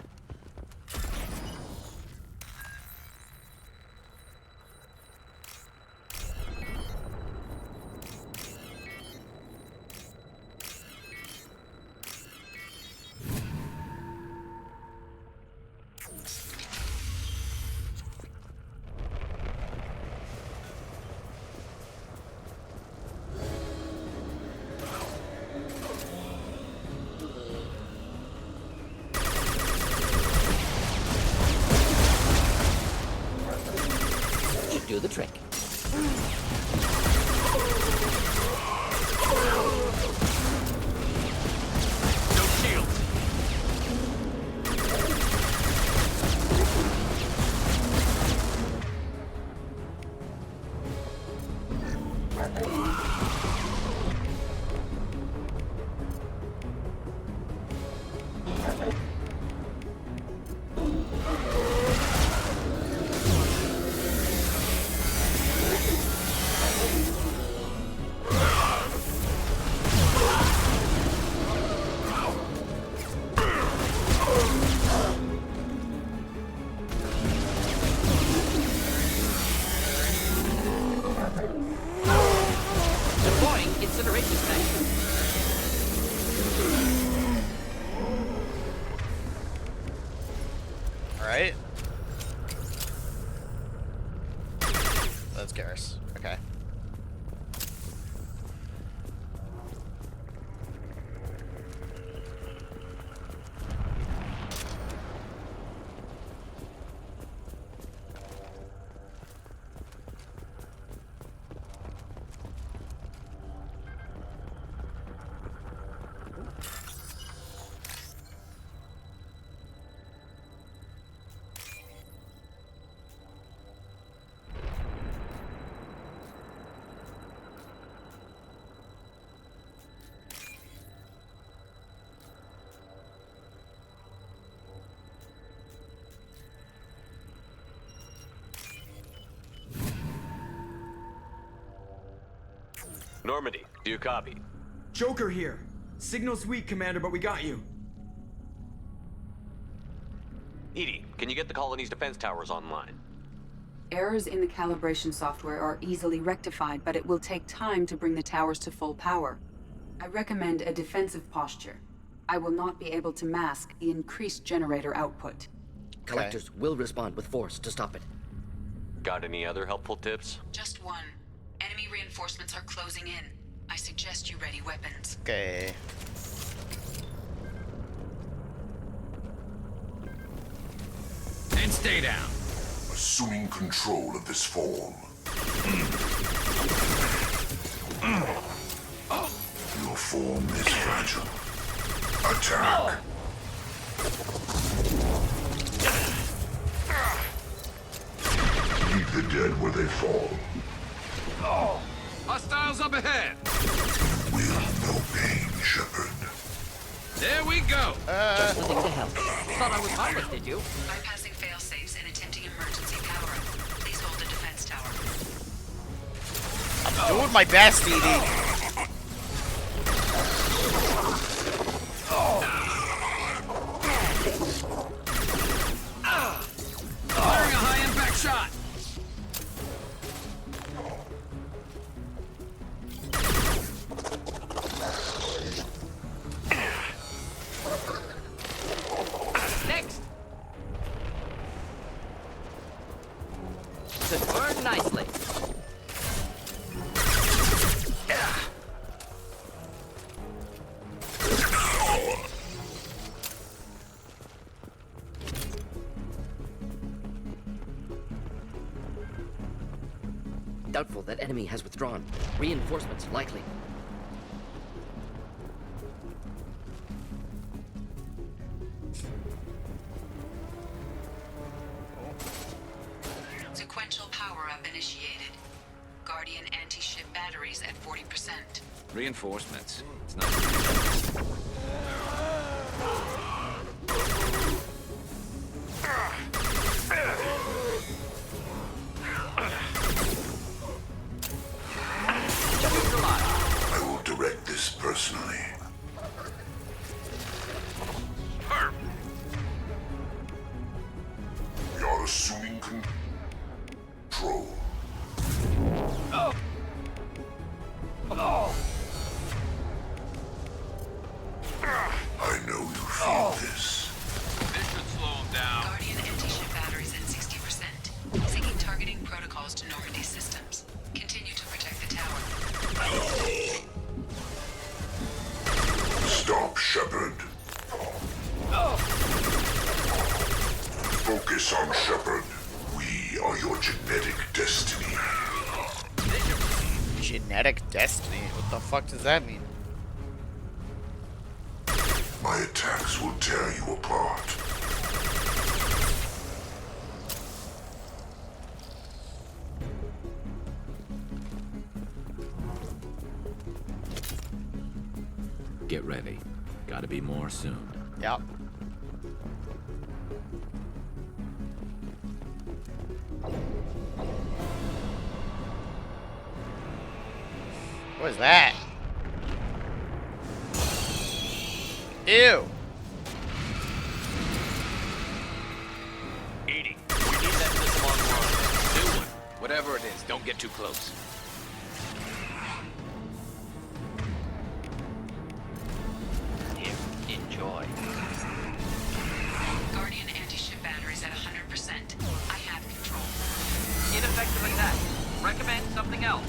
Should do the trick. No shield. Deploying incineration tank. Alright. That's Garrus. Okay. Normandy, do you copy? Joker here. Signal's weak, Commander, but we got you. EDI, can you get the colony's defense towers online? Errors in the calibration software are easily rectified, but it will take time to bring the towers to full power. I recommend a defensive posture. I will not be able to mask the increased generator output. Collectors will respond with force to stop it. Got any other helpful tips? Just one. Enemy reinforcements are closing in. I suggest you ready weapons. Okay. And stay down. Assuming control of this form. Your form is fragile. Attack. Leave the dead where they fall. Hostiles up ahead. Will no pain, Shepard. There we go. Just the thing to help. Thought I was harmless, did you? Bypassing failsafes and attempting emergency power-up. Please hold the defense tower. I'm doing my best, Edie. Firing a high-impact shot. Next. Should burn nicely. Doubtful that enemy has withdrawn. Reinforcements likely. Sequential power-up initiated. Guardian anti-ship batteries at 40%. Reinforcements. It's not. I will direct this personally. We are assuming control. I know you feel this. This should slow them down. Guardian anti-ship batteries at 60%. Syncing targeting protocols to Normandy systems. Continue to protect the tower. Stop, Shepard. Focus on Shepard. We are your genetic destiny. Genetic destiny? What the fuck does that mean? My attacks will tear you apart. Get ready. Gotta be more soon. Yep. What is that? Ew. Edie, we need that system on the run. New one. Whatever it is, don't get too close. Here, enjoy. Guardian anti-ship batteries at 100%. I have control. Ineffective attack. Recommend something else.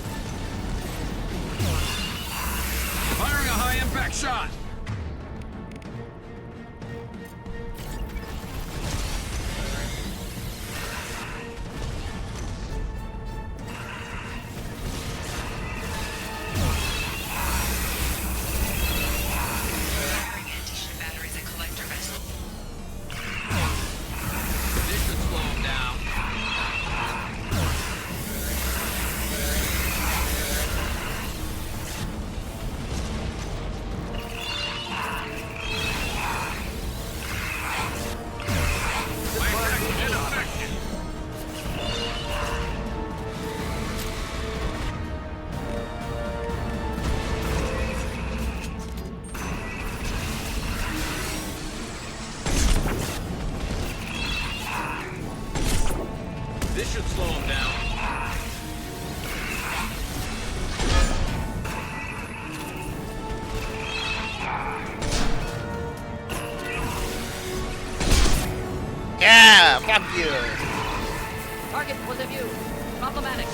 Firing a high-impact shot. Firing anti-ship batteries at collector vessel. This should slow them down. This should slow them down. Yeah, fuck you. Target was a view. Problematic.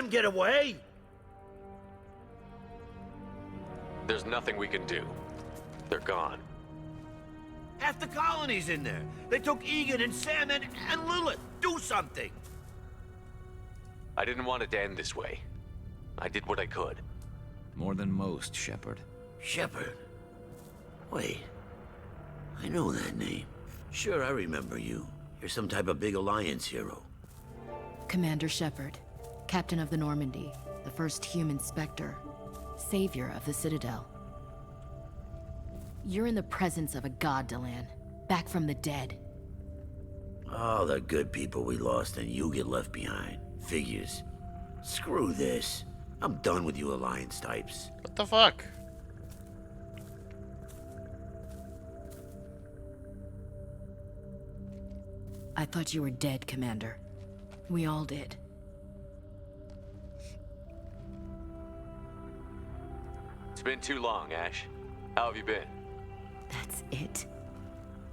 him get away? There's nothing we can do. They're gone. Half the colony's in there. They took Egan and Sam and Lilith. Do something. I didn't want it to end this way. I did what I could. More than most, Shepard. Shepard? Wait. I know that name. Sure, I remember you. You're some type of big Alliance hero. Commander Shepard, Captain of the Normandy, the first human Spectre, savior of the Citadel. You're in the presence of a god, Delan, back from the dead. All the good people we lost and you get left behind. Figures. Screw this. I'm done with you Alliance types. What the fuck? I thought you were dead, Commander. We all did. It's been too long, Ash. How have you been? That's it?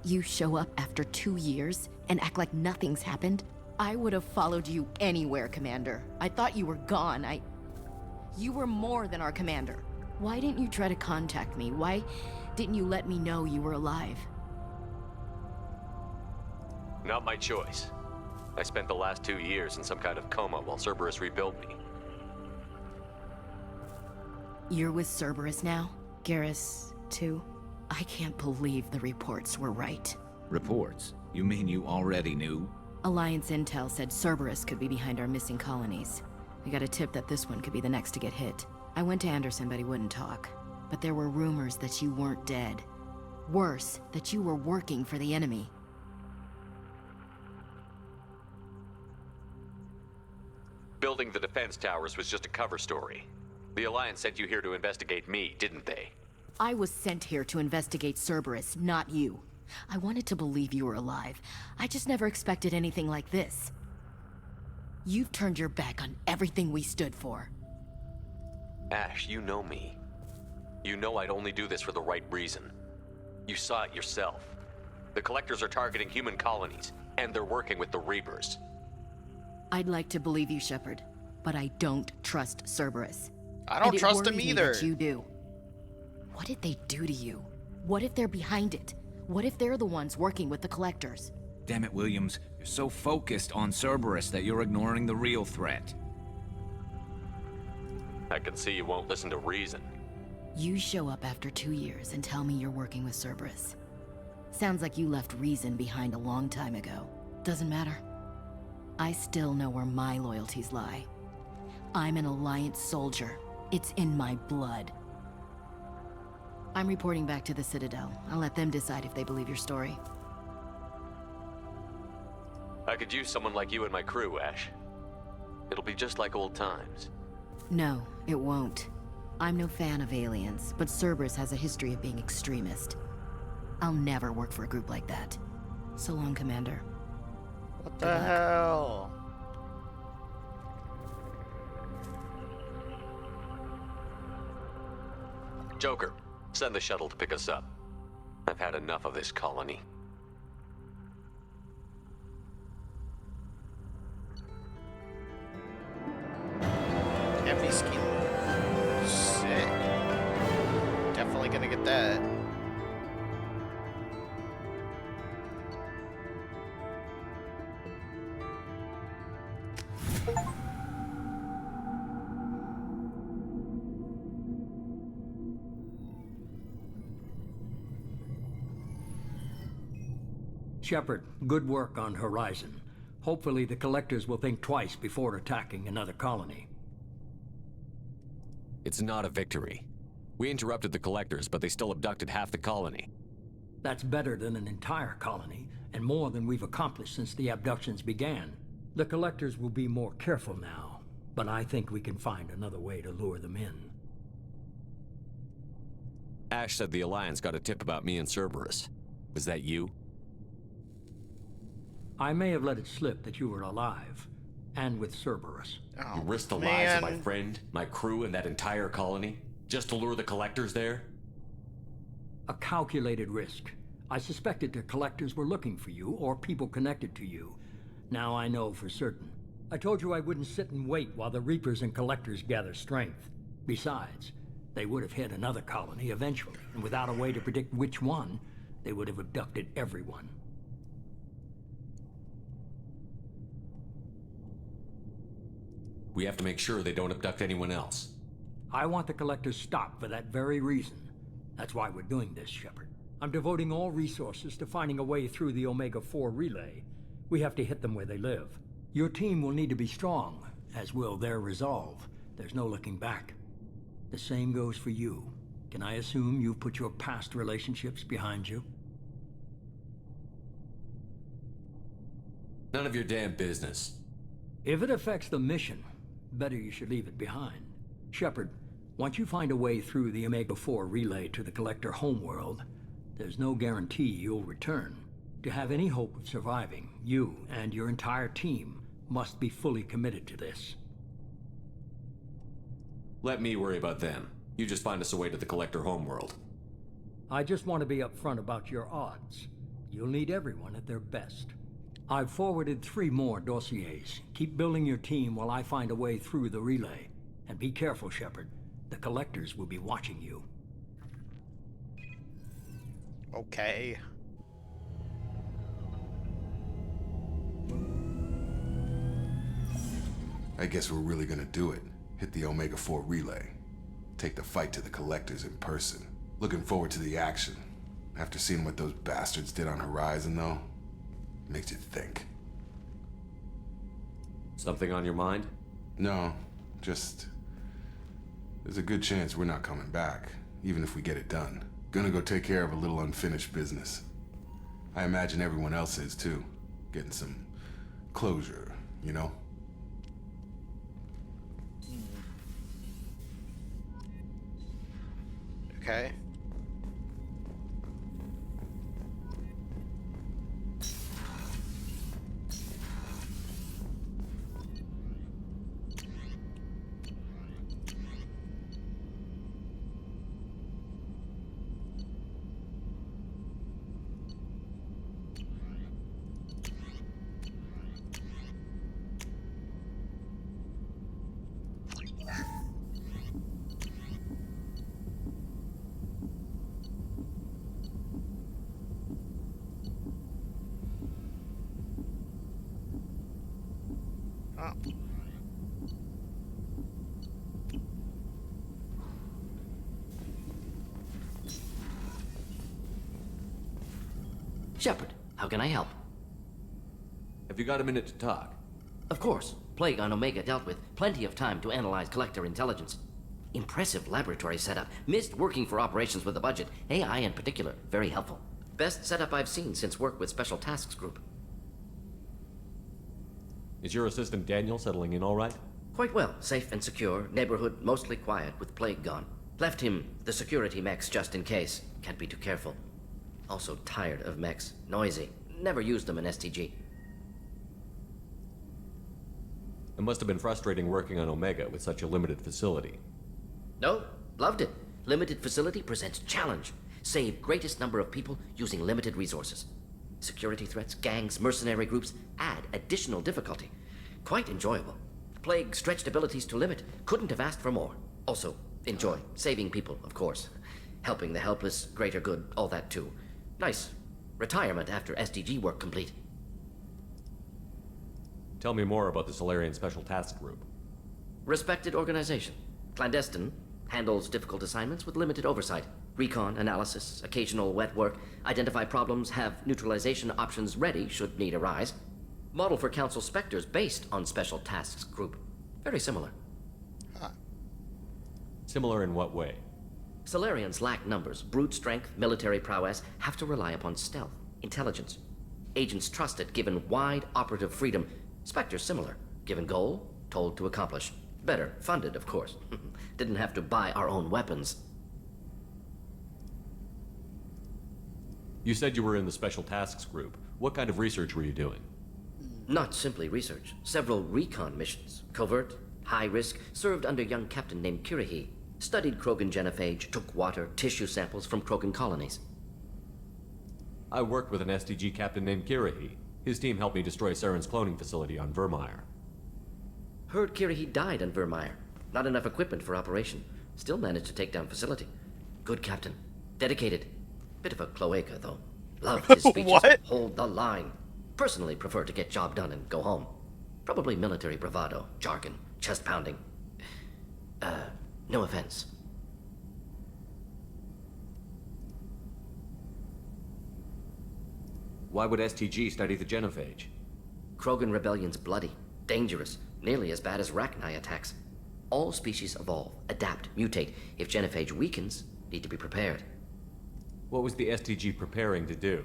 You show up after 2 years and act like nothing's happened? I would have followed you anywhere, Commander. I thought you were gone. You were more than our commander. Why didn't you try to contact me? Why didn't you let me know you were alive? Not my choice. I spent the last 2 years in some kind of coma while Cerberus rebuilt me. You're with Cerberus now? Garrus, too? I can't believe the reports were right. Reports? You mean you already knew? Alliance intel said Cerberus could be behind our missing colonies. We got a tip that this one could be the next to get hit. I went to Anderson, but he wouldn't talk. But there were rumors that you weren't dead. Worse, that you were working for the enemy. Building the defense towers was just a cover story. The Alliance sent you here to investigate me, didn't they? I was sent here to investigate Cerberus, not you. I wanted to believe you were alive. I just never expected anything like this. You've turned your back on everything we stood for. Ash, you know me. You know I'd only do this for the right reason. You saw it yourself. The Collectors are targeting human colonies, and they're working with the Reapers. I'd like to believe you, Shepard, but I don't trust Cerberus. I don't trust him And it worries me either. that you do. What did they do to you? What if they're behind it? What if they're the ones working with the Collectors? Damn it, Williams. You're so focused on Cerberus that you're ignoring the real threat. I can see you won't listen to reason. You show up after 2 years and tell me you're working with Cerberus. Sounds like you left reason behind a long time ago. Doesn't matter. I still know where my loyalties lie. I'm an Alliance soldier. It's in my blood. I'm reporting back to the Citadel. I'll let them decide if they believe your story. I could use someone like you in my crew, Ash. It'll be just like old times. No, it won't. I'm no fan of aliens, but Cerberus has a history of being extremist. I'll never work for a group like that. So long, Commander. What the hell? Joker, send the shuttle to pick us up. I've had enough of this colony. Heavy skin. Sick. Definitely gonna get that. Shepard, good work on Horizon. Hopefully the Collectors will think twice before attacking another colony. It's not a victory. We interrupted the Collectors, but they still abducted half the colony. That's better than an entire colony, and more than we've accomplished since the abductions began. The Collectors will be more careful now, but I think we can find another way to lure them in. Ash said the Alliance got a tip about me and Cerberus. Was that you? I may have let it slip that you were alive, and with Cerberus. You risked the lives of my friend, my crew, and that entire colony? Just to lure the Collectors there? A calculated risk. I suspected the Collectors were looking for you, or people connected to you. Now I know for certain. I told you I wouldn't sit and wait while the Reapers and Collectors gather strength. Besides, they would have hit another colony eventually, and without a way to predict which one, they would have abducted everyone. We have to make sure they don't abduct anyone else. I want the Collectors stopped for that very reason. That's why we're doing this, Shepard. I'm devoting all resources to finding a way through the Omega-4 relay. We have to hit them where they live. Your team will need to be strong, as will their resolve. There's no looking back. The same goes for you. Can I assume you've put your past relationships behind you? None of your damn business. If it affects the mission, better you should leave it behind. Shepard, once you find a way through the Omega-4 relay to the Collector homeworld, there's no guarantee you'll return. To have any hope of surviving, you and your entire team must be fully committed to this. Let me worry about them. You just find us a way to the Collector homeworld. I just want to be upfront about your odds. You'll need everyone at their best. I've forwarded 3 more dossiers. Keep building your team while I find a way through the relay. And be careful, Shepard. The Collectors will be watching you. Okay. I guess we're really gonna do it. Hit the Omega-4 relay. Take the fight to the Collectors in person. Looking forward to the action. After seeing what those bastards did on Horizon, though, makes you think. Something on your mind? No, just... there's a good chance we're not coming back, even if we get it done. Gonna go take care of a little unfinished business. I imagine everyone else is, too. Getting some closure, you know? Okay. Oh. Shepard, how can I help? Have you got a minute to talk? Of course. Plague on Omega dealt with. Plenty of time to analyze Collector intelligence. Impressive laboratory setup. Missed working for operations with a budget. AI in particular. Very helpful. Best setup I've seen since work with Special Tasks Group. Is your assistant Daniel settling in all right? Quite well. Safe and secure. Neighborhood mostly quiet with Plague gone. Left him the security mechs just in case. Can't be too careful. Also tired of mechs. Noisy. Never used them in STG. It must have been frustrating working on Omega with such a limited facility. No, loved it. Limited facility presents challenge. Save greatest number of people using limited resources. Security threats, gangs, mercenary groups add additional difficulty. Quite enjoyable. Plague stretched abilities to limit. Couldn't have asked for more. Also, enjoy. Saving people, of course. Helping the helpless, greater good, all that too. Nice. Retirement after SDG work complete. Tell me more about the Solarian Special Task Group. Respected organization. Clandestine. Handles difficult assignments with limited oversight. Recon, analysis, occasional wet work. Identify problems, have neutralization options ready should need arise. Model for Council Spectres based on Special Tasks Group. Very similar. Huh. Similar in what way? Solarians lack numbers, brute strength, military prowess, have to rely upon stealth, intelligence. Agents trusted, given wide operative freedom. Spectres similar, given goal, told to accomplish. Better, funded, of course. Didn't have to buy our own weapons. You said you were in the Special Tasks Group. What kind of research were you doing? Not simply research. Several recon missions. Covert, high risk, served under a young captain named Kirahi. Studied Krogan genophage, took water, tissue samples from Krogan colonies. I worked with an SDG captain named Kirahi. His team helped me destroy Saren's cloning facility on Vermeer. Heard Kirihide died on Vermeer. Not enough equipment for operation. Still managed to take down facility. Good captain. Dedicated. Bit of a cloaca, though. Loved his speeches. What? Hold the line. Personally prefer to get job done and go home. Probably military bravado, jargon, chest pounding. No offense. Why would STG study the genophage? Krogan rebellion's bloody, dangerous, nearly as bad as Rachni attacks. All species evolve, adapt, mutate. If genophage weakens, need to be prepared. What was the STG preparing to do?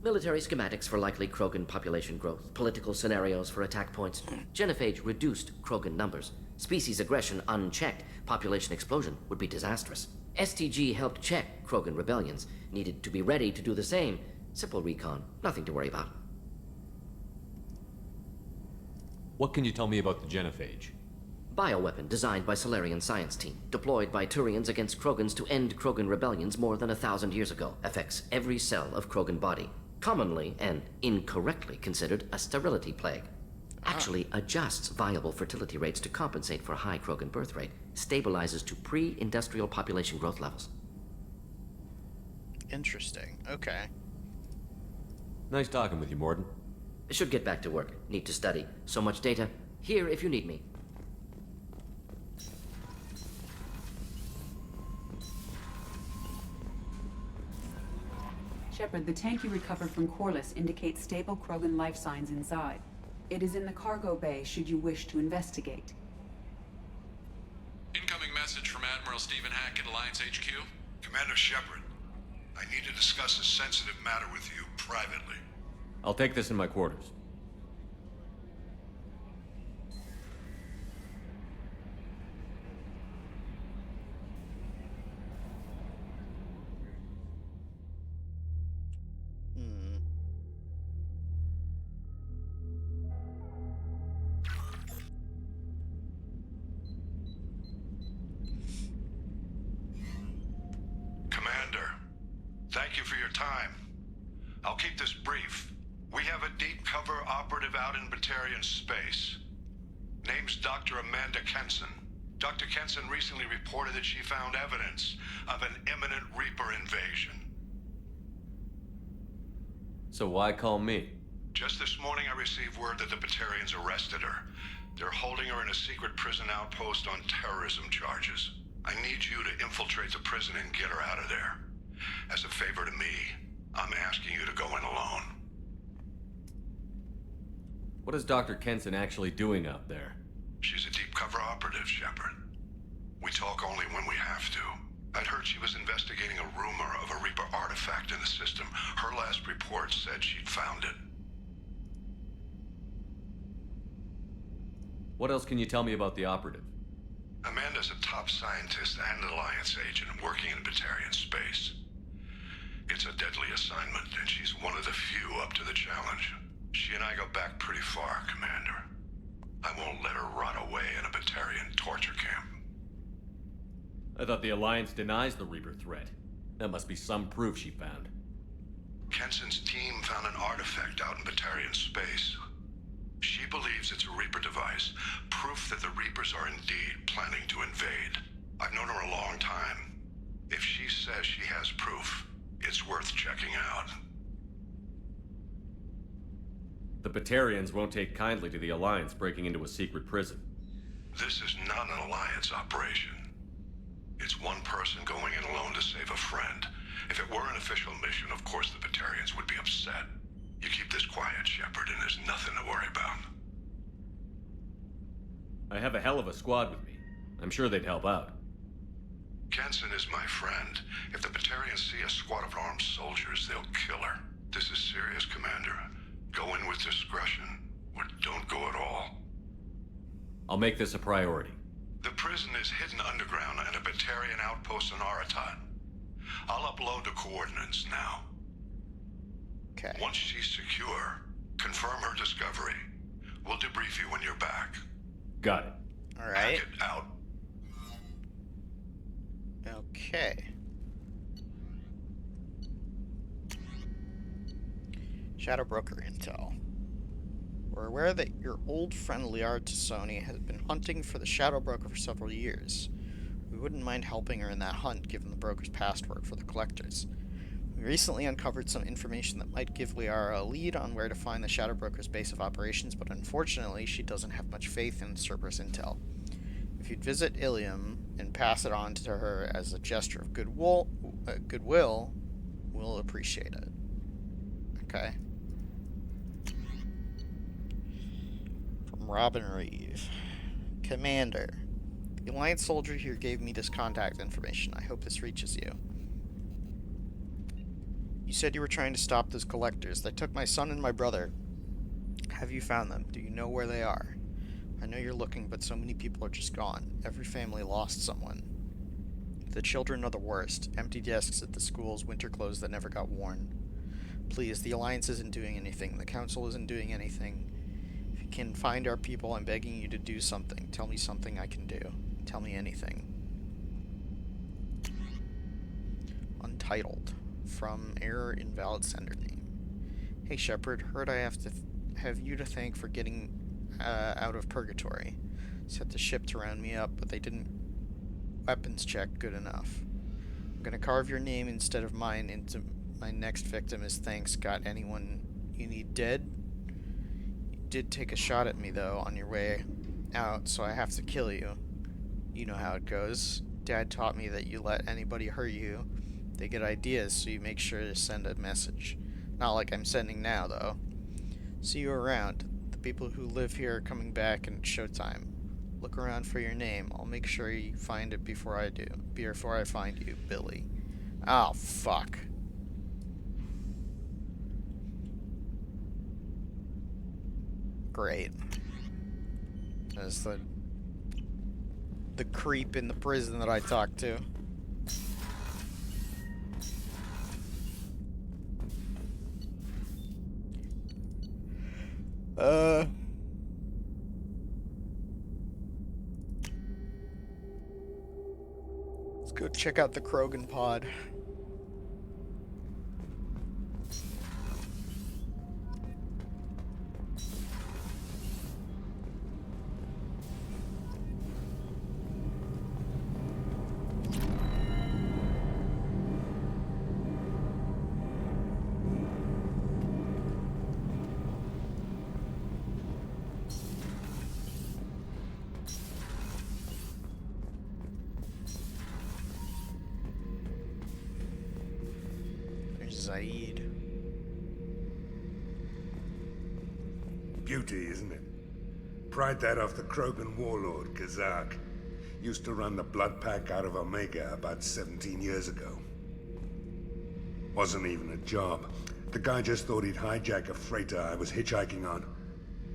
Military schematics for likely Krogan population growth, political scenarios for attack points. Genophage reduced Krogan numbers. Species aggression unchecked, population explosion would be disastrous. STG helped check Krogan rebellions, needed to be ready to do the same. Simple recon, nothing to worry about. What can you tell me about the genophage? Bioweapon designed by Solarian science team, deployed by Turians against Krogans to end Krogan rebellions more than 1,000 years ago. Affects every cell of Krogan body. Commonly and incorrectly considered a sterility plague. Actually adjusts viable fertility rates to compensate for high Krogan birth rate. Stabilizes to pre-industrial population growth levels. Interesting. Okay. Nice talking with you, Mordin. Should get back to work. Need to study. So much data. Here if you need me. Shepard, the tank you recovered from Corliss indicates stable Krogan life signs inside. It is in the cargo bay should you wish to investigate. Incoming message from Admiral Stephen Hackett, Alliance HQ. Commander Shepard, I need to discuss a sensitive matter with you privately. I'll take this in my quarters. Commander, thank you for your time. I'll keep this brief. We have a deep cover operative out in Batarian space. Name's Dr. Amanda Kenson. Dr. Kenson recently reported that she found evidence of an imminent Reaper invasion. So why call me? Just this morning I received word that the Batarians arrested her. They're holding her in a secret prison outpost on terrorism charges. I need you to infiltrate the prison and get her out of there. As a favor to me, I'm asking you to go in alone. What is Dr. Kenson actually doing out there? She's a deep cover operative, Shepard. We talk only when we have to. I'd heard she was investigating a rumor of a Reaper artifact in the system. Her last report said she'd found it. What else can you tell me about the operative? Amanda's a top scientist and Alliance agent working in Batarian space. It's a deadly assignment, and she's one of the few up to the challenge. She and I go back pretty far, Commander. I won't let her rot away in a Batarian torture camp. I thought the Alliance denies the Reaper threat. That must be some proof she found. Kenson's team found an artifact out in Batarian space. She believes it's a Reaper device, proof that the Reapers are indeed planning to invade. I've known her a long time. If she says she has proof, it's worth checking out. The Batarians won't take kindly to the Alliance breaking into a secret prison. This is not an Alliance operation. It's one person going in alone to save a friend. If it were an official mission, of course the Batarians would be upset. You keep this quiet, Shepard, and there's nothing to worry about. I have a hell of a squad with me. I'm sure they'd help out. Kenson is my friend. If the Batarians see a squad of armed soldiers, they'll kill her. This is serious, Commander. Go in with discretion, or don't go at all. I'll make this a priority. The prison is hidden underground in a Batarian outpost in Aratat. I'll upload the coordinates now. Okay. Once she's secure, confirm her discovery. We'll debrief you when you're back. Got it. All right. Hackett out. Okay. Shadow Broker intel. We're aware that your old friend Liara Tassoni has been hunting for the Shadow Broker for several years. We wouldn't mind helping her in that hunt, given the broker's password for the collectors. We recently uncovered some information that might give Liara a lead on where to find the Shadow Broker's base of operations, but unfortunately she doesn't have much faith in Cerberus intel. If you'd visit Ilium and pass it on to her as a gesture of goodwill, we'll appreciate it. Okay. From Robin Reeve. Commander, the Alliance soldier here gave me this contact information. I hope this reaches you. You said you were trying to stop those collectors. They took my son and my brother. Have you found them? Do you know where they are? I know you're looking, but so many people are just gone. Every family lost someone. The children are the worst. Empty desks at the schools, winter clothes that never got worn. Please, the Alliance isn't doing anything. The Council isn't doing anything. If you can find our people, I'm begging you to do something. Tell me something I can do. Tell me anything. Untitled. From error invalid sender name. Hey Shepard, heard I have you to thank for getting out of purgatory. Set the ship to round me up, but they didn't weapons check good enough. I'm gonna carve your name instead of mine into my next victim as thanks. Got anyone you need dead? You did take a shot at me though on your way out, so I have to kill you. You know how it goes. Dad taught me that you let anybody hurt you. They get ideas, so you make sure to send a message. Not like I'm sending now, though. See you around. The people who live here are coming back and it's showtime. Look around for your name. I'll make sure you find it before I do. Before I find you, Billy. Oh, fuck. Great. That's the creep in the prison that I talked to. Let's go check out the Krogan pod. Zaid. Beauty, isn't it? Pried that off the Krogan warlord, Kazak. Used to run the Blood Pack out of Omega about 17 years ago. Wasn't even a job. The guy just thought he'd hijack a freighter I was hitchhiking on.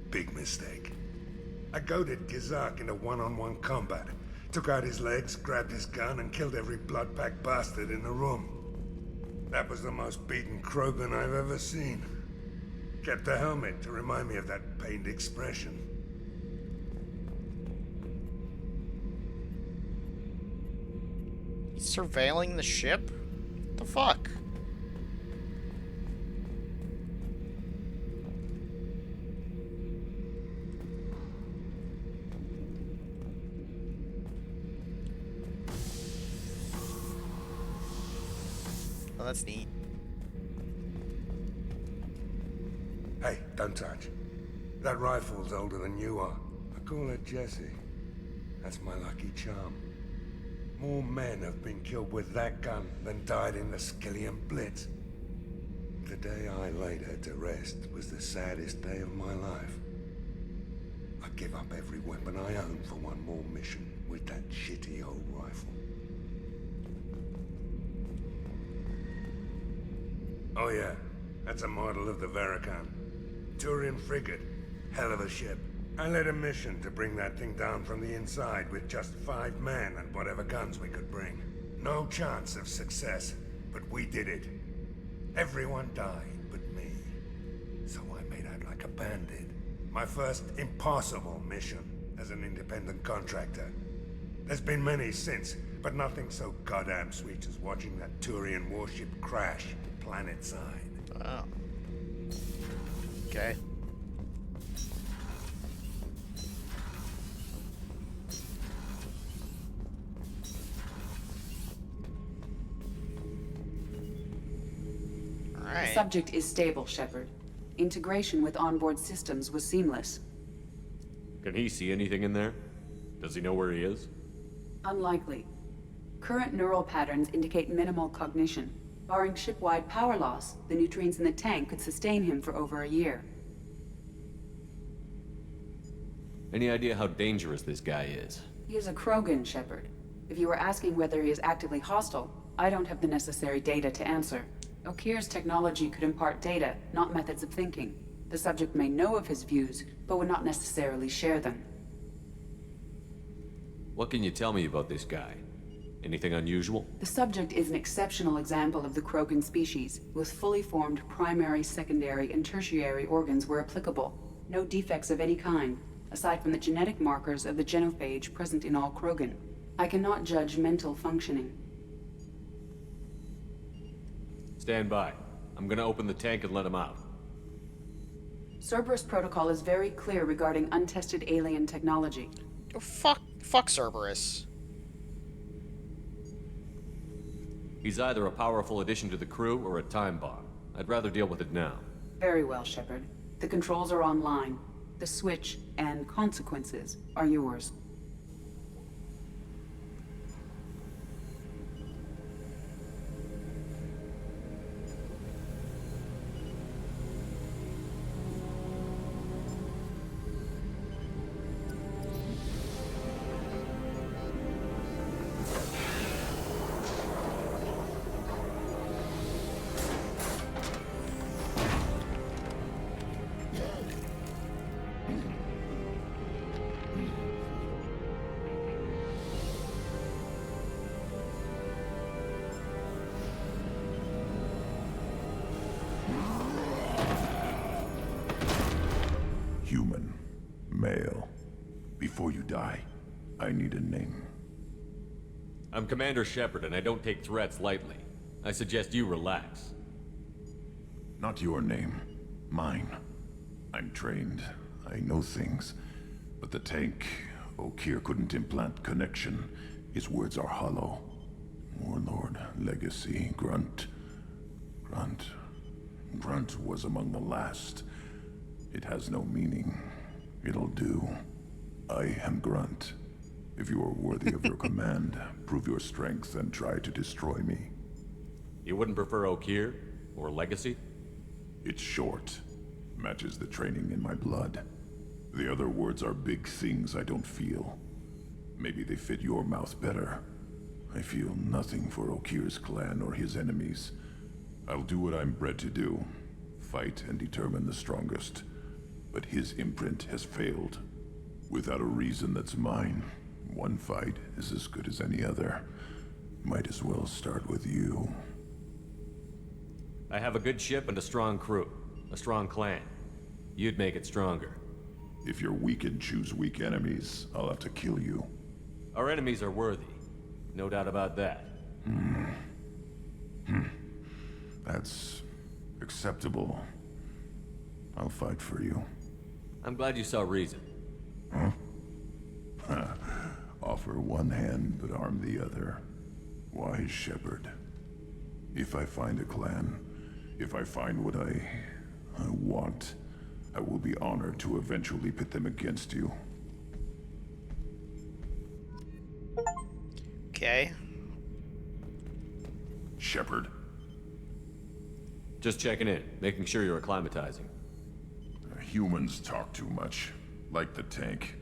Big mistake. I goaded Kazak into one-on-one combat. Took out his legs, grabbed his gun, and killed every Blood Pack bastard in the room. That was the most beaten Krogan I've ever seen. Kept a helmet to remind me of that pained expression. He's surveilling the ship? What the fuck? Oh, that's neat. Hey, don't touch. That rifle's older than you are. I call it Jesse. That's my lucky charm. More men have been killed with that gun than died in the Skillian Blitz. The day I laid her to rest was the saddest day of my life. I'd give up every weapon I own for one more mission with that shitty old rifle. Oh yeah, that's a model of the Verikan. Turian frigate. Hell of a ship. I led a mission to bring that thing down from the inside with just 5 men and whatever guns we could bring. No chance of success, but we did it. Everyone died but me. So I made out like a bandit. My first impossible mission as an independent contractor. There's been many since, but nothing so goddamn sweet as watching that Turian warship crash planet-side. Wow. Okay. Alright. The subject is stable, Shepard. Integration with onboard systems was seamless. Can he see anything in there? Does he know where he is? Unlikely. Current neural patterns indicate minimal cognition. Barring ship-wide power loss, the nutrients in the tank could sustain him for over a year. Any idea how dangerous this guy is? He is a Krogan, Shepard. If you were asking whether he is actively hostile, I don't have the necessary data to answer. Okir's technology could impart data, not methods of thinking. The subject may know of his views, but would not necessarily share them. What can you tell me about this guy? Anything unusual? The subject is an exceptional example of the Krogan species, with fully formed primary, secondary, and tertiary organs where applicable. No defects of any kind, aside from the genetic markers of the genophage present in all Krogan. I cannot judge mental functioning. Stand by. I'm gonna open the tank and let him out. Cerberus protocol is very clear regarding untested alien technology. Oh, fuck Cerberus. He's either a powerful addition to the crew or a time bomb. I'd rather deal with it now. Very well, Shepard. The controls are online. The switch and consequences are yours. Human. Male. Before you die, I need a name. I'm Commander Shepard, and I don't take threats lightly. I suggest you relax. Not your name. Mine. I'm trained. I know things. But the tank, Okir couldn't implant connection. His words are hollow. Warlord, Legacy, Grunt. Grunt was among the last. It has no meaning. It'll do. I am Grunt. If you are worthy of your command, prove your strength and try to destroy me. You wouldn't prefer Okir? Or Legacy? It's short. Matches the training in my blood. The other words are big things I don't feel. Maybe they fit your mouth better. I feel nothing for Okir's clan or his enemies. I'll do what I'm bred to do. Fight and determine the strongest. But his imprint has failed. Without a reason that's mine, one fight is as good as any other. Might as well start with you. I have a good ship and a strong crew. A strong clan. You'd make it stronger. If you're weak and choose weak enemies, I'll have to kill you. Our enemies are worthy. No doubt about that. That's acceptable. I'll fight for you. I'm glad you saw reason. Huh? Offer one hand, but arm the other. Wise Shepard. If I find a clan, if I find what I want, I will be honored to eventually pit them against you. Okay. Shepard. Just checking in, making sure you're acclimatizing. Humans talk too much. Like the tank.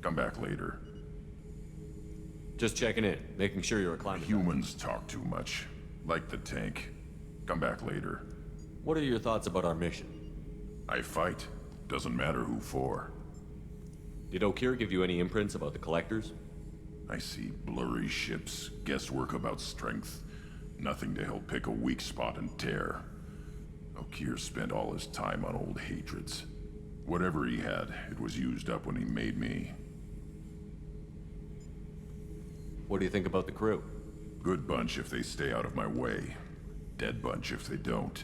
Come back later. Just checking in, making sure you're acclimatizing. Humans talk too much. Like the tank. Come back later. What are your thoughts about our mission? I fight. Doesn't matter who for. Did Okir give you any imprints about the Collectors? I see blurry ships, guesswork about strength. Nothing to help pick a weak spot and tear. Okir spent all his time on old hatreds. Whatever he had, it was used up when he made me. What do you think about the crew? Good bunch if they stay out of my way. Dead bunch if they don't.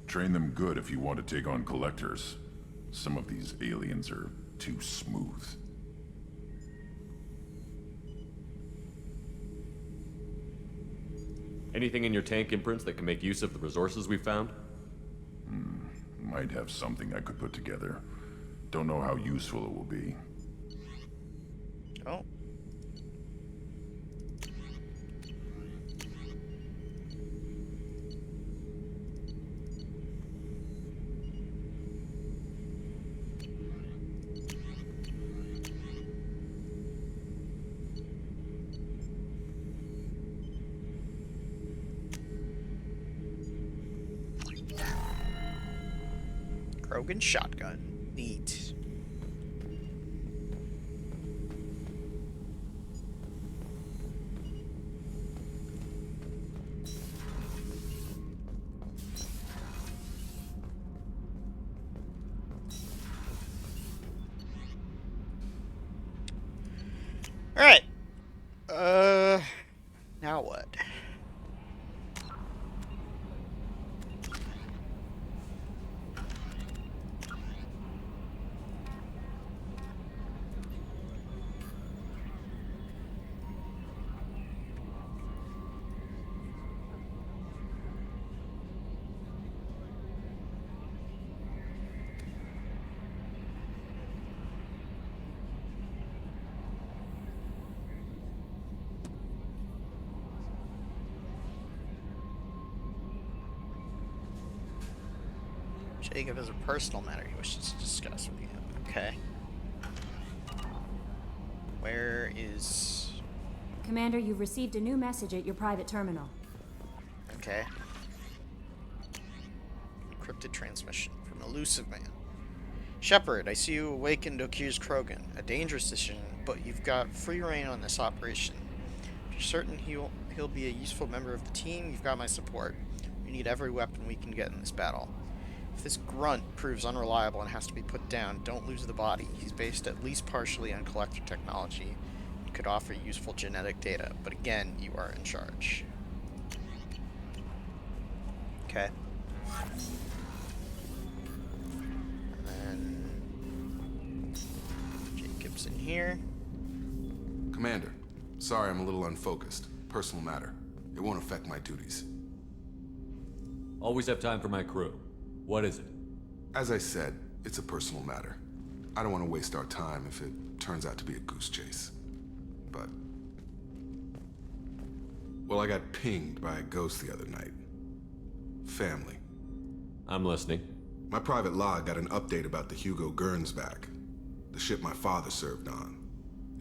Train them good if you want to take on Collectors. Some of these aliens are too smooth. Anything in your tank imprints that can make use of the resources we found? might have something I could put together. Don't know how useful it will be. Oh. Krogan shotgun. Neat. Alright. Now what? Jacob has a personal matter he wishes to discuss with you. Okay. Where is... Commander, you've received a new message at your private terminal. Okay. Encrypted transmission from Elusive Man. Shepard, I see you awakened to accuse Krogan. A dangerous decision, but you've got free reign on this operation. If you're certain he'll be a useful member of the team, you've got my support. We need every weapon we can get in this battle. If this grunt proves unreliable and has to be put down, don't lose the body. He's based at least partially on collector technology and could offer useful genetic data. But again, you are in charge. Okay. And then Jacob's in here. Commander, sorry I'm a little unfocused. Personal matter. It won't affect my duties. Always have time for my crew. What is it? As I said, it's a personal matter. I don't want to waste our time if it turns out to be a goose chase. But... well, I got pinged by a ghost the other night. Family. I'm listening. My private log got an update about the Hugo Gernsback, the ship my father served on.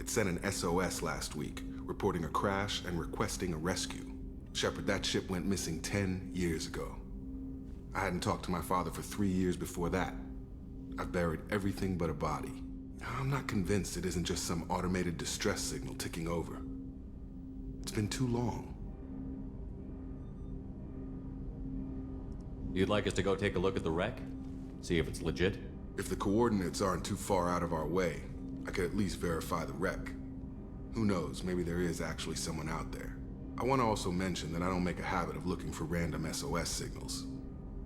It sent an SOS last week, reporting a crash and requesting a rescue. Shepard, that ship went missing 10 years ago. I hadn't talked to my father for 3 years before that. I've buried everything but a body. I'm not convinced it isn't just some automated distress signal ticking over. It's been too long. You'd like us to go take a look at the wreck? See if it's legit? If the coordinates aren't too far out of our way, I could at least verify the wreck. Who knows, maybe there is actually someone out there. I want to also mention that I don't make a habit of looking for random SOS signals.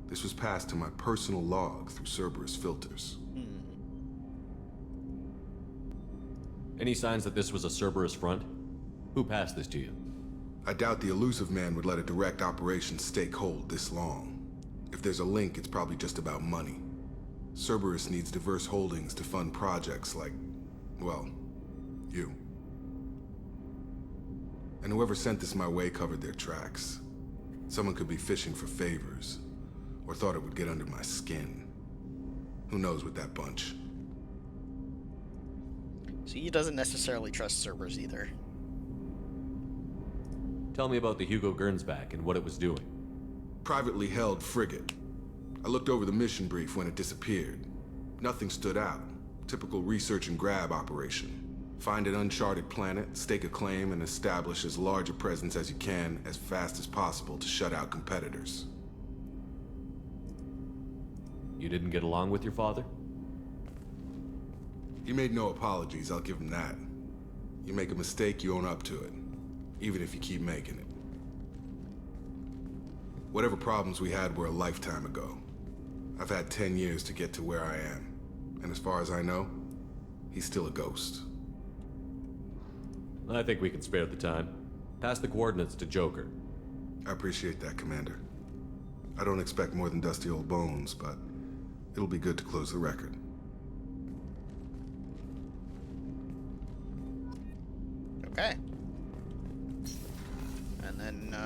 This was passed to my personal log through Cerberus filters. Any signs that this was a Cerberus front? Who passed this to you? I doubt the Elusive Man would let a direct operation stake hold this long. If there's a link, it's probably just about money. Cerberus needs diverse holdings to fund projects like, well, you. And whoever sent this my way covered their tracks. Someone could be fishing for favors, or thought it would get under my skin. Who knows with that bunch? So he doesn't necessarily trust Cerberus either. Tell me about the Hugo Gernsback and what it was doing. Privately held frigate. I looked over the mission brief when it disappeared. Nothing stood out. Typical research and grab operation. Find an uncharted planet, stake a claim, and establish as large a presence as you can as fast as possible to shut out competitors. You didn't get along with your father? He made no apologies, I'll give him that. You make a mistake, you own up to it. Even if you keep making it. Whatever problems we had were a lifetime ago. I've had 10 years to get to where I am. And as far as I know, he's still a ghost. I think we can spare the time. Pass the coordinates to Joker. I appreciate that, Commander. I don't expect more than dusty old bones, but It'll be good to close the record. Okay. And then,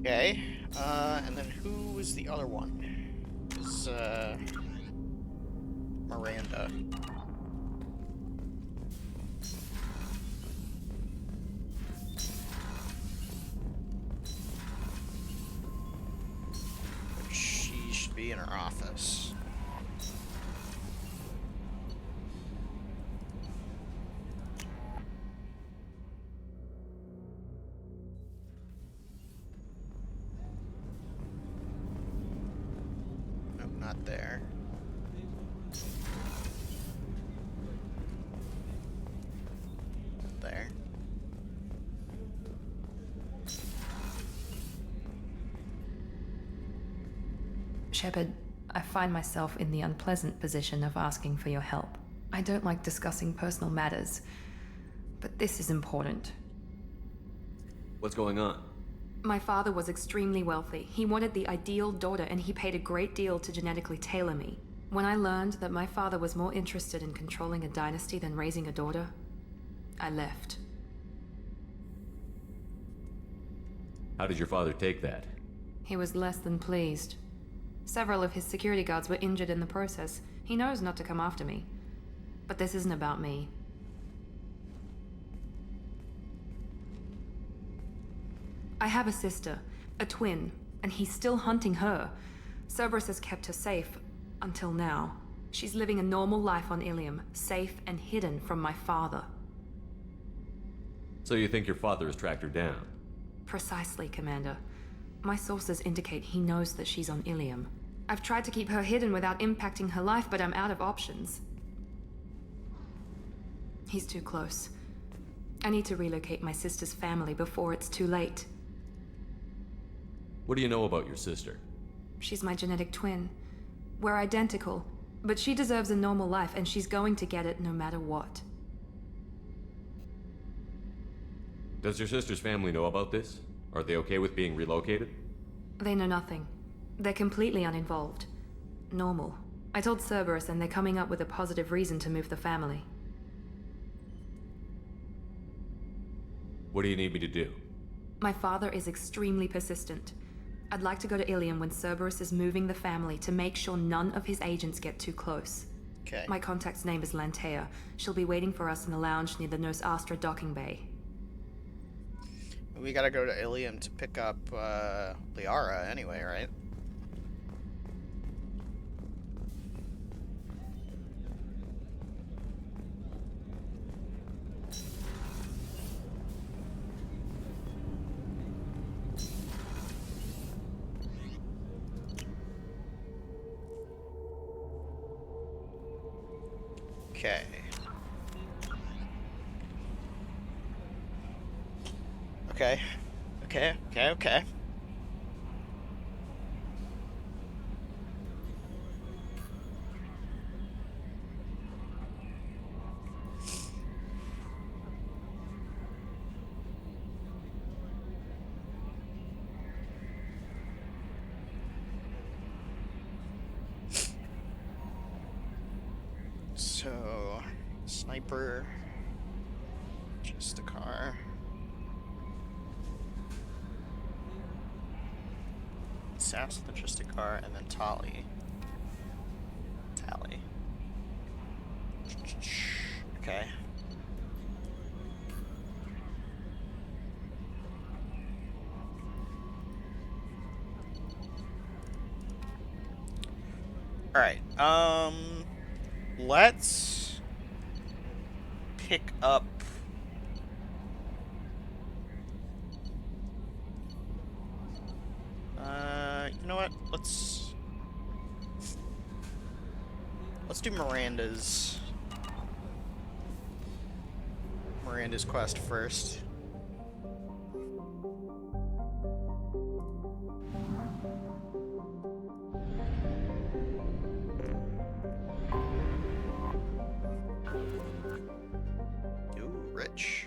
okay. And then who was the other one? It was, Miranda. She should be in her office. Nope, not there. There. Shepard, I find myself in the unpleasant position of asking for your help. I don't like discussing personal matters, but this is important. What's going on? My father was extremely wealthy. He wanted the ideal daughter, and he paid a great deal to genetically tailor me. When I learned that my father was more interested in controlling a dynasty than raising a daughter, I left. How did your father take that? He was less than pleased. Several of his security guards were injured in the process. He knows not to come after me. But this isn't about me. I have a sister, a twin, and he's still hunting her. Cerberus has kept her safe, until now. She's living a normal life on Ilium, safe and hidden from my father. So you think your father has tracked her down? Precisely, Commander. My sources indicate he knows that she's on Ilium. I've tried to keep her hidden without impacting her life, but I'm out of options. He's too close. I need to relocate my sister's family before it's too late. What do you know about your sister? She's my genetic twin. We're identical, but she deserves a normal life, and she's going to get it no matter what. Does your sister's family know about this? Are they okay with being relocated? They know nothing. They're completely uninvolved. Normal. I told Cerberus, and they're coming up with a positive reason to move the family. What do you need me to do? My father is extremely persistent. I'd like to go to Ilium when Cerberus is moving the family to make sure none of his agents get too close. Okay. My contact's name is Lantea. She'll be waiting for us in the lounge near the Nos Astra docking bay. We gotta go to Ilium to pick up, Liara anyway, right? Okay. Okay. Okay. So, sniper, just a car. Assassin, just a car, and then Tali. Tally. Okay. Alright, let's pick up you know what? Let's do Miranda's quest first. Ooh, rich.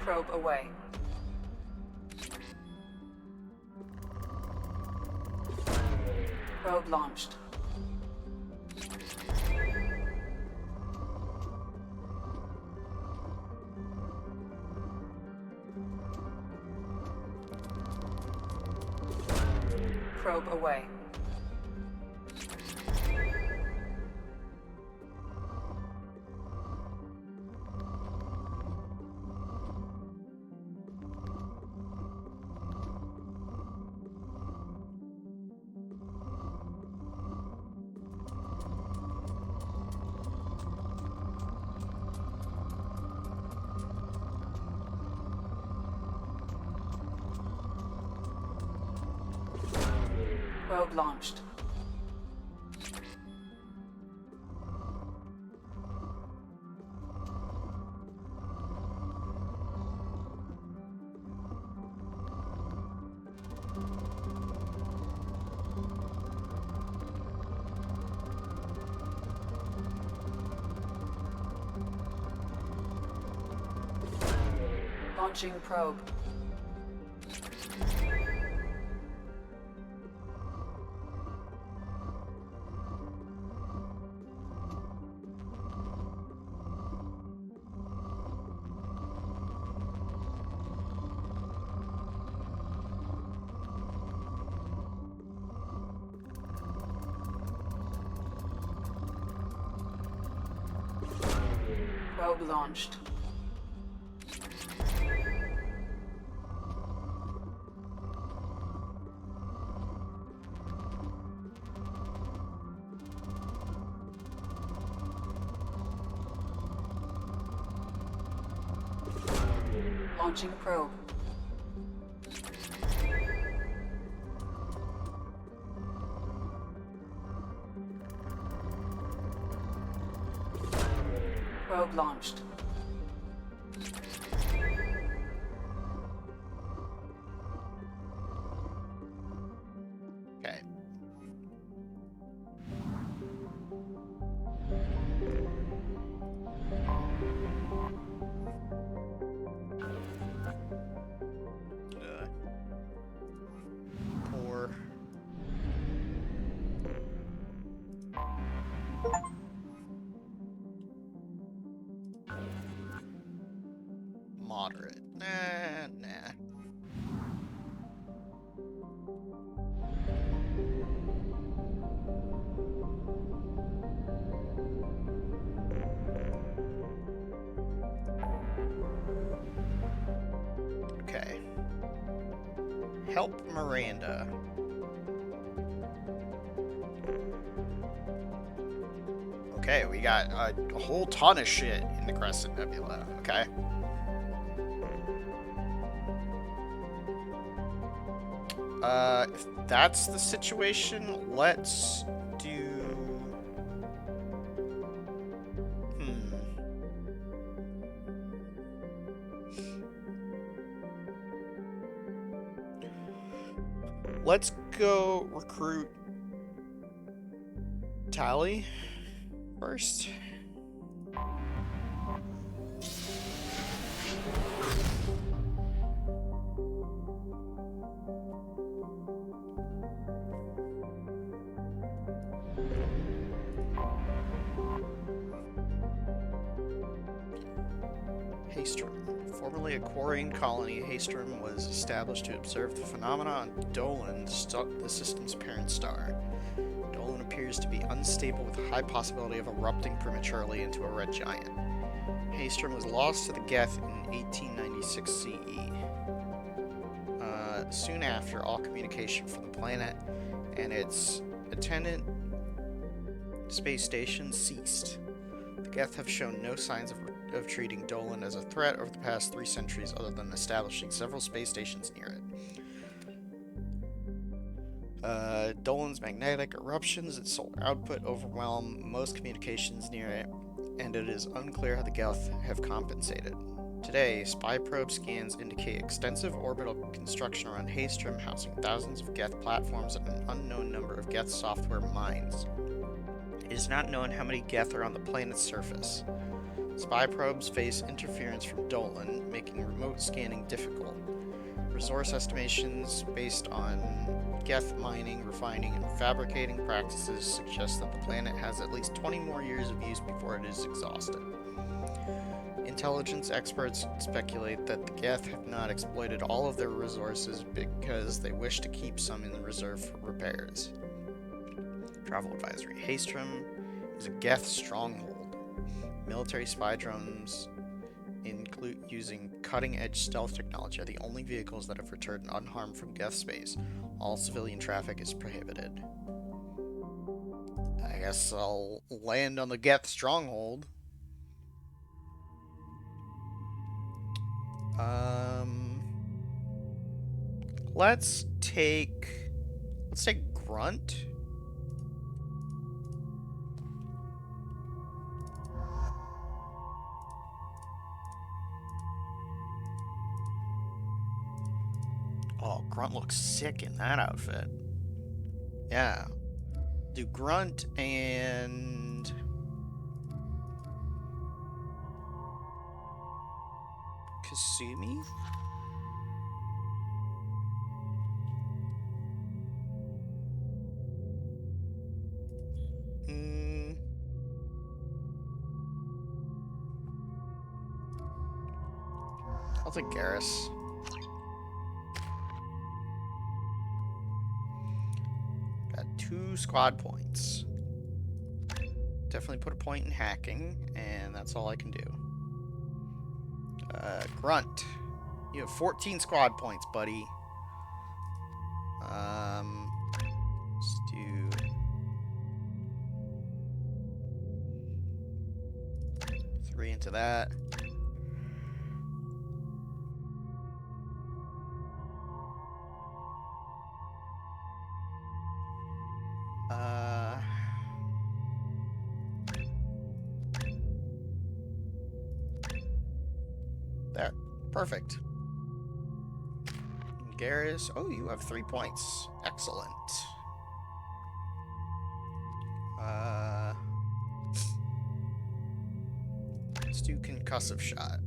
Probe away. Probe launched. Probe away. Probe launched. Launching probe. Probe launched. Launching probe. Probe launched. Okay. Poor. Moderate. Nah. Okay. Help Miranda. Okay, we got a whole ton of shit in the Crescent Nebula. Okay. If that's the situation, let's do... Let's go recruit Tally. first. Haestrom. Formerly a quarrying colony, Haestrom was established to observe the phenomena on Dolan, the system's parent star. Dolan appears to be unstable with a high possibility of erupting prematurely into a red giant. Haestrom was lost to the Geth in 1896 CE. Soon after, all communication from the planet and its attendant space station ceased. The Geth have shown no signs of treating Dolan as a threat over the past 3 centuries, other than establishing several space stations near it. Dolan's magnetic eruptions and solar output overwhelm most communications near it, and it is unclear how the Geth have compensated. Today, spy probe scans indicate extensive orbital construction around Haestrom, housing thousands of Geth platforms and an unknown number of Geth software mines. It is not known how many Geth are on the planet's surface. Spy probes face interference from Dolan, making remote scanning difficult. Resource estimations based on Geth mining, refining, and fabricating practices suggest that the planet has at least 20 more years of use before it is exhausted. Intelligence experts speculate that the Geth have not exploited all of their resources because they wish to keep some in the reserve for repairs. Travel advisory. Haestrom is a Geth stronghold. Military spy drones using cutting-edge stealth technology are the only vehicles that have returned unharmed from Geth space. All civilian traffic is prohibited. I guess I'll land on the Geth stronghold. Let's take Grunt. Oh, Grunt looks sick in that outfit. Yeah. Do Grunt and Kasumi? I'll take Garrus. Got 2 squad points. Definitely put a point in hacking, and that's all I can do. Grunt. You have 14 squad points, buddy. Let's do... three into that. There. Perfect. Garrus. Oh, you have 3 points. Excellent. Let's do concussive shot.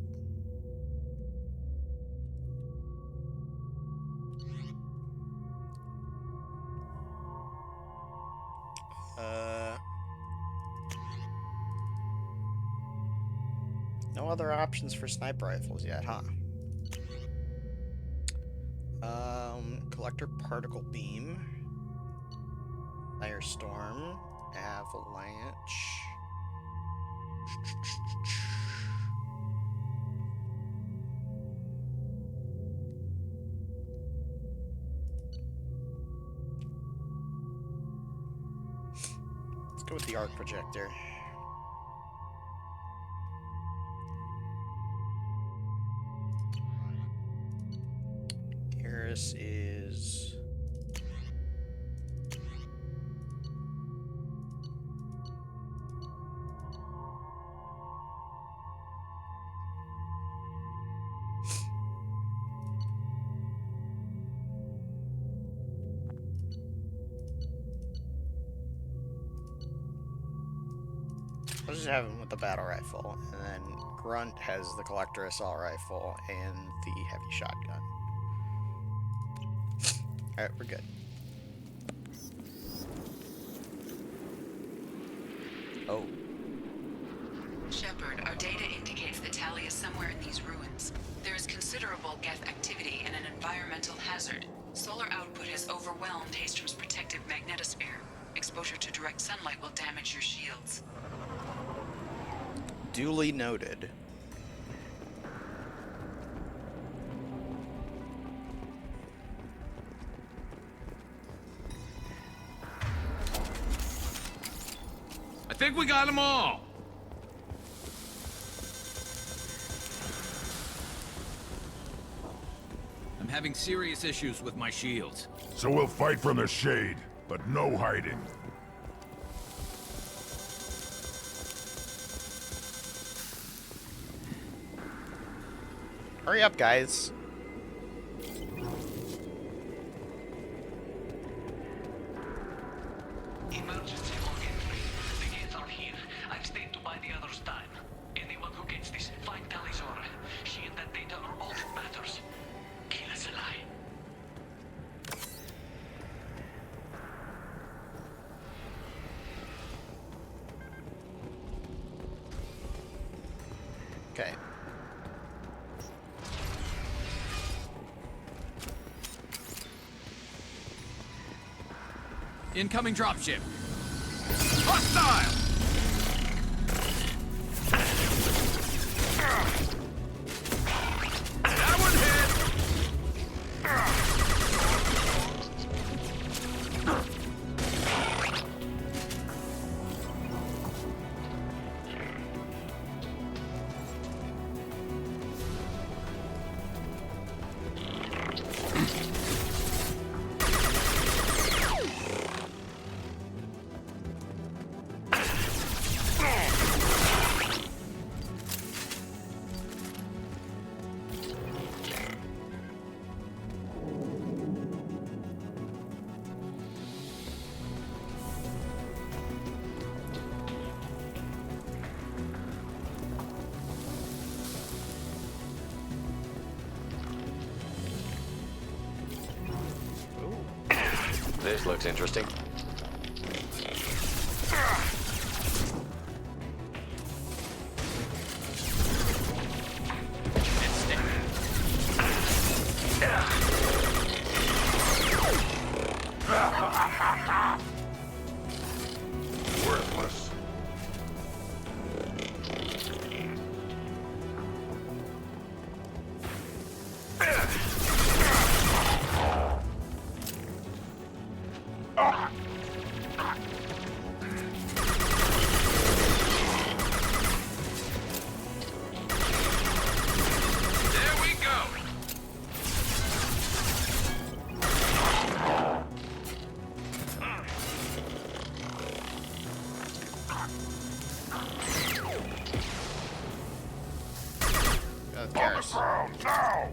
No other options for sniper rifles yet, huh? Collector particle beam, firestorm, avalanche. Let's go with the arc projector. Garrus is... Let's just have him with the battle rifle, and then Grunt has the Collector assault rifle and the heavy shotgun. Alright, we're good. Oh. Shepard, our data indicates that Tali is somewhere in these ruins. There is considerable Geth activity and an environmental hazard. Solar output has overwhelmed Hastrom's protective magnetosphere. Exposure to direct sunlight will damage your shields. Duly noted. I think we got them all. I'm having serious issues with my shields. So we'll fight from the shade, but no hiding. Hurry up, guys. Emergency on entry. The gates are here. I've stayed to buy the others time. Anyone who gets this, find Talizora. She and that data are all that matters. Kill us alive. Okay. Incoming dropship. Hostile! That one This looks interesting. Worthless. There we go. Garrus. Now!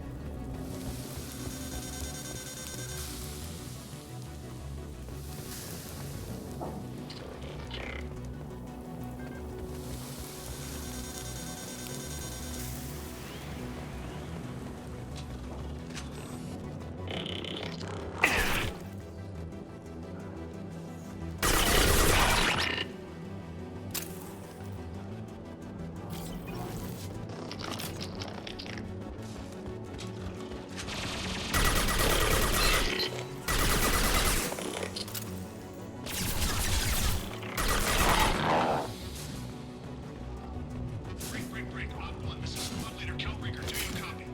Break. Op 1, this is Squad Leader Kelrieger. Do you copy?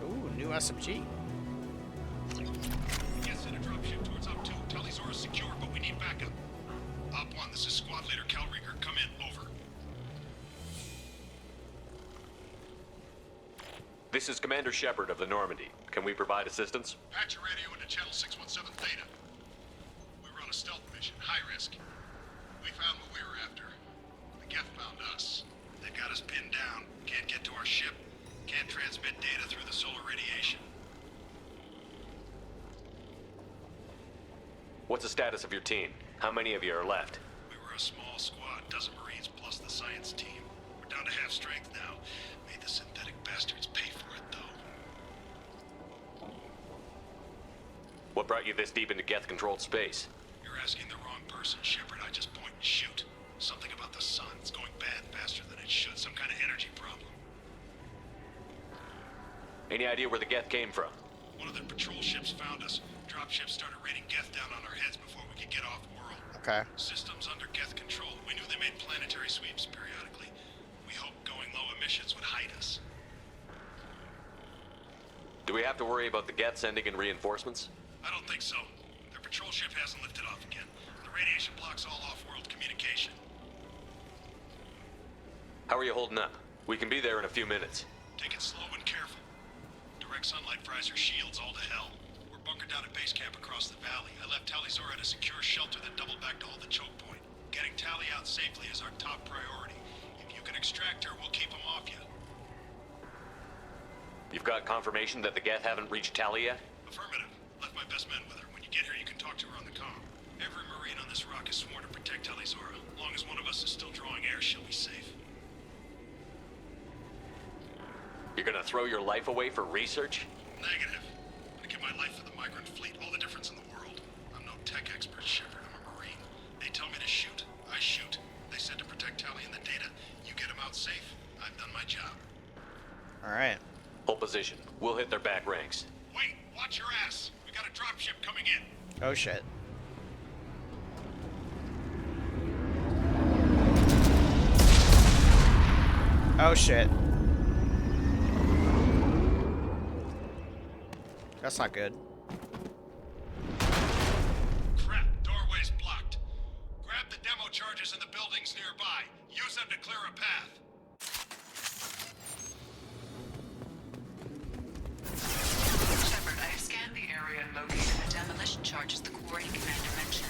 Ooh, new SMG. Yes, send a dropship towards Op 2. Talizora's secure, but we need backup. Op 1, this is Squad Leader Kelrieger. Come in. Over. This is Commander Shepard of the Normandy. Can we provide assistance? Patch your radio into Channel 617 Theta. We were on a stealth mission, high risk. We found what we were after. The Geth found us. They've got us pinned down. Can't get to our ship. Can't transmit data through the solar radiation. What's the status of your team? How many of you are left? We were a small squad, dozen Marines plus the science team. We're down to half strength now. Made the synthetic bastards pay for it, though. What brought you this deep into Geth-controlled space? You're asking the wrong person, Shepard. I just point and shoot. Something about the sun. It's going bad faster than it should. Some kind of energy problem. Any idea where the Geth came from? One of their patrol ships found us. Dropships started raining Geth down on our heads before we could get off-world. Okay. Systems under Geth control. We knew they made planetary sweeps periodically. We hoped going low emissions would hide us. Do we have to worry about the Geth sending in reinforcements? I don't think so. Their patrol ship hasn't lifted off again. The radiation blocks all off-world communication. How are you holding up? We can be there in a few minutes. Take it slow and careful. Direct sunlight fries your shields all to hell. We're bunkered down at base camp across the valley. I left Talizor at a secure shelter that doubled back to hold the choke point. Getting Tali out safely is our top priority. If you can extract her, we'll keep them off you. You've got confirmation that the Geth haven't reached Tali yet? Affirmative. Left my best men with her. When you get here, you can talk to her on the comm. Every Marine on this rock is sworn to protect Talizora. As long as one of us is still drawing air, she'll be safe. You're gonna throw your life away for research? Negative. I'm gonna give my life for the migrant fleet. All the difference in the world. I'm no tech expert, Shepard. I'm a Marine. They tell me to shoot. I shoot. They said to protect Tali and the data. You get them out safe. I've done my job. Alright. Hold position. We'll hit their back ranks. Wait! Watch your ass! We got a dropship coming in. Oh shit. Oh shit. That's not good. Crap, doorway's blocked. Grab the demo charges in the buildings nearby. Use them to clear a path. Shepard, I have scanned the area and located the demolition charges the coordinating commander mentioned.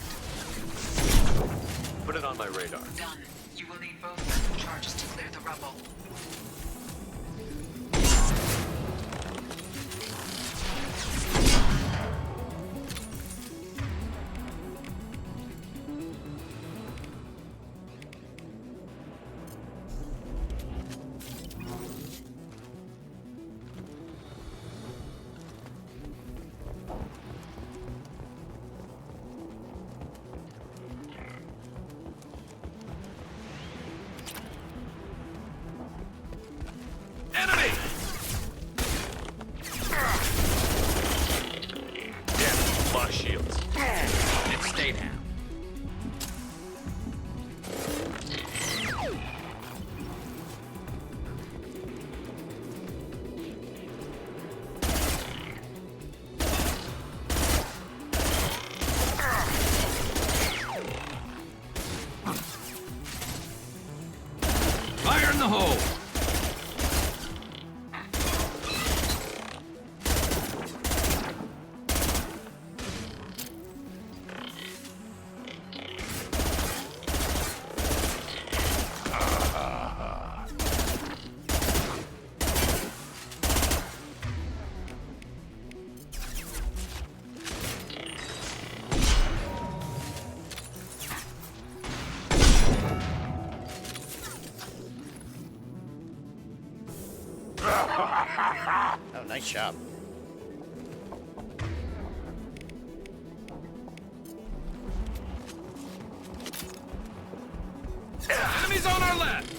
Put it on my radar. Done. You will need both weapon charges to clear the rubble. Enemy! Yeah, lost shields. And stay down. Fire in the hole! Oh, nice job. Enemies on our left!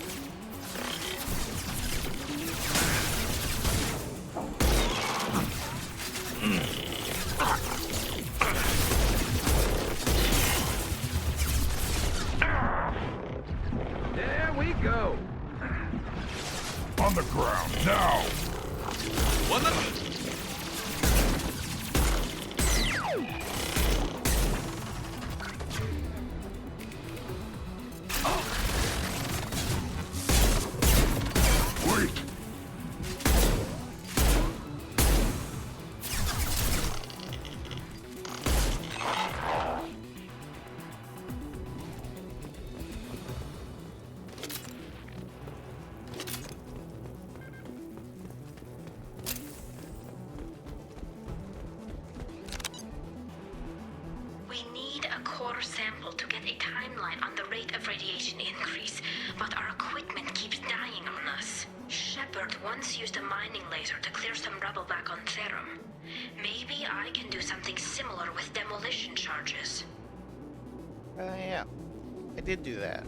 There we go. On the ground, now! One of Wait! our sample to get a timeline on the rate of radiation increase, but our equipment keeps dying on us. Shepard once used a mining laser to clear some rubble back on Therum. Maybe I can do something similar with demolition charges. Yeah. I did do that.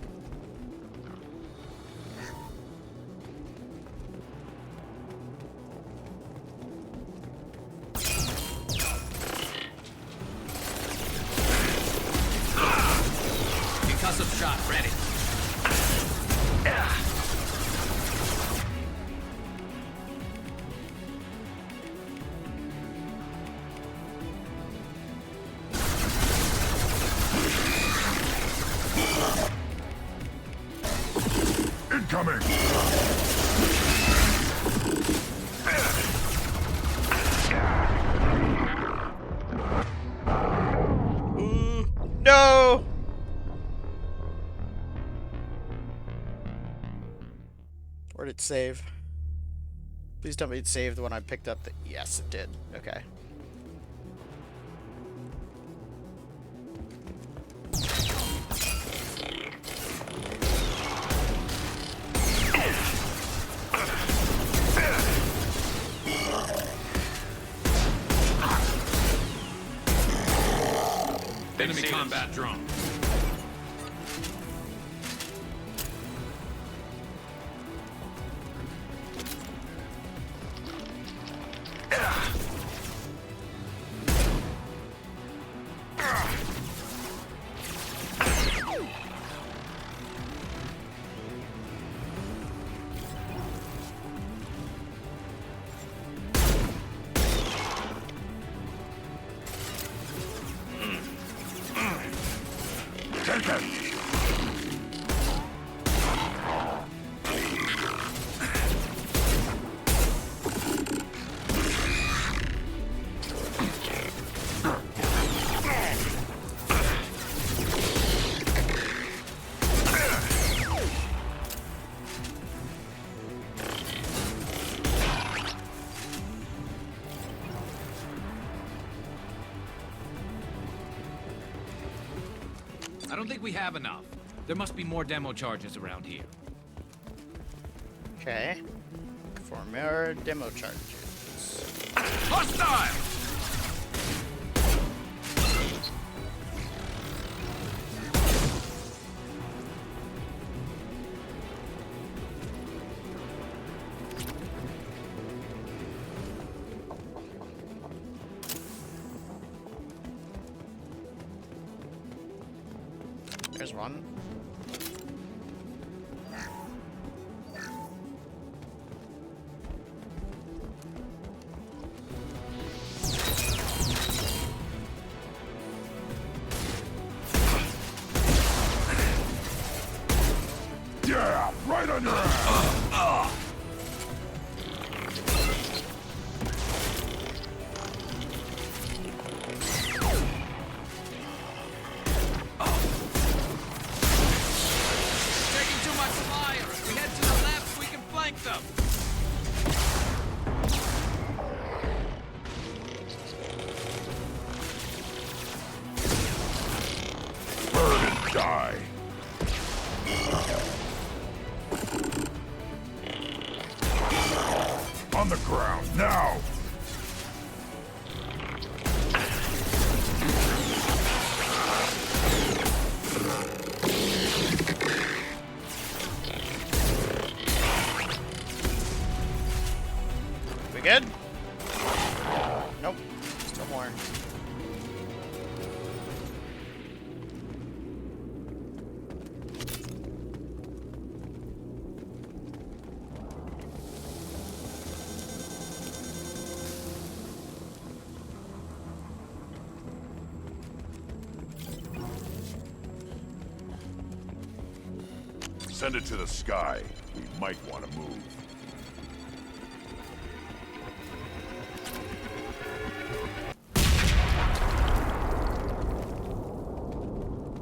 Concussive shot ready. Incoming! No! Where did it save? Please tell me it saved when I picked up the... Yes, it did. Okay. Enemy combat drone. Take it! I don't think we have enough. There must be more demo charges around here. Okay. For more demo charges. Hostile! There's one. Yeah, right on your ass! Taking too much fire. If we head to the left, we can flank them. Burn and die! On the ground, now! We good? Nope. Still more. Send it to the sky. We might want to move.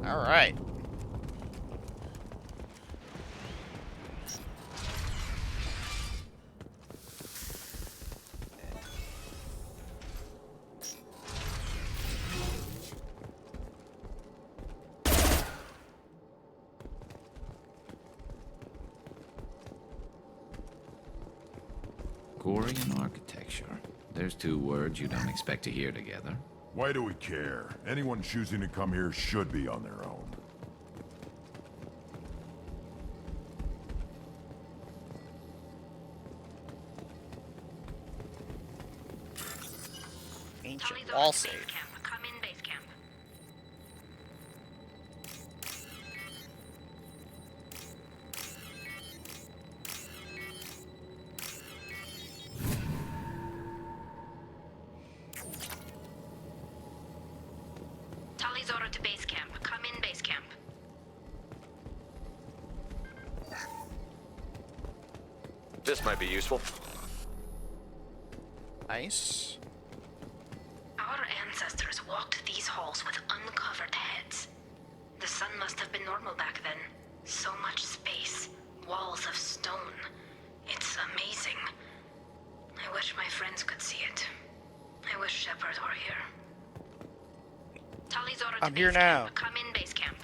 All right. Quarian architecture. There's two words you don't expect to hear together. Why do we care? Anyone choosing to come here should be on their own. Ancient wall save. Come in base camp. Talizora to base camp. Come in base camp. This might be useful. Nice. Our ancestors walked these halls with uncovered heads. The sun must have been normal back then. So much space, walls of stone. It's amazing. I wish my friends could see it. I wish Shepard were here. Talizora to I'm here base now. camp. Come in base camp.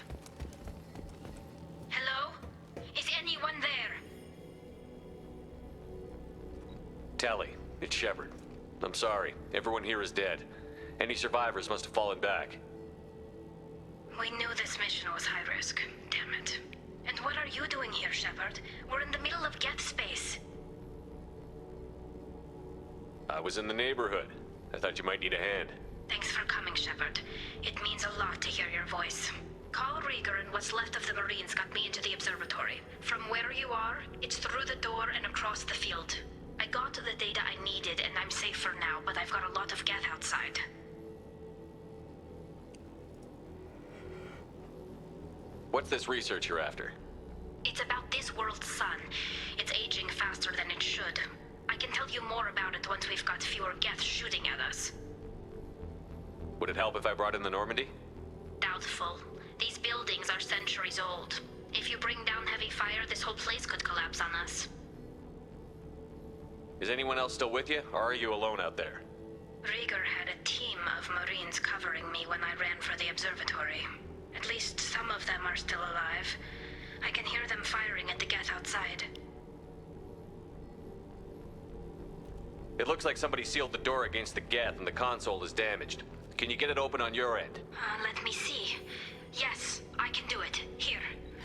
Hello? Is anyone there? Tally, it's Shepard. I'm sorry. Everyone here is dead. Any survivors must have fallen back. We knew this mission was high risk. Damn it. And what are you doing here, Shepard? We're in the middle of Geth space. I was in the neighborhood. I thought you might need a hand. Thanks for coming, Shepard. It means a lot to hear your voice. Carl Rieger and what's left of the Marines got me into the observatory. From where you are, it's through the door and across the field. I got to the data I needed and I'm safe for now, but I've got a lot of Geth outside. What's this research you're after? It's about this world's sun. It's aging faster than it should. I can tell you more about it once we've got fewer Geth shooting at us. Would it help if I brought in the Normandy? Doubtful. These buildings are centuries old. If you bring down heavy fire, this whole place could collapse on us. Is anyone else still with you, or are you alone out there? Rieger had a team of Marines covering me when I ran for the observatory. At least some of them are still alive. I can hear them firing at the Geth outside. It looks like somebody sealed the door against the Geth and the console is damaged. Can you get it open on your end? Let me see. Yes, I can do it. Here.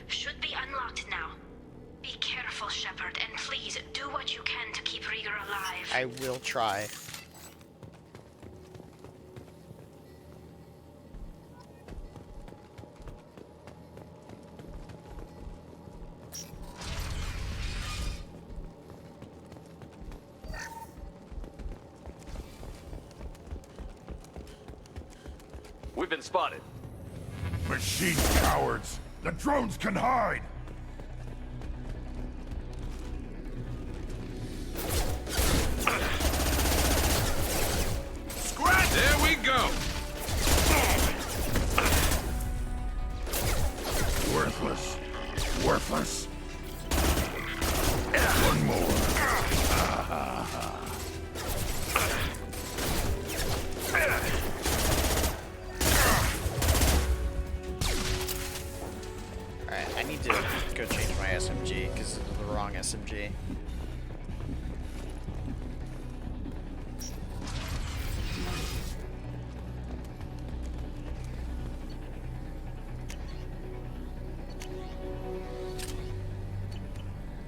Should be unlocked now. Be careful, Shepard, and please do what you can to keep Rieger alive. I will try. We've been spotted. Machine cowards! The drones can hide! Scratch! There we go! Worthless. Worthless. One more. Alright, I need to go change my SMG because it's the wrong SMG.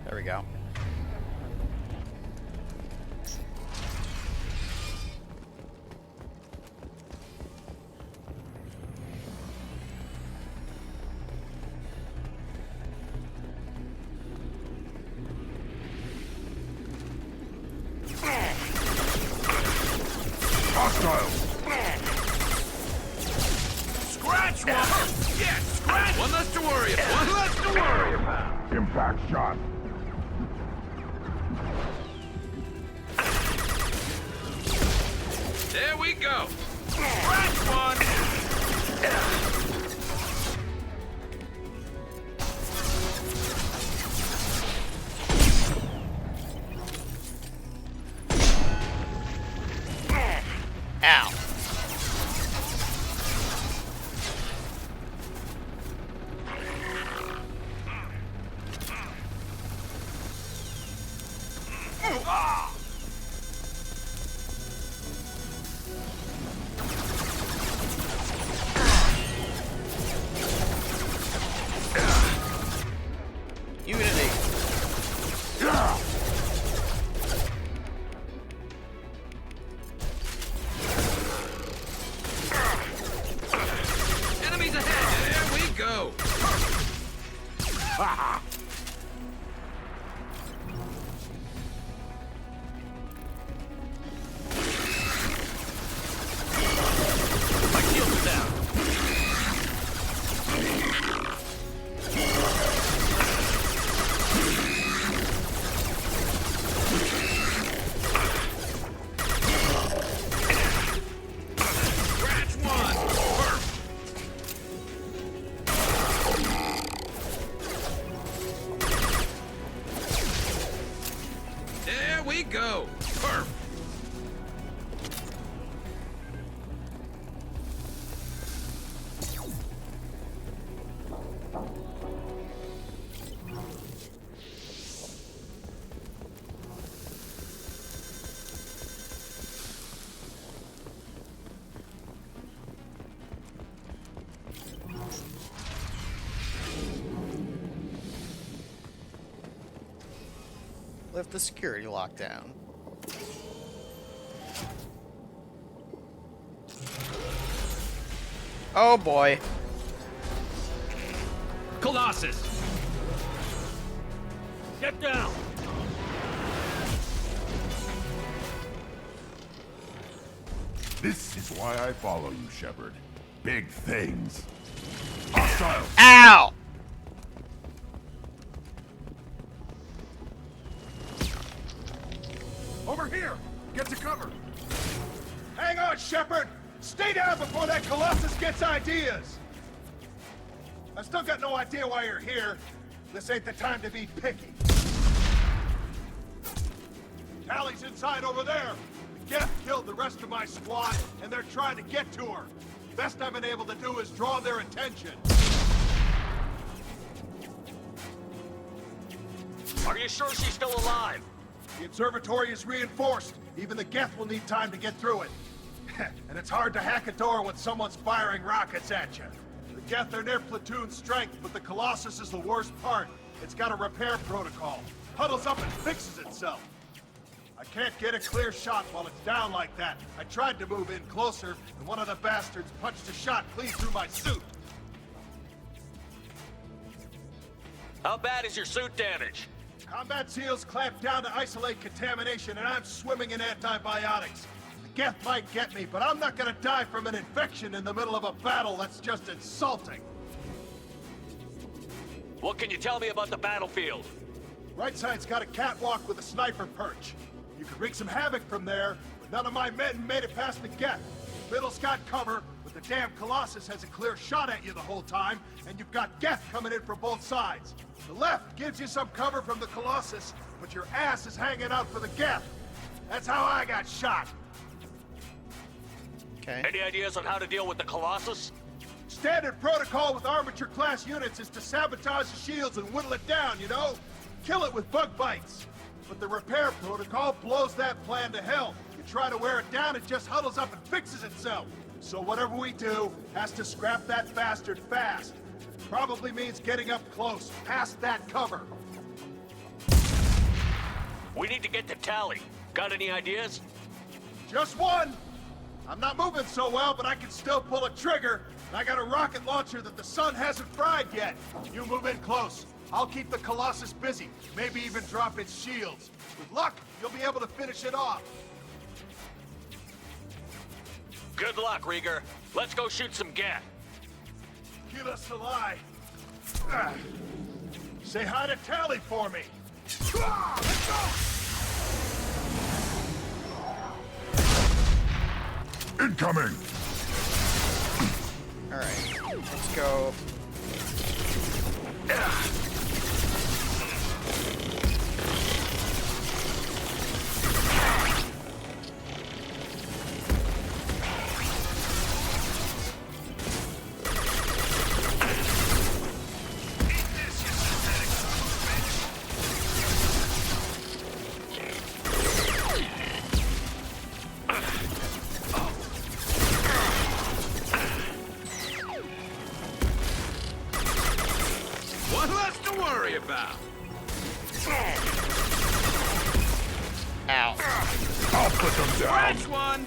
There we go. Hostiles! Scratch one! Yeah, scratch! One less to worry about. One less to worry about. Impact shot. There we go. Scratch one! Ow. go. My shields are down. Scratch one. Perfect. There we go. Perfect. Lift the security lockdown. Oh boy. Colossus! Get down! This is why I follow you, Shepard. Big things. Hostile! Ow! Over here! Get to cover! Hang on, Shepard! Stay down before that Colossus gets ideas! I still got no idea why you're here. This ain't the time to be picky. Tally's inside over there! The Geth killed the rest of my squad, and they're trying to get to her. Best I've been able to do is draw their attention. Are you sure she's still alive? The observatory is reinforced. Even the Geth will need time to get through it. And it's hard to hack a door when someone's firing rockets at you. The Geth are near platoon strength, but the Colossus is the worst part. It's got a repair protocol. Huddles up and fixes itself. I can't get a clear shot while it's down like that. I tried to move in closer, and one of the bastards punched a shot clean through my suit. How bad is your suit damaged? Combat SEALs clamped down to isolate contamination, and I'm swimming in antibiotics. The Geth might get me, but I'm not gonna die from an infection in the middle of a battle. That's just insulting. What can you tell me about the battlefield? Right side's got a catwalk with a sniper perch. You can wreak some havoc from there, but none of my men made it past the Geth. Middle's got cover, but the damn Colossus has a clear shot at you the whole time, and you've got Geth coming in from both sides. The left gives you some cover from the Colossus, but your ass is hanging out for the Geth. That's how I got shot. Okay. Any ideas on how to deal with the Colossus? Standard protocol with armature-class units is to sabotage the shields and whittle it down, you know? Kill it with bug bites. But the repair protocol blows that plan to hell. You try to wear it down, it just huddles up and fixes itself. So whatever we do has to scrap that bastard fast. Probably means getting up close, past that cover. We need to get to Tally. Got any ideas? Just one! I'm not moving so well, but I can still pull a trigger. And I got a rocket launcher that the sun hasn't fried yet. You move in close. I'll keep the Colossus busy, maybe even drop its shields. With luck, you'll be able to finish it off. Good luck, Rieger. Let's go shoot some Geth. Give us a lie. Say hi to Tally for me. Let's go! Incoming! Alright, let's go. One less to worry about. Ow. I'll put them down. Scratch one.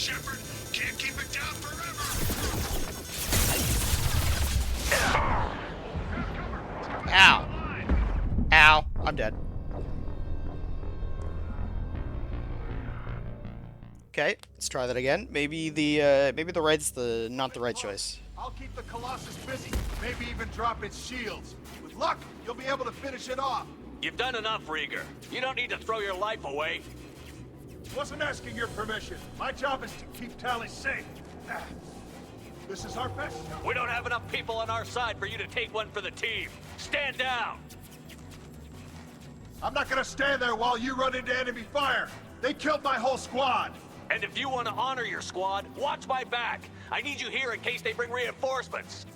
Shepard. Can't keep it down forever. Ow. Ow. I'm dead. Okay, let's try that again. Maybe the right's not the right choice. I'll keep the Colossus busy. Maybe even drop its shields. With luck, you'll be able to finish it off. You've done enough, Rieger. You don't need to throw your life away. Wasn't asking your permission. My job is to keep Tali safe. This is our best shot. We don't have enough people on our side for you to take one for the team. Stand down! I'm not gonna stand there while you run into enemy fire. They killed my whole squad. And if you want to honor your squad, watch my back. I need you here in case they bring reinforcements.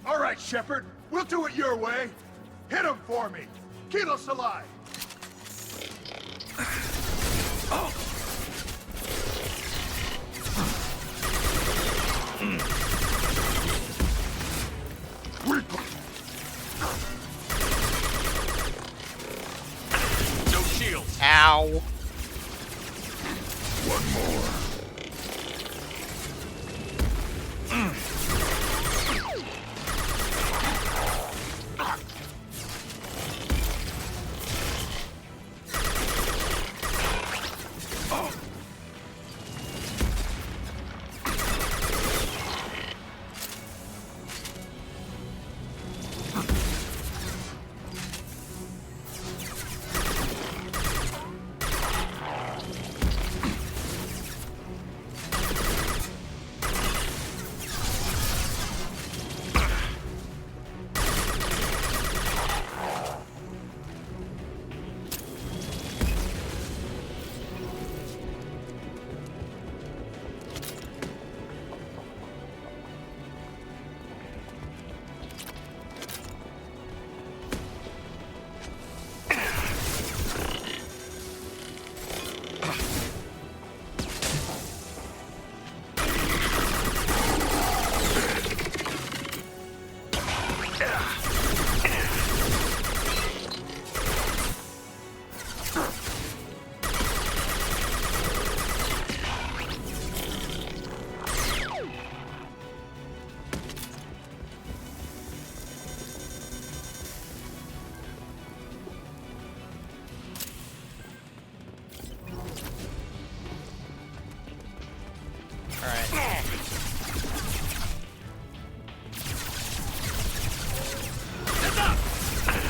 All right, Shepard. We'll do it your way. Hit him for me. Keyless alive. Oh. No shields. Ow. One more.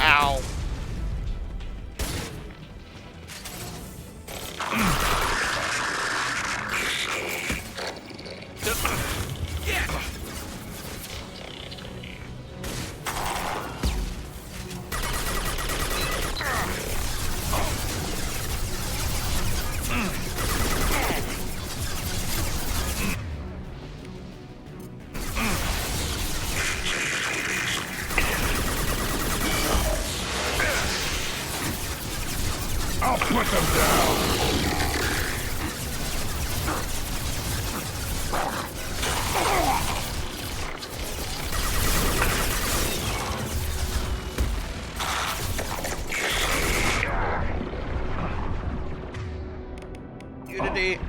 Ow. I'll put them down. Unity.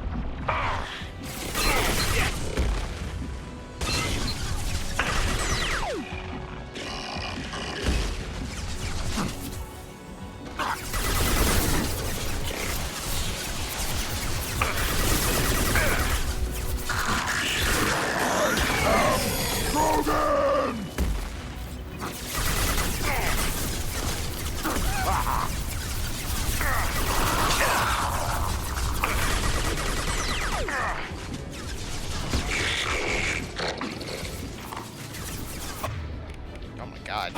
Oh my god.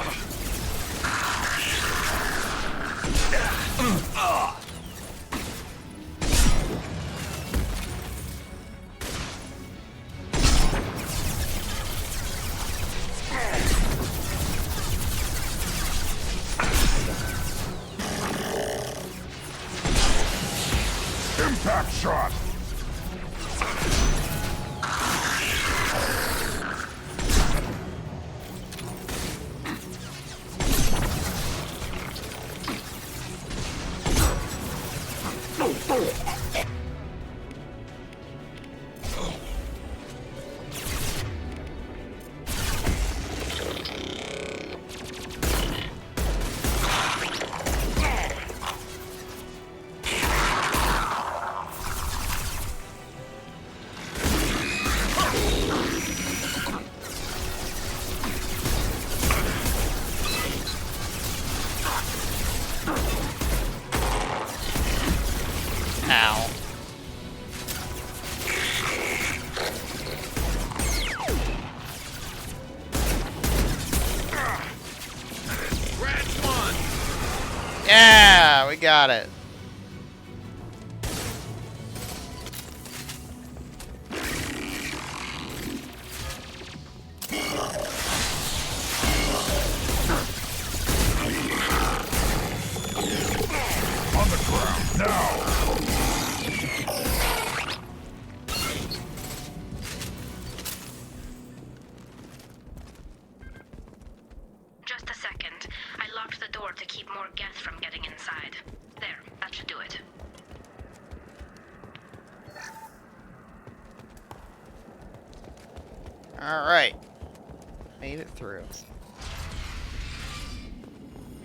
Impact shot. got it. On the ground, now! Just a second. I locked the door to keep more Geth from getting inside. There, that should do it. Alright. Made it through.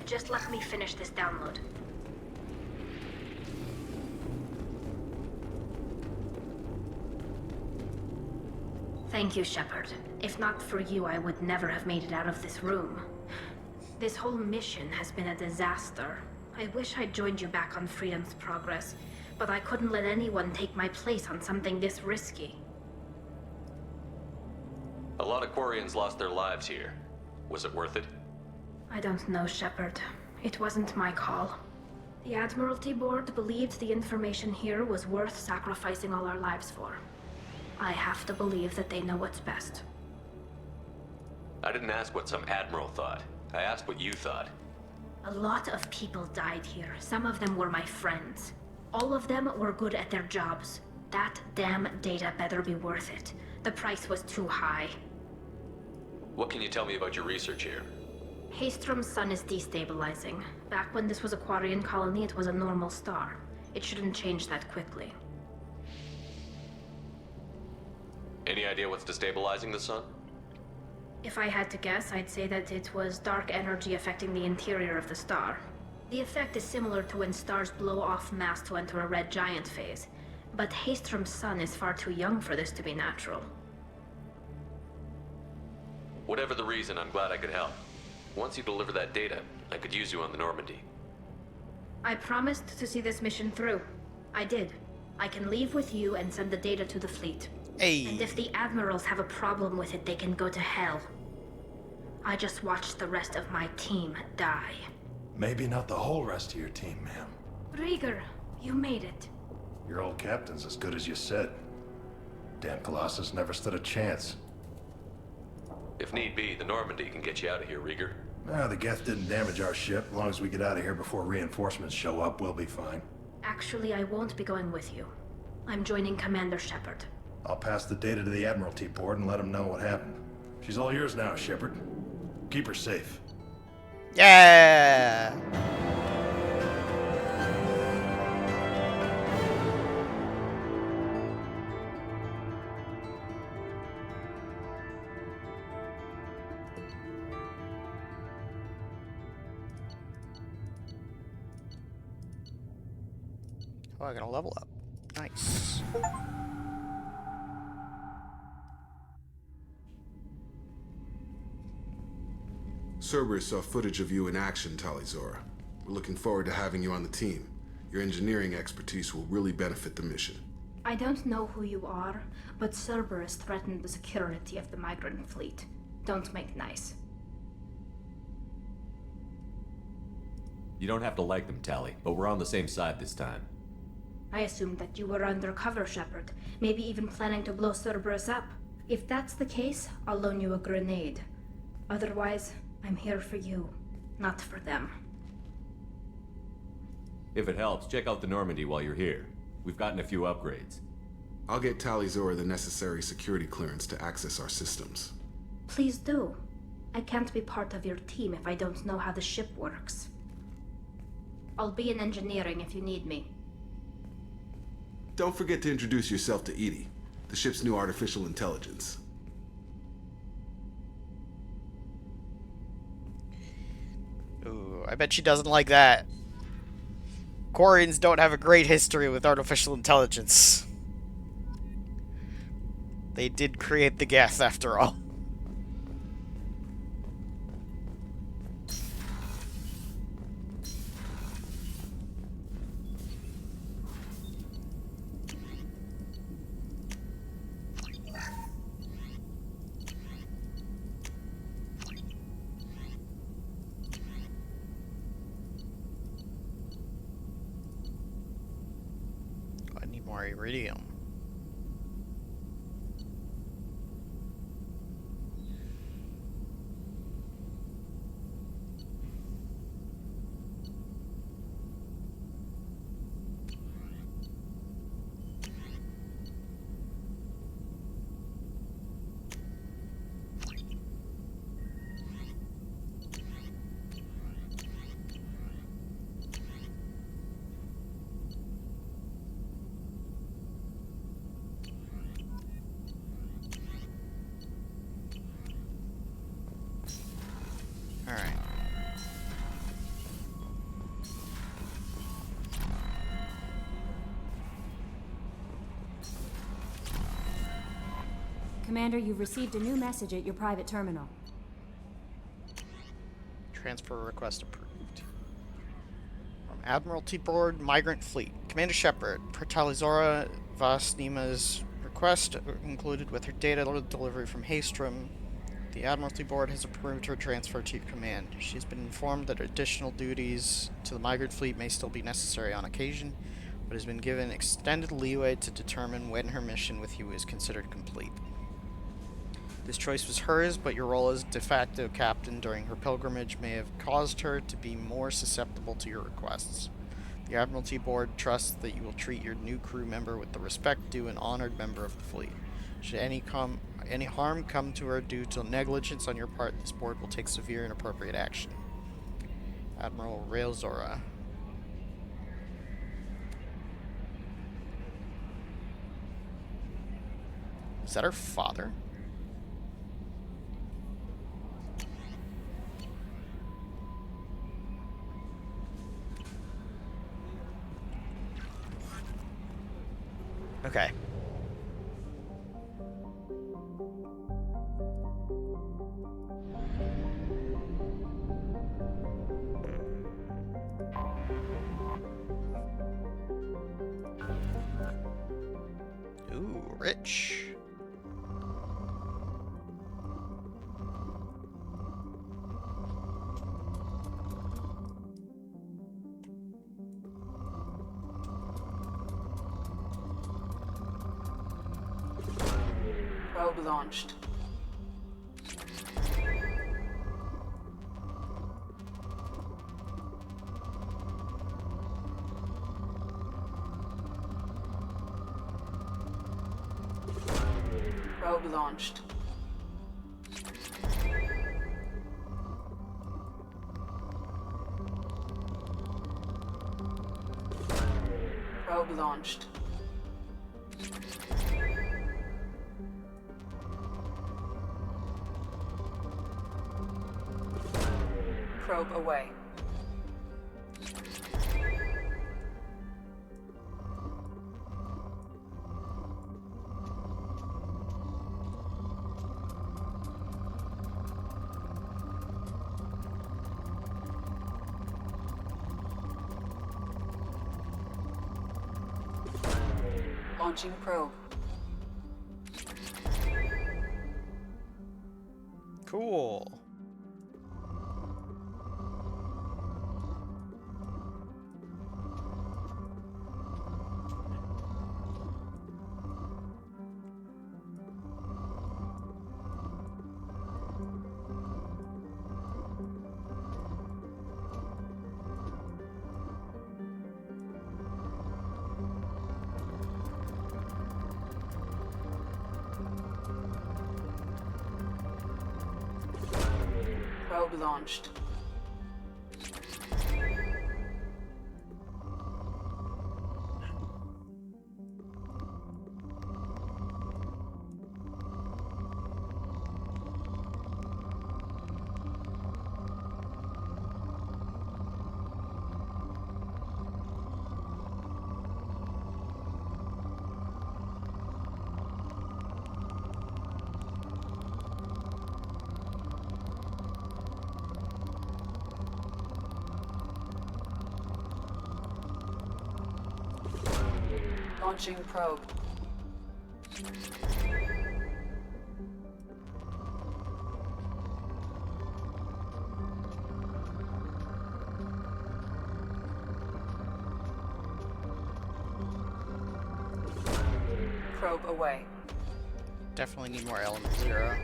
Just let me finish this download. Thank you, Shepard. If not for you, I would never have made it out of this room. This whole mission has been a disaster. I wish I'd joined you back on Freedom's Progress, but I couldn't let anyone take my place on something this risky. A lot of Quarians lost their lives here. Was it worth it? I don't know, Shepard. It wasn't my call. The Admiralty Board believed the information here was worth sacrificing all our lives for. I have to believe that they know what's best. I didn't ask what some admiral thought. I asked what you thought. A lot of people died here. Some of them were my friends. All of them were good at their jobs. That damn data better be worth it. The price was too high. What can you tell me about your research here? Hastrom's sun is destabilizing. Back when this was a Quarian colony, it was a normal star. It shouldn't change that quickly. Any idea what's destabilizing the sun? If I had to guess, I'd say that it was dark energy affecting the interior of the star. The effect is similar to when stars blow off mass to enter a red giant phase, but Hastrom's sun is far too young for this to be natural. Whatever the reason, I'm glad I could help. Once you deliver that data, I could use you on the Normandy. I promised to see this mission through. I did. I can leave with you and send the data to the fleet. Hey. And if the admirals have a problem with it, they can go to hell. I just watched the rest of my team die. Maybe not the whole rest of your team, ma'am. Rieger, you made it. Your old captain's as good as you said. Damn Colossus never stood a chance. If need be, the Normandy can get you out of here, Rieger. The Geth didn't damage our ship. As long as we get out of here before reinforcements show up, we'll be fine. Actually, I won't be going with you. I'm joining Commander Shepard. I'll pass the data to the Admiralty Board and let them know what happened. She's all yours now, Shepard. Keep her safe. Yeah! Oh, I gotta level up. Nice. Cerberus saw footage of you in action, Talizora. We're looking forward to having you on the team. Your engineering expertise will really benefit the mission. I don't know who you are, but Cerberus threatened the security of the migrant fleet. Don't make nice. You don't have to like them, Tali, but we're on the same side this time. I assumed that you were undercover, Shepard. Maybe even planning to blow Cerberus up. If that's the case, I'll loan you a grenade. Otherwise, I'm here for you, not for them. If it helps, check out the Normandy while you're here. We've gotten a few upgrades. I'll get Talizora the necessary security clearance to access our systems. Please do. I can't be part of your team if I don't know how the ship works. I'll be in engineering if you need me. Don't forget to introduce yourself to EDI, the ship's new artificial intelligence. Ooh, I bet she doesn't like that. Quarians don't have a great history with artificial intelligence. They did create the Geth, after all. iridium. Alright. Commander, you've received a new message at your private terminal. Transfer request approved. From Admiralty Board, Migrant Fleet. Commander Shepard, per Talizora Vasnima's request included with her data delivery from Haestrom, the Admiralty Board has approved her transfer to your command. She's been informed that additional duties to the Migrant Fleet may still be necessary on occasion, but has been given extended leeway to determine when her mission with you is considered complete. This choice was hers, but your role as de facto captain during her pilgrimage may have caused her to be more susceptible to your requests. The Admiralty Board trusts that you will treat your new crew member with the respect due an honored member of the fleet. Should any harm come to her due to negligence on your part, this board will take severe and appropriate action. Admiral Rael'Zora. Is that her father? Okay. Ooh, rich. Probe launched. Probe launched. Probe launched. Probe away. Launching probe. Cool. Probe launched. Launching probe. Probe away. Definitely need more Element Zero.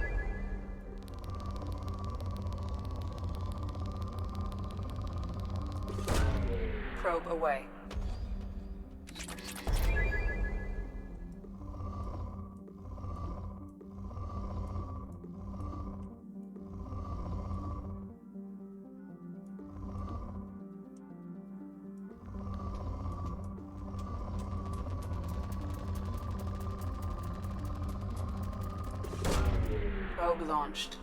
Probe away. Probe launched.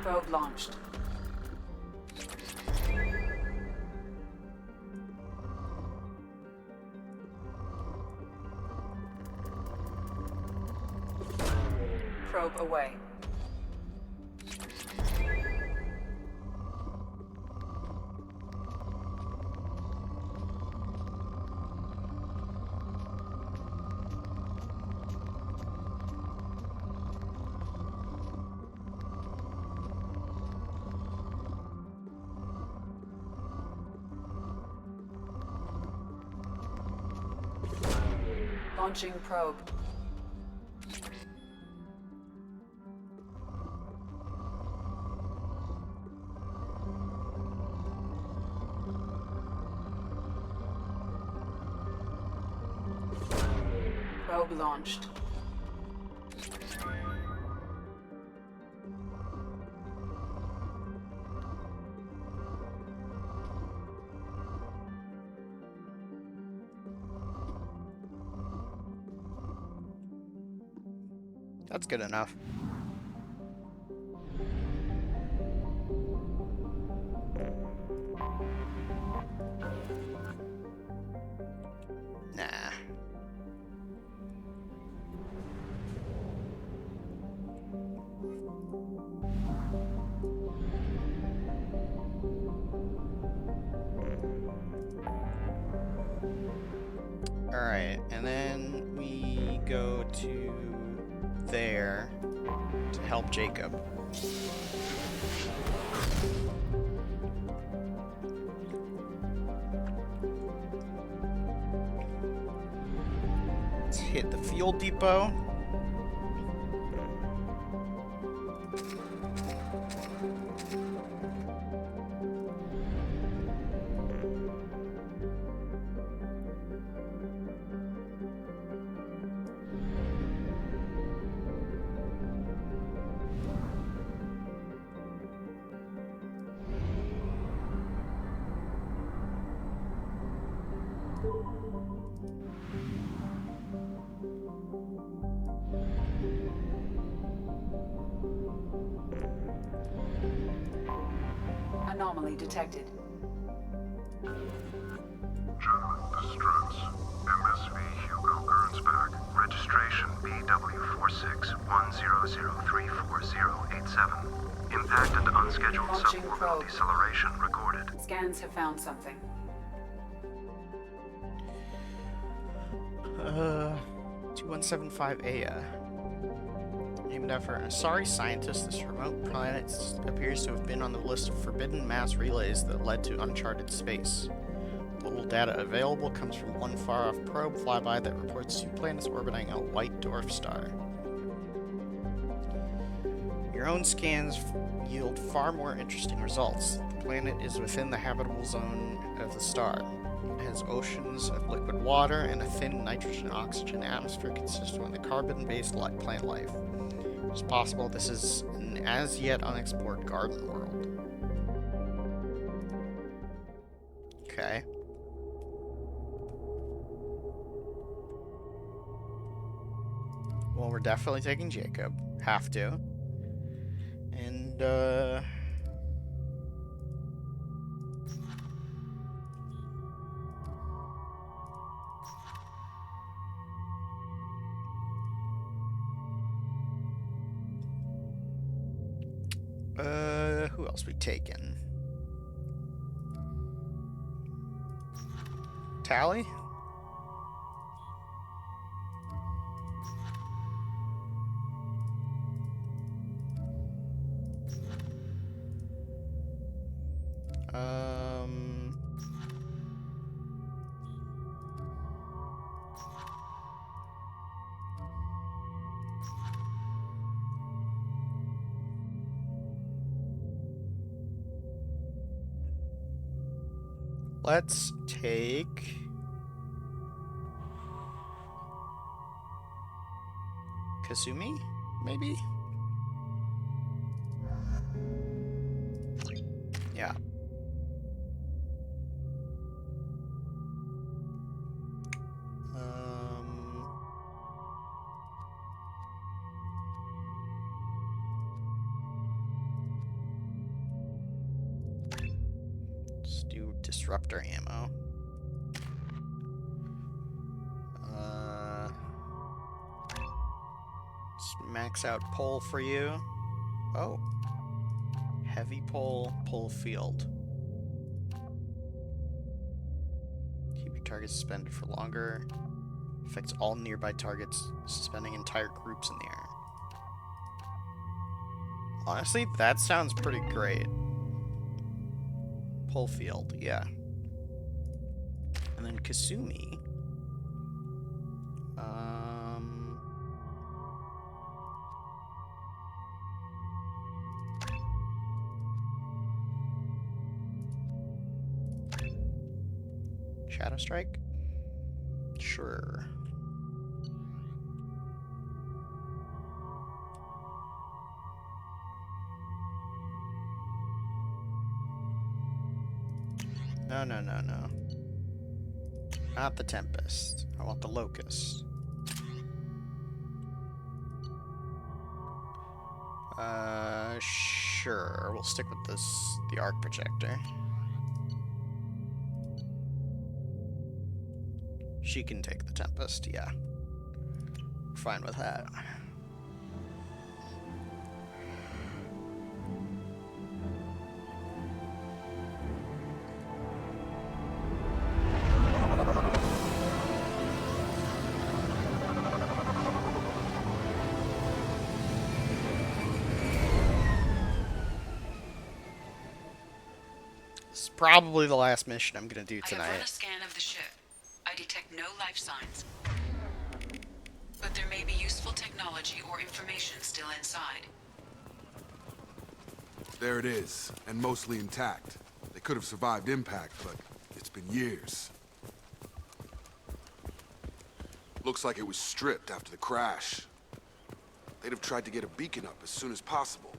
Probe launched. Probe away. Launching probe. Probe launched. That's good enough. Nah. Alright, and then we go to there to help Jacob. Let's hit the fuel depot. Anomaly detected. Gentlemen, this is Drax. MSV Hugo Gernsback. Registration BW4610034087. Impact and unscheduled Launching suborbital probe. deceleration recorded. Scans have found something. 2175 Aya. Named after an Asari scientist, this remote planet appears to have been on the list of forbidden mass relays that led to uncharted space. The little data available comes from one far-off probe flyby that reports 2 planets orbiting a white dwarf star. Your own scans yield far more interesting results. The planet is within the habitable zone of the star. It has oceans of liquid water and a thin nitrogen-oxygen atmosphere consistent with the carbon-based plant life. It's possible this is an as-yet unexplored garden world. Okay. Well, we're definitely taking Jacob. Have to. And, who else we taken? Tally? Let's take... Kasumi, maybe? Yeah. Let's do disruptor ammo. Let's max out pole for you. Oh. Heavy pole, pull field. Keep your target suspended for longer. Affects all nearby targets, suspending entire groups in the air. Honestly, that sounds pretty great. Pull field, yeah. And then Kasumi. Shadow Strike? Sure. No. Not the Tempest. I want the Locust. Sure. We'll stick with the Arc Projector. She can take the Tempest, yeah. Fine with that. This is probably the last mission I'm gonna do tonight. I have run a scan of the ship. I detect no life signs. But there may be useful technology or information still inside. There it is, and mostly intact. They could have survived impact, but it's been years. Looks like it was stripped after the crash. They'd have tried to get a beacon up as soon as possible.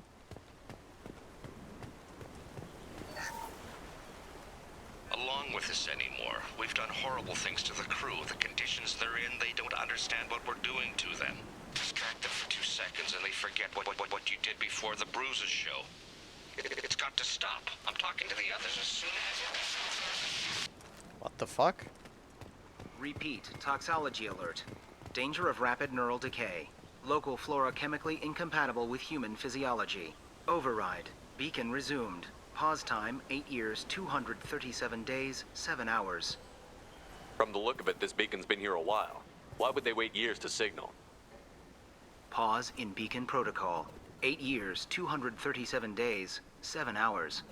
Along with this anymore. We've done horrible things to the crew. The conditions they're in, they don't understand what we're doing to them. Distract them for 2 seconds and they forget what you did before the bruises show. It's got to stop. I'm talking to the others as soon as... What the fuck? Repeat, toxology alert. Danger of rapid neural decay. Local flora chemically incompatible with human physiology. Override. Beacon resumed. Pause time, 8 years, 237 days, 7 hours. From the look of it, this beacon's been here a while. Why would they wait years to signal? Pause in beacon protocol. 8 years, 237 days, 7 hours.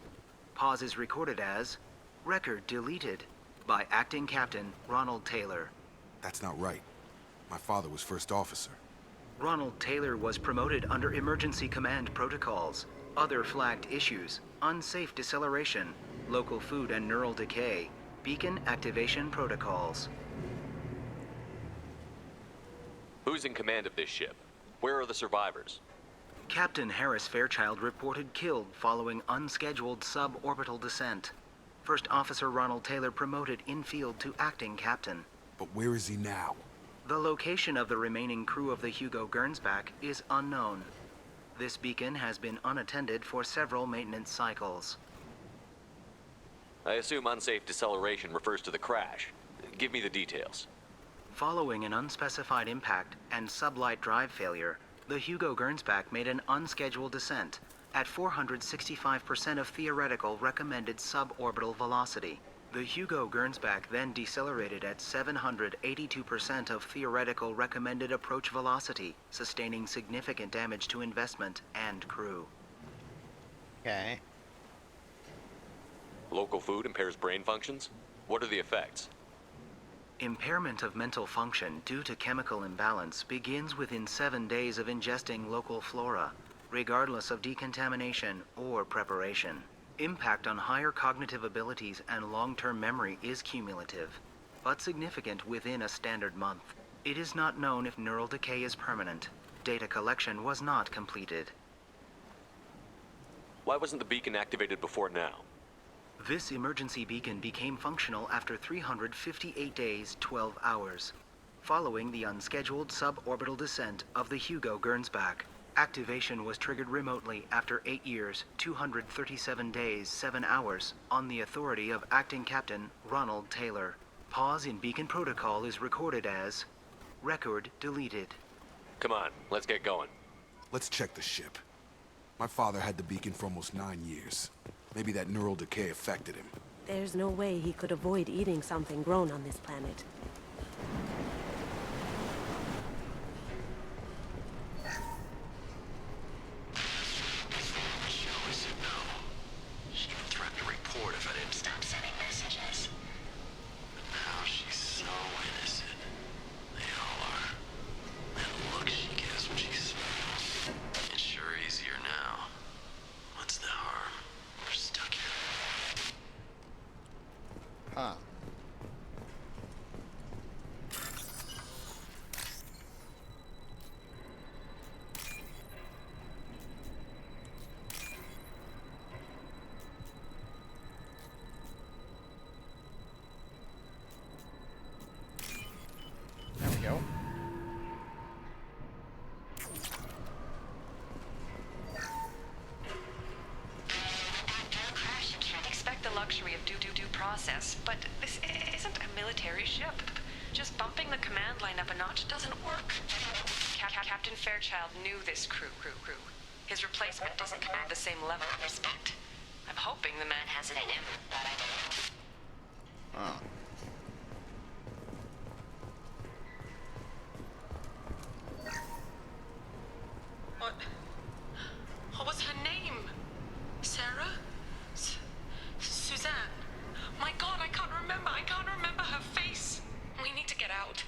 Pause is recorded as record deleted by Acting Captain Ronald Taylor. That's not right. My father was first officer. Ronald Taylor was promoted under emergency command protocols. Other flagged issues: unsafe deceleration, local food and neural decay, beacon activation protocols. Who's in command of this ship? Where are the survivors? Captain Harris Fairchild reported killed following unscheduled suborbital descent. First Officer Ronald Taylor promoted in-field to acting captain. But where is he now? The location of the remaining crew of the Hugo Gernsback is unknown. This beacon has been unattended for several maintenance cycles. I assume unsafe deceleration refers to the crash. Give me the details. Following an unspecified impact and sublight drive failure, the Hugo Gernsback made an unscheduled descent at 465% of theoretical recommended suborbital velocity. The Hugo Gernsback then decelerated at 782% of theoretical recommended approach velocity, sustaining significant damage to investment and crew. Okay. Local food impairs brain functions? What are the effects? Impairment of mental function due to chemical imbalance begins within 7 days of ingesting local flora, regardless of decontamination or preparation. Impact on higher cognitive abilities and long-term memory is cumulative, but significant within a standard month. It is not known if neural decay is permanent. Data collection was not completed. Why wasn't the beacon activated before now? This emergency beacon became functional after 358 days, 12 hours, following the unscheduled suborbital descent of the Hugo Gernsback. Activation was triggered remotely after 8 years, 237 days, 7 hours, on the authority of Acting Captain Ronald Taylor. Pause in beacon protocol is recorded as record deleted. Come on, let's get going. Let's check the ship. My father had the beacon for almost 9 years. Maybe that neural decay affected him. There's no way he could avoid eating something grown on this planet. She even threatened to report if I didn't stop sending messages. But now she's so innocent. They all are. That look she gives when she smiles. It's sure easier now. What's the harm? We're stuck here. Huh. There we go. Crash, you can't expect the luxury of due process, but this isn't a military ship. Just bumping the command line up a notch doesn't work. Captain Fairchild knew this crew. His replacement doesn't command the same level of respect. I'm hoping the man has it in him, but I don't know. Oh. What was her name? Sarah? Suzanne? My God, I can't remember her face. We need to get out.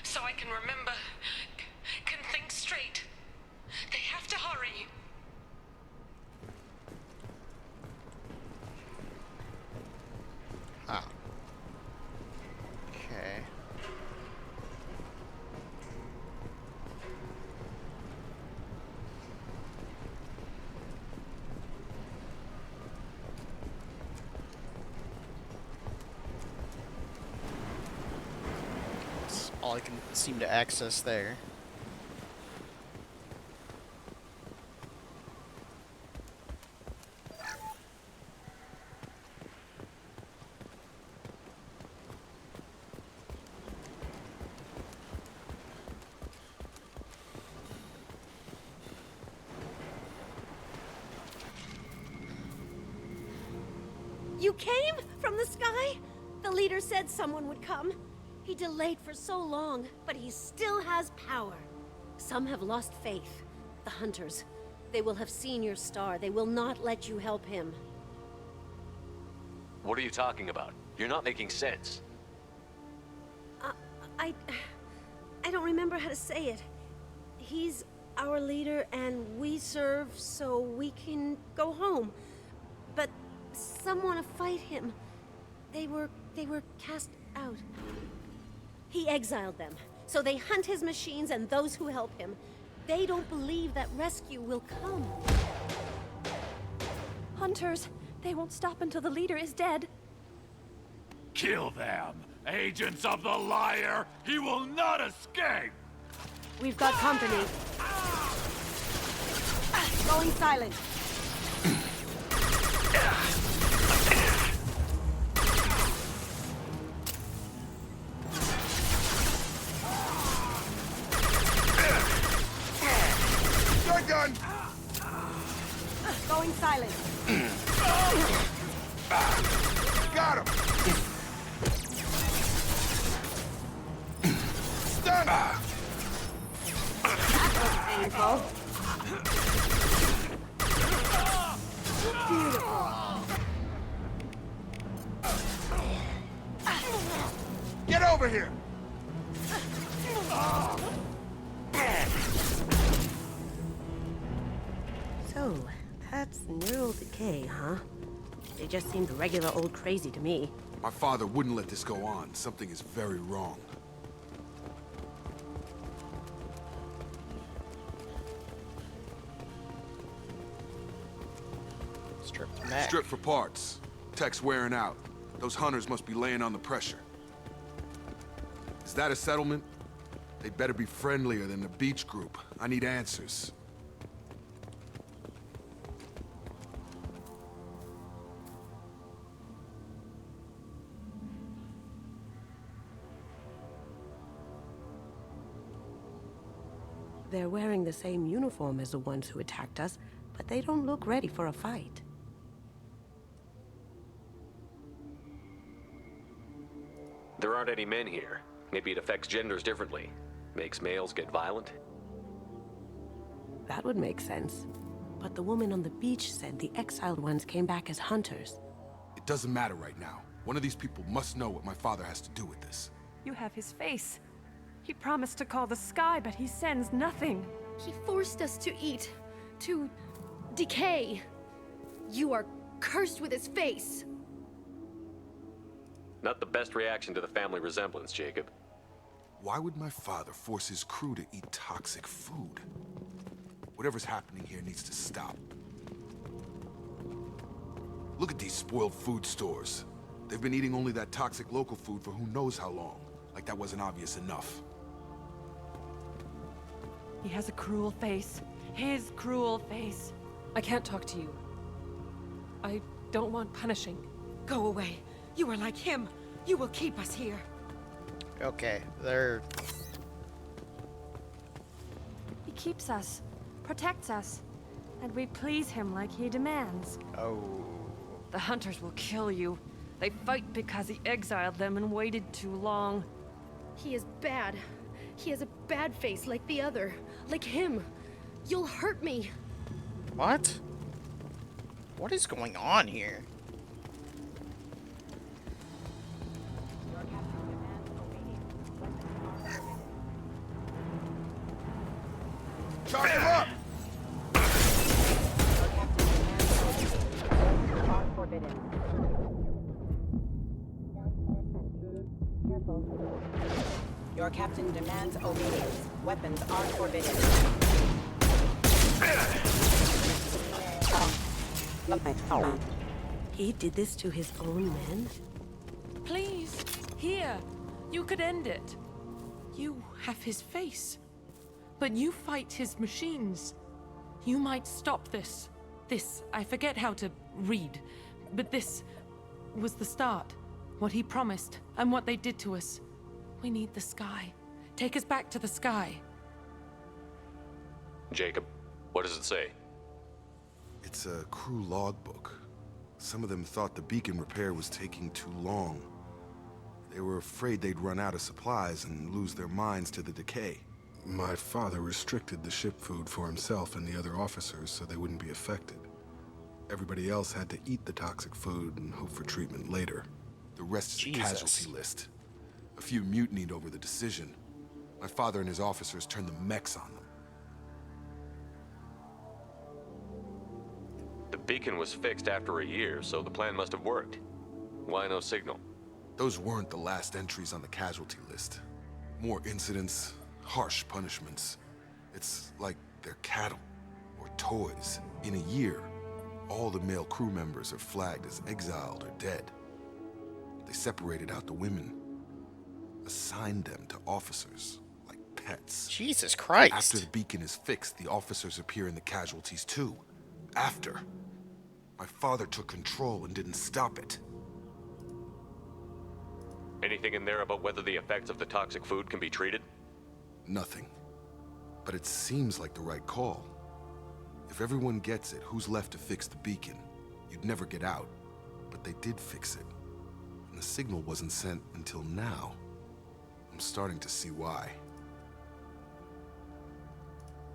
So I can remember, can think straight. They have to hurry. Ah. Okay. That's all I can seem to access there. You came from the sky? The leader said someone would come. He delayed for so long, but he still has power. Some have lost faith. The Hunters. They will have seen your star. They will not let you help him. What are you talking about? You're not making sense. I don't remember how to say it. He's our leader and we serve so we can go home. But some want to fight him. They were cast out. He exiled them, so they hunt his machines and those who help him. They don't believe that rescue will come. Hunters, they won't stop until the leader is dead. Kill them! Agents of the liar! He will not escape! We've got company. Going silent. Gun! Going silent. Got him! Stun! That was painful. Beautiful. Get over here! So, that's neural decay, huh? They just seemed regular old crazy to me. My father wouldn't let this go on. Something is very wrong. Strip the mech. Strip for parts. Tech's wearing out. Those hunters must be laying on the pressure. Is that a settlement? They'd better be friendlier than the beach group. I need answers. They're wearing the same uniform as the ones who attacked us, but they don't look ready for a fight. There aren't any men here. Maybe it affects genders differently. Makes males get violent? That would make sense. But the woman on the beach said the exiled ones came back as hunters. It doesn't matter right now. One of these people must know what my father has to do with this. You have his face. He promised to call the sky, but he sends nothing. He forced us to eat, to decay. You are cursed with his face. Not the best reaction to the family resemblance, Jacob. Why would my father force his crew to eat toxic food? Whatever's happening here needs to stop. Look at these spoiled food stores. They've been eating only that toxic local food for who knows how long. Like that wasn't obvious enough. He has a cruel face. His cruel face. I can't talk to you. I don't want punishing. Go away. You are like him. You will keep us here. Okay, they're... He keeps us, protects us, and we please him like he demands. Oh. The hunters will kill you. They fight because he exiled them and waited too long. He is bad. He has a bad face like the other. Like him. You'll hurt me. What? What is going on here? Charge him up! Your captain demands obedience. Weapons are forbidden. He did this to his own men? Please, here. You could end it. You have his face. But you fight his machines. You might stop this. This, I forget how to read. But this was the start. What he promised, and what they did to us. We need the sky. Take us back to the sky. Jacob, what does it say? It's a crew logbook. Some of them thought the beacon repair was taking too long. They were afraid they'd run out of supplies and lose their minds to the decay. My father restricted the ship food for himself and the other officers so they wouldn't be affected. Everybody else had to eat the toxic food and hope for treatment later. The rest is a casualty list. A few mutinied over the decision. My father and his officers turned the mechs on them. The beacon was fixed after a year, so the plan must have worked. Why no signal? Those weren't the last entries on the casualty list. More incidents, harsh punishments. It's like they're cattle or toys. In a year, all the male crew members are flagged as exiled or dead. They separated out the women, assigned them to officers like pets. Jesus Christ. After the beacon is fixed, the officers appear in the casualties too. After. My father took control and didn't stop it. Anything in there about whether the effects of the toxic food can be treated? Nothing. But it seems like the right call. If everyone gets it, who's left to fix the beacon? You'd never get out. But they did fix it. And the signal wasn't sent until now. I'm starting to see why.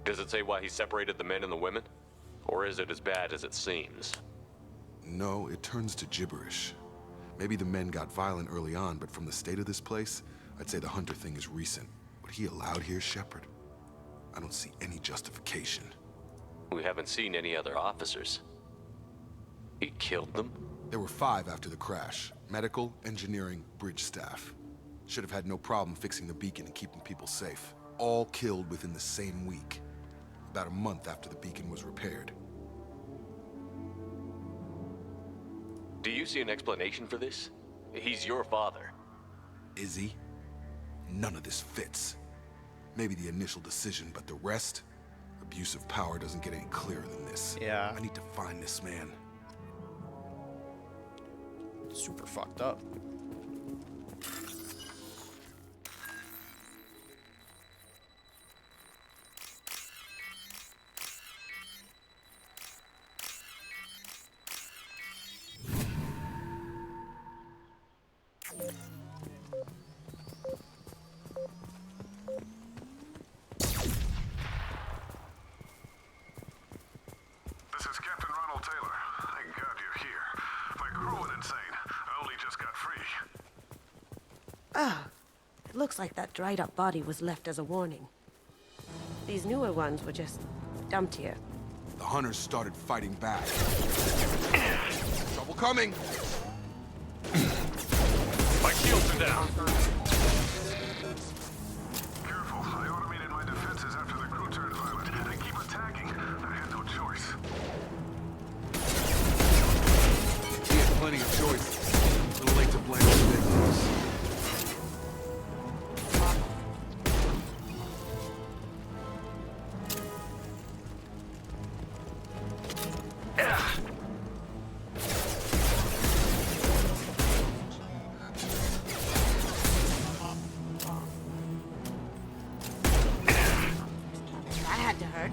Does it say why he separated the men and the women? Or is it as bad as it seems? No, it turns to gibberish. Maybe the men got violent early on, but from the state of this place, I'd say the Hunter thing is recent. What he allowed here, Shepard? I don't see any justification. We haven't seen any other officers. He killed them? There were 5 after the crash. Medical, engineering, bridge staff. Should have had no problem fixing the beacon and keeping people safe. All killed within the same week. About a month after the beacon was repaired. Do you see an explanation for this? He's your father. Is he? None of this fits. Maybe the initial decision, but the rest? Abuse of power doesn't get any clearer than this. Yeah. I need to find this man. Super fucked up. This is Captain Ronald Taylor. Thank God you're here. My crew went insane. I only just got free. Ah, it looks like that dried up body was left as a warning. These newer ones were just dumped here. The hunters started fighting back. Trouble coming! My shields are down. Careful. I automated my defenses after the crew turned violent. They keep attacking. I had no choice. He had plenty of choices. A little late to blame the victims. That had to hurt.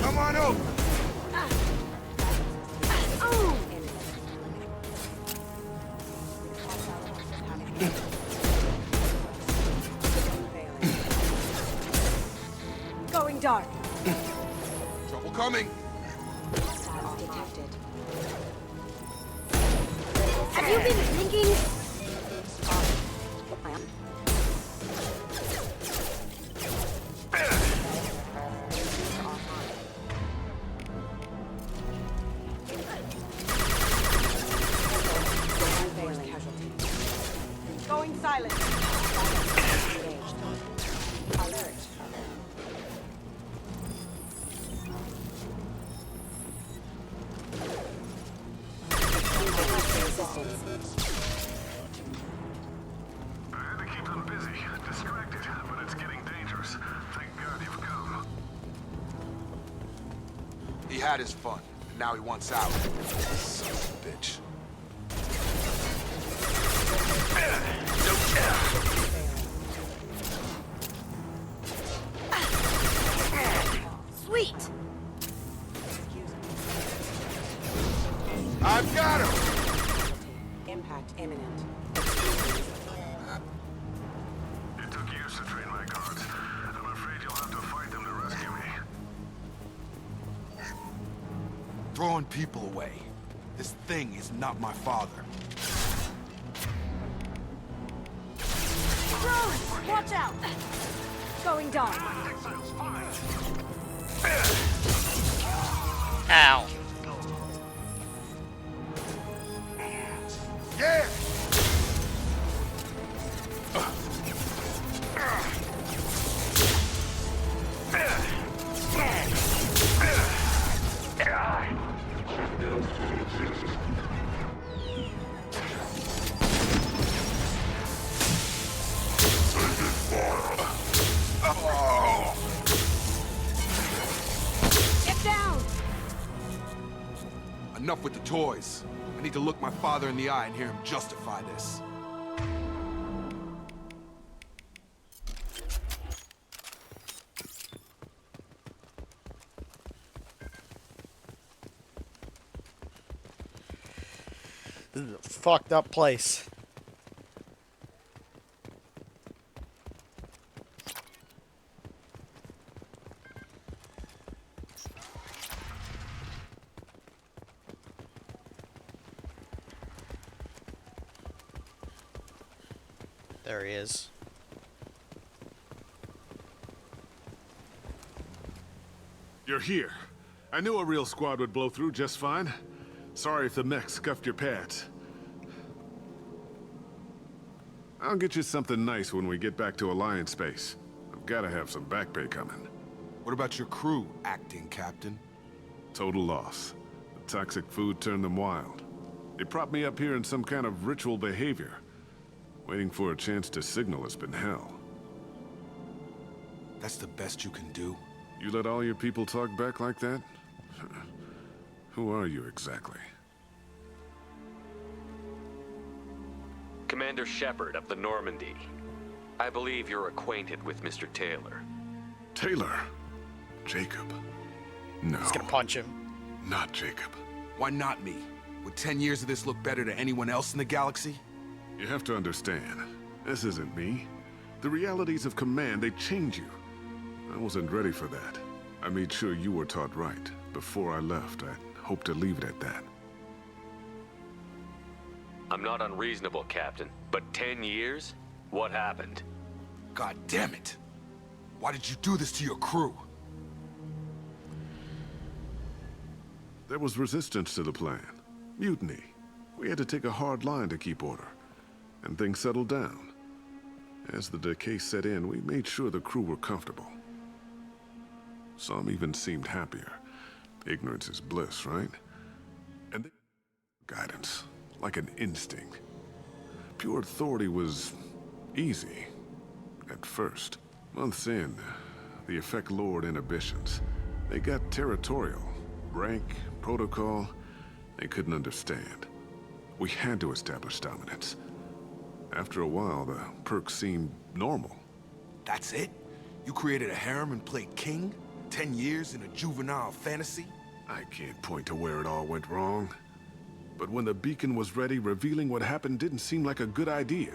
Come on over! Oh! Going dark. Trouble coming! Detected. Have you been thinking? Unveiling casualty. Going silent. Engaged. Alert. I had to keep them busy, distracted, but it's getting dangerous. Thank God you've come. He had his fun, and now he wants out. Son of a bitch. Sweet. I've got him! Impact imminent. It took years to train my guards. I'm afraid you'll have to fight them to rescue me. Throwing people away. This thing is not my father. Drones, watch out. Going dark. Ow. Yeah! Get down. Enough with the toys. I need to look my father in the eye and hear him justify this. This is a fucked up place. There he is. You're here. I knew a real squad would blow through just fine. Sorry if the mech scuffed your pads. I'll get you something nice when we get back to Alliance base. I've gotta have some back pay coming. What about your crew, acting captain? Total loss. The toxic food turned them wild. They propped me up here in some kind of ritual behavior. Waiting for a chance to signal has been hell. That's the best you can do? You let all your people talk back like that? Who are you exactly? Commander Shepard of the Normandy. I believe you're acquainted with Mr. Taylor. Taylor? Jacob? No. He's gonna punch him. Not Jacob. Why not me? Would 10 years of this look better to anyone else in the galaxy? You have to understand, this isn't me. The realities of command, they change you. I wasn't ready for that. I made sure you were taught right. Before I left, I hoped to leave it at that. I'm not unreasonable, Captain, but 10 years? What happened? God damn it! Why did you do this to your crew? There was resistance to the plan. Mutiny. We had to take a hard line to keep order. And things settled down. As the decay set in, we made sure the crew were comfortable. Some even seemed happier. Ignorance is bliss, right? And guidance, like an instinct. Pure authority was easy, at first. Months in, the effect lowered inhibitions. They got territorial. Rank, protocol, they couldn't understand. We had to establish dominance. After a while, the perks seemed normal. That's it? You created a harem and played king? 10 years in a juvenile fantasy? I can't point to where it all went wrong. But when the beacon was ready, revealing what happened didn't seem like a good idea.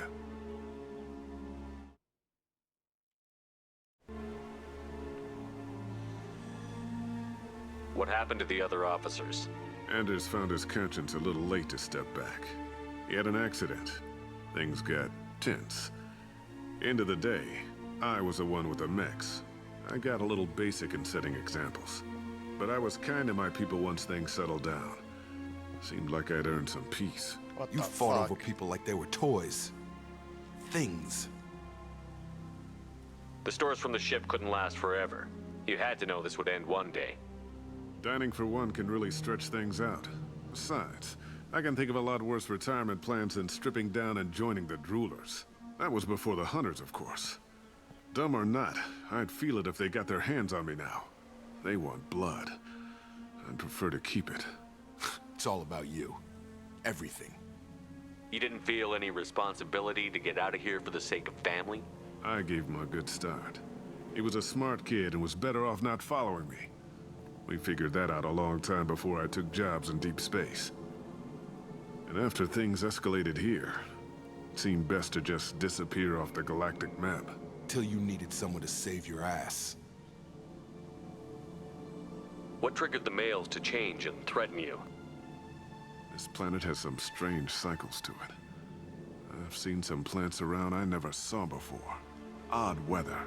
What happened to the other officers? Anders found his conscience a little late to step back. He had an accident. Things got tense. End of the day, I was the one with the mechs. I got a little basic in setting examples. But I was kind to my people once things settled down. Seemed like I'd earned some peace. You fought over people like they were toys. Things. The stores from the ship couldn't last forever. You had to know this would end one day. Dining for one can really stretch things out. Besides, I can think of a lot worse retirement plans than stripping down and joining the Droolers. That was before the Hunters, of course. Dumb or not, I'd feel it if they got their hands on me now. They want blood. I'd prefer to keep it. It's all about you. Everything. You didn't feel any responsibility to get out of here for the sake of family? I gave him a good start. He was a smart kid and was better off not following me. We figured that out a long time before I took jobs in deep space. And after things escalated here, it seemed best to just disappear off the galactic map. Till you needed someone to save your ass. What triggered the males to change and threaten you? This planet has some strange cycles to it. I've seen some plants around I never saw before. Odd weather.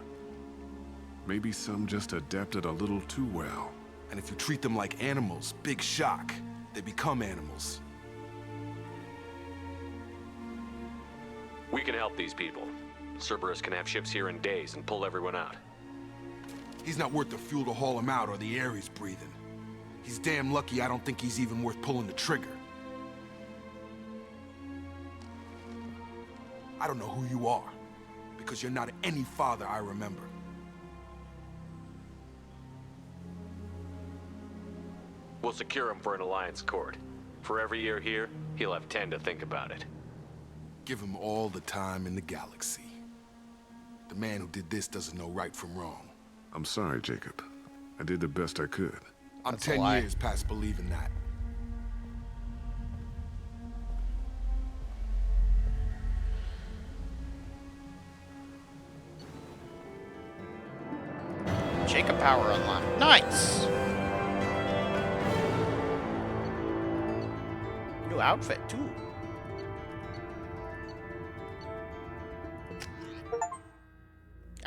Maybe some just adapted a little too well. And if you treat them like animals, big shock. They become animals. We can help these people. Cerberus can have ships here in days and pull everyone out. He's not worth the fuel to haul him out or the air he's breathing. He's damn lucky I don't think he's even worth pulling the trigger. I don't know who you are, because you're not any father I remember. We'll secure him for an Alliance court. For every year here, he'll have 10 to think about it. Give him all the time in the galaxy. The man who did this doesn't know right from wrong. I'm sorry, Jacob. I did the best I could. I'm 10 years past believing that. Jacob power unlocked. Nice! New outfit, too.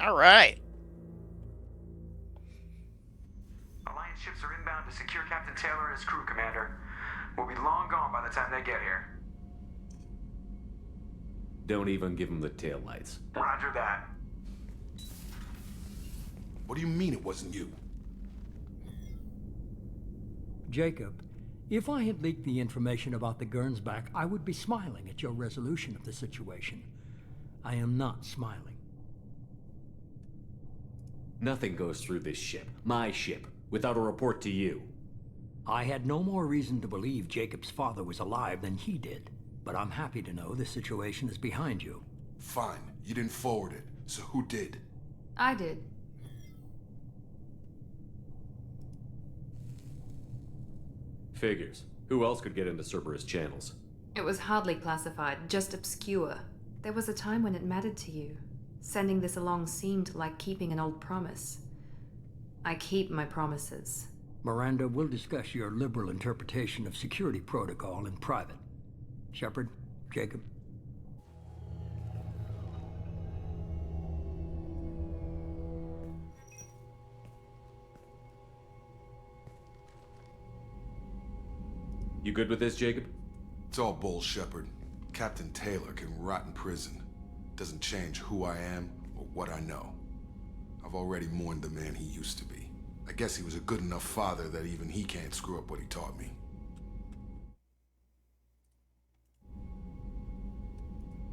All right. Alliance ships are inbound to secure Captain Taylor and his crew, Commander. We'll be long gone by the time they get here. Don't even give him the taillights. Roger that. What do you mean it wasn't you? Jacob, if I had leaked the information about the Gernsback, I would be smiling at your resolution of the situation. I am not smiling. Nothing goes through this ship, my ship, without a report to you. I had no more reason to believe Jacob's father was alive than he did, but I'm happy to know the situation is behind you. Fine, you didn't forward it, so who did? I did. Figures. Who else could get into Cerberus channels? It was hardly classified, just obscure. There was a time when it mattered to you. Sending this along seemed like keeping an old promise. I keep my promises. Miranda, we'll discuss your liberal interpretation of security protocol in private. Shepard, Jacob. You good with this, Jacob? It's all bull, Shepard. Captain Taylor can rot in prison. Doesn't change who I am or what I know. I've already mourned the man he used to be. I guess he was a good enough father that even he can't screw up what he taught me.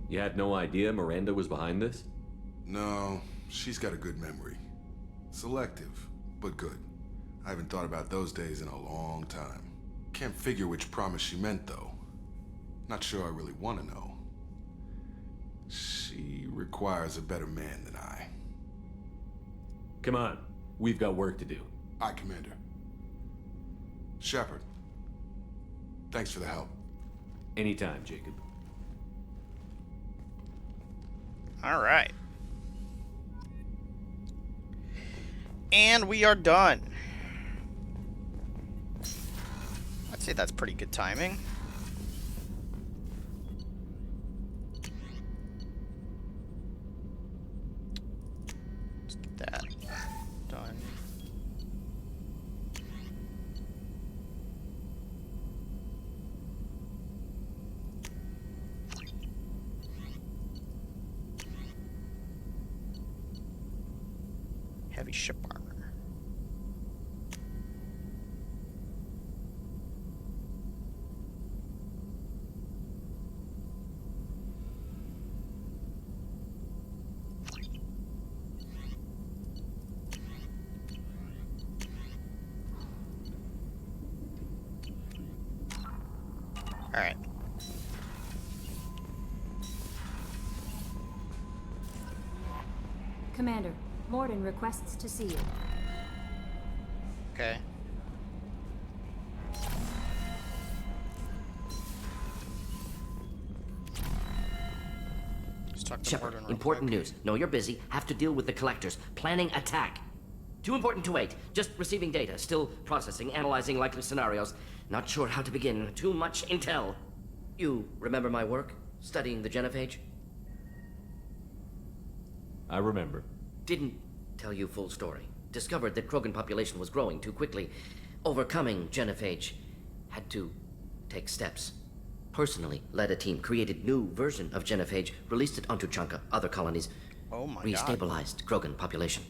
You had no idea Miranda was behind this? No, she's got a good memory. Selective, but good. I haven't thought about those days in a long time. Can't figure which promise she meant, though. Not sure I really want to know. She requires a better man than I. Come on, we've got work to do. Aye, Commander. Shepard, thanks for the help. Anytime, Jacob. All right. And we are done. I'd say that's pretty good timing. Let's get that done. Heavy ship armor. Alright. Commander, Mordin requests to see you. Okay. Shepard, important news. No, you're busy. Have to deal with the collectors. Planning attack. Too important to wait. Just receiving data. Still processing, analyzing likely scenarios. Not sure how to begin. Too much intel. You remember my work? Studying the genophage? I remember. Didn't tell you full story. Discovered that Krogan population was growing too quickly. Overcoming genophage. Had to take steps. Personally led a team, created new version of genophage, released it onto Tuchanka, other colonies. Oh my God. Restabilized Krogan population.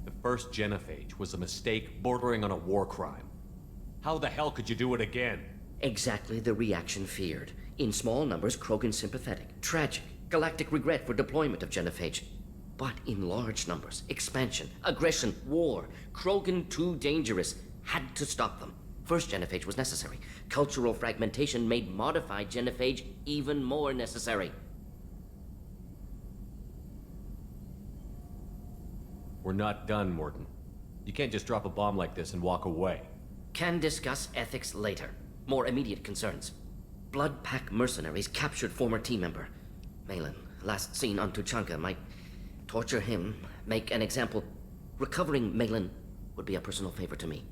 The first genophage was a mistake bordering on a war crime. How the hell could you do it again? Exactly the reaction feared. In small numbers, Krogan sympathetic. Tragic. Galactic regret for deployment of genophage. But in large numbers, expansion, aggression, war. Krogan too dangerous. Had to stop them. First genophage was necessary. Cultural fragmentation made modified genophage even more necessary. We're not done, Mordin. You can't just drop a bomb like this and walk away. Can discuss ethics later. More immediate concerns. Blood Pack mercenaries captured former team member. Malin, last seen on Tuchanka, might torture him, make an example. Recovering Malin would be a personal favor to me.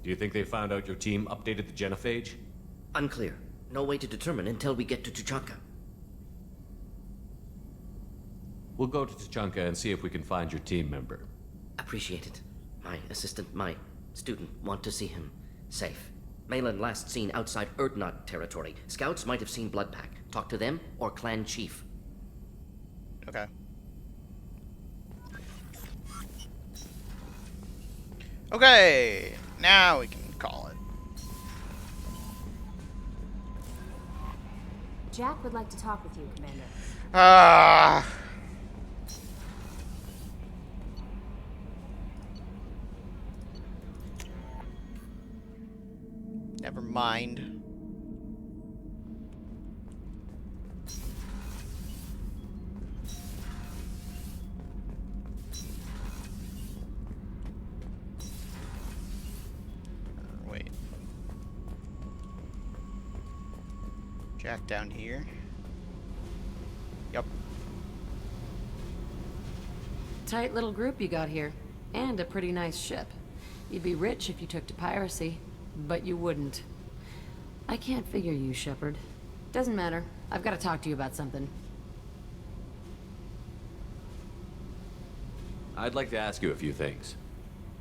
Do you think they found out your team updated the genophage? Unclear. No way to determine until we get to Tuchanka. We'll go to Tuchanka and see if we can find your team member. Appreciate it. My assistant, my student, want to see him safe. Malin last seen outside Erdnot territory. Scouts might have seen Bloodpack. Talk to them or clan chief. Okay. Okay, now we can call it. Jack would like to talk with you, Commander. Never mind. Wait. Jack down here. Yep. Tight little group you got here. And a pretty nice ship. You'd be rich if you took to piracy. But you wouldn't. I can't figure you, Shepard. Doesn't matter. I've got to talk to you about something. I'd like to ask you a few things.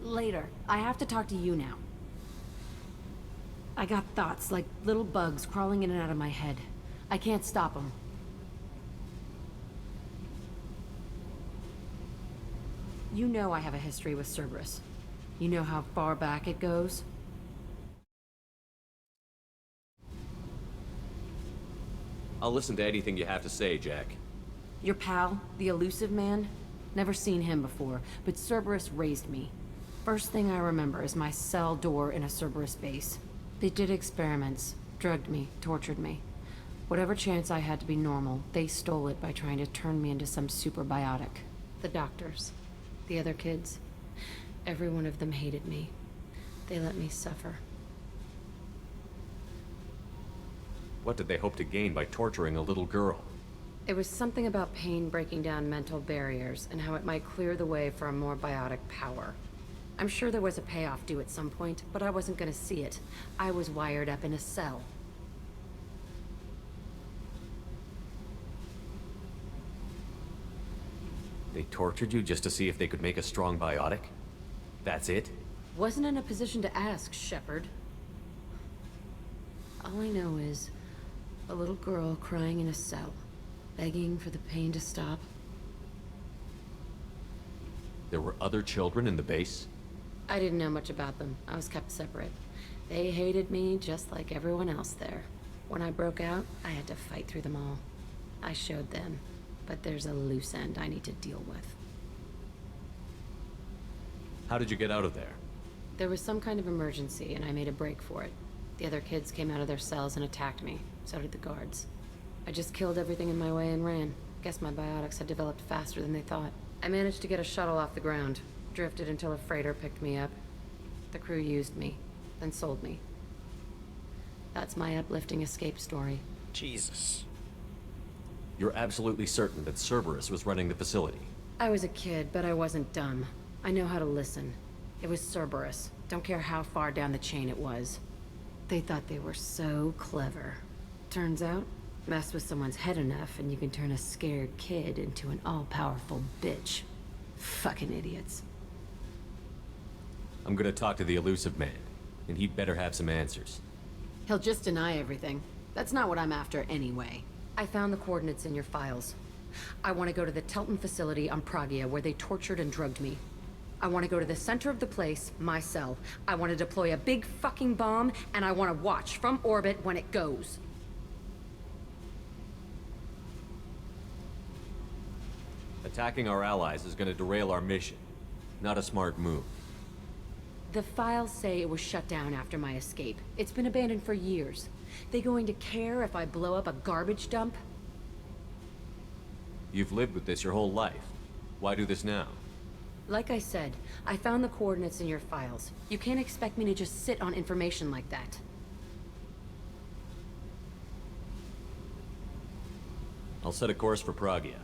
Later. I have to talk to you now. I got thoughts like little bugs crawling in and out of my head. I can't stop them. You know I have a history with Cerberus. You know how far back it goes? I'll listen to anything you have to say, Jack. Your pal, the elusive man? Never seen him before, but Cerberus raised me. First thing I remember is my cell door in a Cerberus base. They did experiments, drugged me, tortured me. Whatever chance I had to be normal, they stole it by trying to turn me into some superbiotic. The doctors, the other kids, every one of them hated me. They let me suffer. What did they hope to gain by torturing a little girl? It was something about pain breaking down mental barriers and how it might clear the way for a more biotic power. I'm sure there was a payoff due at some point, but I wasn't gonna see it. I was wired up in a cell. They tortured you just to see if they could make a strong biotic? That's it? Wasn't in a position to ask, Shepard. All I know is a little girl crying in a cell, begging for the pain to stop. There were other children in the base? I didn't know much about them. I was kept separate. They hated me just like everyone else there. When I broke out, I had to fight through them all. I showed them, but there's a loose end I need to deal with. How did you get out of there? There was some kind of emergency, and I made a break for it. The other kids came out of their cells and attacked me. So did the guards. I just killed everything in my way and ran. Guess my biotics had developed faster than they thought. I managed to get a shuttle off the ground. Drifted until a freighter picked me up. The crew used me, then sold me. That's my uplifting escape story. Jesus. You're absolutely certain that Cerberus was running the facility? I was a kid, but I wasn't dumb. I know how to listen. It was Cerberus. Don't care how far down the chain it was. They thought they were so clever. Turns out, mess with someone's head enough and you can turn a scared kid into an all-powerful bitch. Fucking idiots. I'm gonna talk to the elusive man, and he'd better have some answers. He'll just deny everything. That's not what I'm after anyway. I found the coordinates in your files. I want to go to the Telton facility on Pragia where they tortured and drugged me. I want to go to the center of the place, my cell. I want to deploy a big fucking bomb, and I want to watch from orbit when it goes. Attacking our allies is gonna derail our mission. Not a smart move. The files say it was shut down after my escape. It's been abandoned for years. They going to care if I blow up a garbage dump? You've lived with this your whole life. Why do this now? Like I said, I found the coordinates in your files. You can't expect me to just sit on information like that. I'll set a course for Pragia.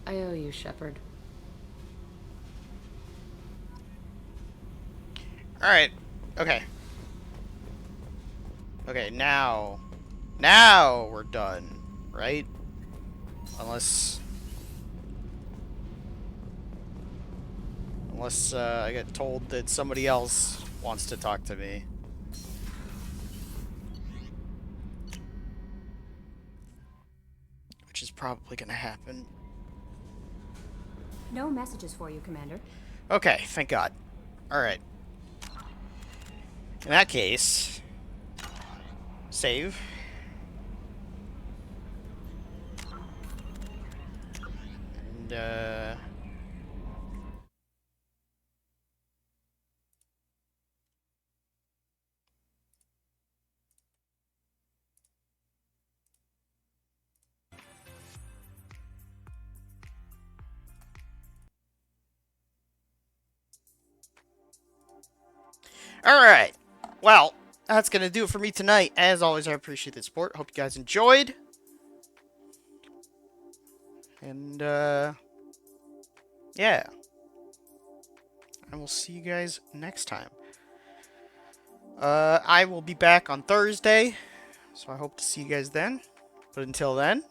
I owe you, Shepard. Alright, Okay. Okay, now we're done, right? Unless I get told that somebody else wants to talk to me. Which is probably gonna happen. No messages for you, Commander. Okay, thank God. Alright. In that case, save. And, Alright. Well, that's going to do it for me tonight. As always, I appreciate the support. Hope you guys enjoyed. And, yeah. And we'll see you guys next time. I will be back on Thursday. So I hope to see you guys then. But until then,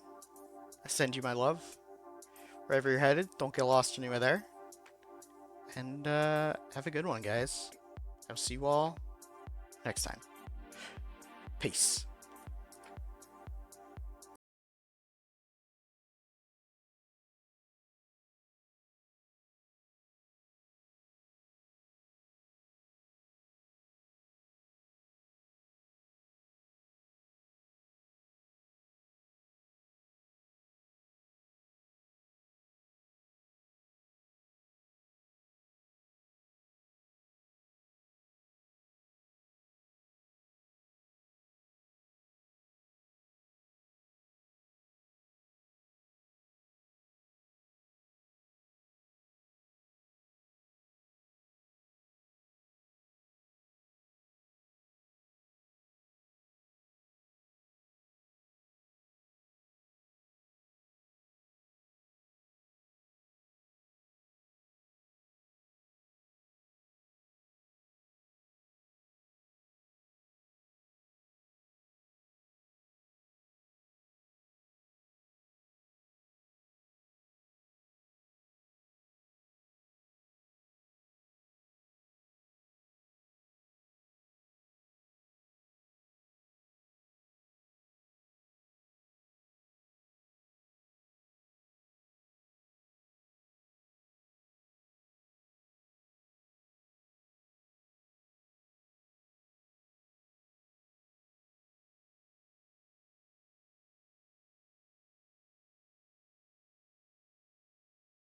I send you my love. Wherever you're headed, don't get lost anywhere there. And, have a good one, guys. I'll see you all next time. Peace.